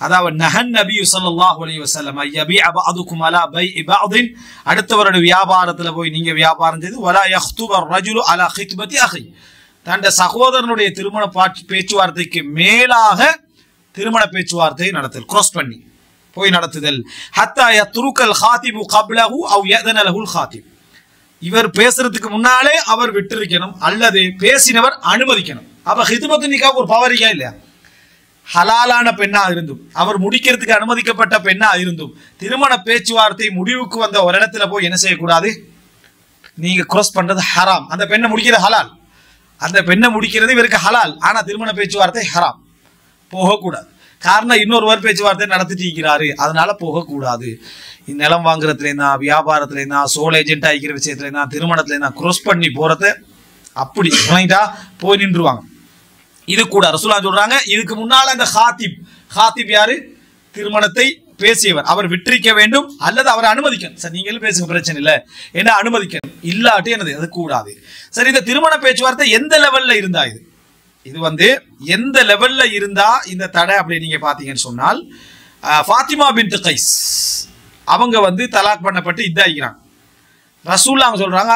அதாவது நஹன் நபி ஸல்லல்லாஹு அலைஹி வஸல்லம் யபிஅ பஅதுகும் அலா பைஇ பஅதின், அடுத்தவருடைய வியாபாரத்துல போய் நீங்க வியாபாரம் செய்து, வலா யக்துப الرجل அலா கித்பதி அஹி, தன்னுடைய சகோதரனுடைய திருமண பேச்சுவார்த்தைக்கு மேலாக திருமண பேச்சுவார்த்தை நடத்தல், கிராஸ் பண்ணி போய் நடத்துதல். ஹத்தா யத்ருகல் காதிபு கப்லஹு அவ் யதன லஹுல் காதிப், இவர் பேசுறதுக்கு முன்னாலே அவர் விட்டிருக்கணும் அல்லது பேசினவர் அனுமதிக்கணும். அப்ப ஹித்பத்து நிக்காஹ் ஒரு பவரிக்கா இல்லையா, ஹலாலான பெண்ணா இருந்தும் அவர் முடிக்கிறதுக்கு அனுமதிக்கப்பட்ட பெண்ணா இருந்தும் திருமண பேச்சுவார்த்தை முடிவுக்கு வந்த ஒரு இடத்துல போய் என்ன செய்யக்கூடாது, நீங்க கிராஸ் பண்றது ஹராம். அந்த பெண்ணை முடிக்கிறது ஹலால், அந்த பெண்ணை முடிக்கிறது இவருக்கு ஹலால், ஆனா திருமண பேச்சுவார்த்தை ஹராம், போகக்கூடாது. காரணம் இன்னொருவர் பேச்சுவார்த்தை நடத்திட்டு இருக்கிறாரு, அதனால போகக்கூடாது. நிலம் வாங்குறதுல இருந்தா, வியாபாரத்துல இருந்தா, சோல் ஏஜென்ட் ஆகிக்கிற விஷயத்துல இருந்தா, திருமணத்துல இருந்தா கிராஸ் பண்ணி போறத அப்படி போய் நின்றுவாங்க. இது கூட ரசூலுல்லாஹ் சொல்றாங்க. இதுக்கு முன்னால அந்த ஹாத்திப் யாரு, திருமணத்தை பேசியவர், அவர் விட்டிருக்க வேண்டும் அல்லது அவர் அனுமதிக்கணும். சார் நீங்களும் பேசுங்க பிரச்சனை இல்லை, என்ன அனுமதிக்கணும், இல்லாட்டி என்னது அது கூடாது. சரி, இந்த திருமண பேச்சுவார்த்தை எந்த லெவல்ல இருந்தா இது வந்து எந்த லெவல்ல இருந்தா இந்த தடை அப்படி நீங்க பாத்தீங்கன்னு சொன்னால், ஃபாத்திமா பின்த் கைஸ் அவங்க வந்து தலாக் பண்ணப்பட்டு இதாகிறாங்க. ரசூலுல்லாஹ் அவங்க சொல்றாங்க,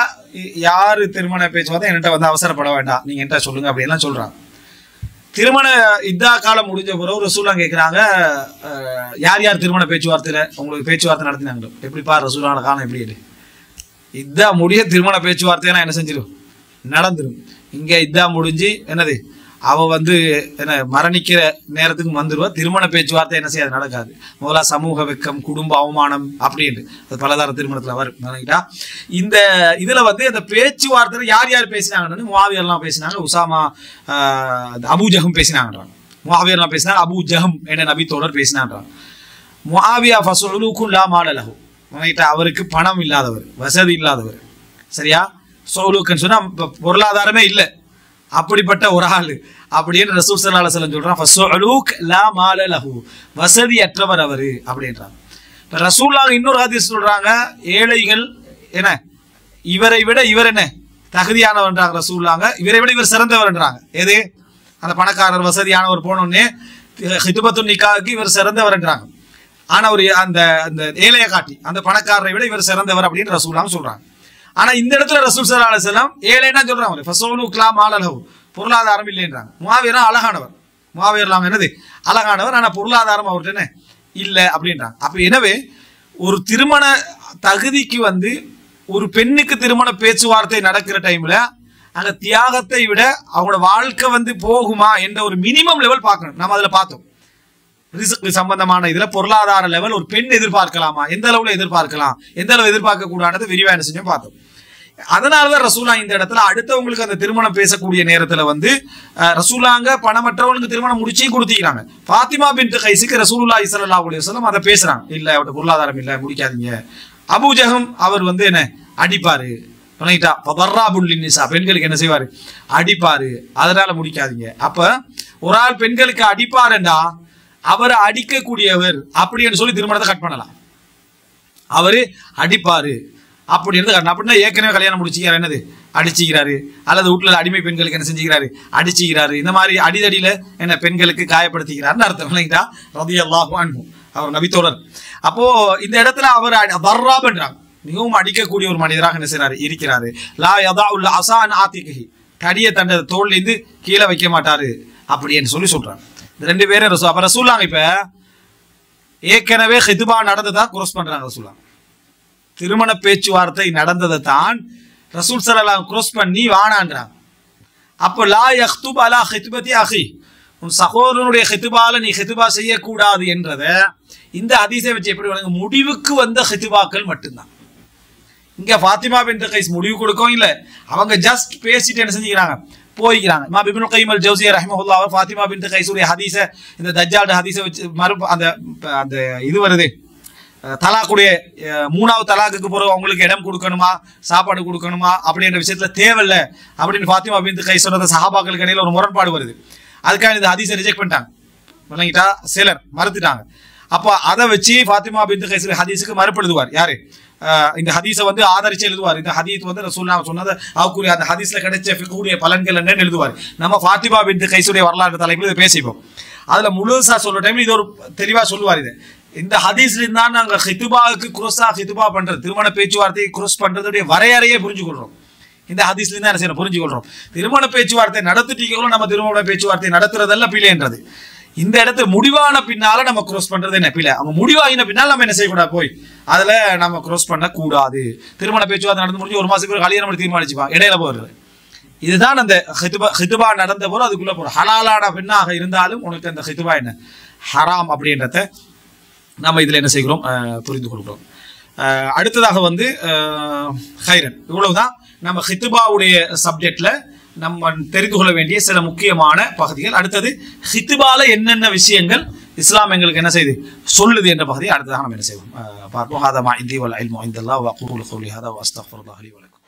யாரு திருமண பேச்சுவார்த்தை என்கிட்ட வந்து அவசரப்பட வேண்டாம், நீங்க என்கிட்ட சொல்லுங்க அப்படின்லாம் சொல்றாங்க. திருமண இதா காலம் முடிஞ்ச பிறகு ரசூலுல்லாஹ் கேட்கிறாங்க, யார் யார் திருமண பேச்சுவார்த்தையில உங்களுக்கு பேச்சுவார்த்தை நடத்தினாங்களோ, எப்படிப்பா ரசூலுல்லாஹ் காலம் எப்படி இதா முடிய திருமண பேச்சுவார்த்தையெல்லாம் என்ன செஞ்சிடும், நடந்துடும். இங்க இதா முடிஞ்சு என்னது அவ வந்து என்ன மரணிக்கிற நேரத்துக்கு வந்துடுவா, திருமண பேச்சுவார்த்தை என்ன செய்யாது, நடக்காது. முதல்ல சமூக வெக்கம், குடும்ப அவமானம் அப்படின்னு அது பலதார திருமணத்துல வரும். இந்த இதுல வந்து அந்த பேச்சுவார்த்தை யார் யார் பேசினாங்கன்னு, முஆவியர்லாம் பேசினாங்க, உசாமா அபூ ஜஹம் பேசினாங்கன்றாங்க, முஆவியர்லாம் பேசினாங்க, அபூ ஜஹம் என்ற நபி தோழர் பேசினான்றாங்க. முஆவியா ஃபஸலுக்கும் லா மால லஹு, அவருக்கு பணம் இல்லாதவர், வசதி இல்லாதவர், சரியா, சௌலுக்குன்னு சொன்னா பொருளாதாரமே இல்லை, அப்படிப்பட்ட ஒரு ஆள் அப்படின்னு ரசூல் ஸல்லல்லாஹு அலைஹி வஸல்லம் சொல்றான், ஃபஸலுக் லா மால லஹு, வசதியற்றவர் அவரு அப்படின்றாங்க. இப்ப ரசூலுல்லாஹ் இன்னொரு ஹதீஸ் சொல்றாங்க, ஏழைகள் என்ன இவரை விட இவர் என்ன தகுதியானவர்ன்றாங்க ரசூலுல்லாஹ், இவரை விட இவர் சிறந்தவர்ன்றாங்க. எது, அந்த பணக்காரர் வசதியானவர் போனோடனே ஹித்பத்துன் நிக்காஹ்க்கு இவர் சிறந்தவர்ன்றாங்க. ஆனா ஒரு அந்த அந்த ஏழையை காட்டி அந்த பணக்காரரை விட இவர் சிறந்தவர் அப்படின்னு ரசூலுல்லாஹ் சொல்றாங்க. ஆனா இந்த இடத்துல ரசூல் ஸல்லல்லாஹு அலைஹி வஸல்லம் ஏழைனா சொல்றாங்க, ஃபஸலுக் லா மால லஹு, பொருளாதாரம் இல்லைன்றாங்க. முஆவியா அழகானவர், முஆவியர்லாம் என்னது அழகானவர், ஆனா பொருளாதாரம் அவர்கிட்ட என்ன இல்லை அப்படின்றாங்க. அப்ப எனவே ஒரு திருமண தகுதிக்கு வந்து ஒரு பெண்ணுக்கு திருமண பேச்சுவார்த்தை நடக்கிற டைம்ல அங்க தியாகத்தை விட அவங்களோட வாழ்க்கை வந்து போகுமா என்ற ஒரு மினிமம் லெவல் பார்க்கணும். நம்ம அதுல பார்த்தோம், ரிஸ்க் சம்பந்தமான இதுல பொருளாதார லெவல் ஒரு பெண் எதிர்பார்க்கலாமா, எந்த அளவுல எதிர்பார்க்கலாம், எந்த அளவு எதிர்பார்க்க கூடாது விரிவா என்ன செஞ்சோம் பார்த்தோம். அதனாலதான் ரசூலுல்லாஹ் இந்த இடத்துல அடுத்தவங்களுக்கு அந்த திருமணம் பேசக்கூடிய நேரத்துல வந்து ரசூலுல்லாஹ் பணமற்றவங்களுக்கு திருமணம் முடிச்சு கொடுத்திருக்காங்க. ஃபாத்திமா பின்த் கைஸுக்கு ரசூலுல்லாஹி ஸல்லல்லாஹு அலைஹி வஸல்லம் அதை பேசுறாங்க, இல்ல அவட்ட பொருளாதாரம் இல்ல முடிக்காதீங்க, அபூஜகம் அவர் வந்து என்ன அடிப்பாரு, பெண்களுக்கு என்ன செய்வாரு அடிப்பாரு, அதனால முடிக்காதீங்க. அப்ப ஒரு ஆள் பெண்களுக்கு அடிப்பாருண்டா அவரை அடிக்கக்கூடியவர் அப்படின்னு சொல்லி திருமணத்தை கட் பண்ணலாம். அவரு அடிப்பாரு அப்படின்னு அப்படின்னா ஏற்கனவே கல்யாணம் முடிச்சுக்கிறாரு, என்னது அடிச்சுக்கிறாரு, அல்லது வீட்டுல அடிமை பெண்களுக்கு என்ன செஞ்சுக்கிறாரு அடிச்சுக்கிறாரு, இந்த மாதிரி அடிதடியில என்ன பெண்களுக்கு காயப்படுத்திக்கிறாருன்னு அர்த்தம் இல்லைங்களா? ரலியல்லாஹு அன்ஹு அவர் நபித்தோழர். அப்போ இந்த இடத்துல அவர் தர்ராப் என்றாங்க, மிகவும் அடிக்கக்கூடிய ஒரு மனிதராக என்ன செய்றாரு இருக்கிறாரு. லா யதாஉல் அஸான் ஆதிகிஹி, கடிய தண்ட தோல்ல இருந்து கீழே வைக்க மாட்டாரு அப்படின்னு சொல்றாங்க. இந்த ரெண்டு பேரும் அப்ப ரசூலுல்லாஹ் இப்ப ஏற்கனவே ஹித்பா நடந்ததா குரோஸ் பண்றாங்க. ரசூலுல்லாஹ் திருமண பேச்சுவார்த்தை நடந்ததை தான் ரசூல் ஸல்லல்லாஹு குரோஸ் பண்ணி வானான்றாங்க. அப்போ லா யக்துப் அலா ஹித்பதி அஹி, உன் சகோதரனுடைய ஹித்பால நீ ஹித்பா செய்யக்கூடாது என்றத இந்த ஹதீஸை வச்சு எப்படி வழங்க, முடிவுக்கு வந்த ஹித்பாக்கள் மட்டும்தான். இங்க ஃபாத்திமா பின்த் கைஸ் முடிவு கொடுக்கவும் இல்லை, அவங்க ஜஸ்ட் பேசிட்டு என்ன செஞ்சுக்கிறாங்க போய்க்கிறாங்க. இமாம் இப்னுல் கய்யிம் அல் ஜௌஸிய்யா ரஹ்மஹுல்லாஹ் ஃபாத்திமா பின்த் கைஸுடைய ஹதீஸை இந்த தஜ்ஜால் ஹதீஸை வச்சு அந்த அந்த இது வருது, தலாக்குடைய 3வது தலாக்குக்கு பிறகு அவங்களுக்கு இடம் கொடுக்கணுமா சாப்பாடு கொடுக்கணுமா அப்படின்ற விஷயத்துல தேவையில்ல அப்படின்னு ஃபாத்திமா பின்த் கைஸ் சொன்னது சஹாபாக்களுக்கு இடையில ஒரு முரண்பாடு வருது. அதுக்காக இந்த ஹதீஸை ரிஜெக்ட் பண்ணிட்டாங்க, விளங்கிட்டா, சிலர் மறுத்துட்டாங்க. அப்போ அதை வச்சு ஃபாத்திமா பின்த் கைஸ் ஹதீஸுக்கு மறுப்பு எழுதுவார். யாரு இந்த ஹதீஸை வந்து ஆதரிச்சு எழுதுவார். இந்த ஹதீஸ் வந்து ரசூலுல்லாஹ் சொன்னது அவக்குரிய அந்த ஹதீஸ்ல கிடைச்ச ஃபிக்ஹுடைய பலன்கள் என்னன்னு எழுதுவார். நம்ம ஃபாத்திமா பின்த் கைஸுடைய வரலாற்று தலைப்பில் இதை பேசிப்போம். அதுல முழுசா சொல்ற டைம்ல இது ஒரு தெளிவா சொல்லுவார். இது இந்த ஹதீஸ்ல இருந்தா நாங்க ஹித்பாவுக்கு குரோஸா ஹித்பா பண்றது, திருமண பேச்சுவார்த்தையை குரோஸ் பண்றதுடைய வரையறையே புரிஞ்சுக்கொள்றோம். இந்த ஹதீஸ்ல இருந்தா என்ன செய்யணும் புரிஞ்சுக்கொள்றோம். திருமண பேச்சுவார்த்தை நடத்திட்டீங்களோ நம்ம திருமண பேச்சுவார்த்தை நடத்துறதல்ல பிழைன்றது. இந்த இடத்துல முடிவான பின்னால நம்ம குரோஸ் பண்றது என்ன பிழை. அவங்க முடிவாகின பின்னால் நம்ம என்ன செய்யக்கூடாது, போய் அதுல நம்ம குரோஸ் பண்ண கூடாது. திருமண பேச்சுவார்த்தை நடந்து முடிஞ்சு 1 மாசத்துக்கு கல்யாணம் தீர்மானிச்சுப்பான், இடையில போடுறது. இதுதான் அந்த ஹித்பா நடந்த போது அதுக்குள்ள போற ஹலாலான பெண்ணாக இருந்தாலும் உனக்கு அந்த ஹித்பா என்ன ஹராம் அப்படின்றத நம்ம இதுல என்ன செய்கிறோம் புரிந்து கொள்கிறோம். அடுத்ததாக வந்து ஹைரன், இவ்வளவுதான் நம்ம ஹித்பாவுடைய சப்ஜெக்ட்ல நம்ம தெரிந்து கொள்ள வேண்டிய சில முக்கியமான பகுதிகள். அடுத்தது ஹித்பால என்னென்ன விஷயங்கள் இஸ்லாம் எங்களுக்கு என்ன செய்து சொல்லுது என்ற பகுதியை அடுத்ததாக நம்ம என்ன செய்வோம் பார்ப்போம். ஹாதா மா இந்தி வல் இல்மு இந்தல்லாஹ் வ அகூலு கௌலி ஹாதா வ அஸ்தக்ஃபிருல்லாஹ் லி வ லக்கும்.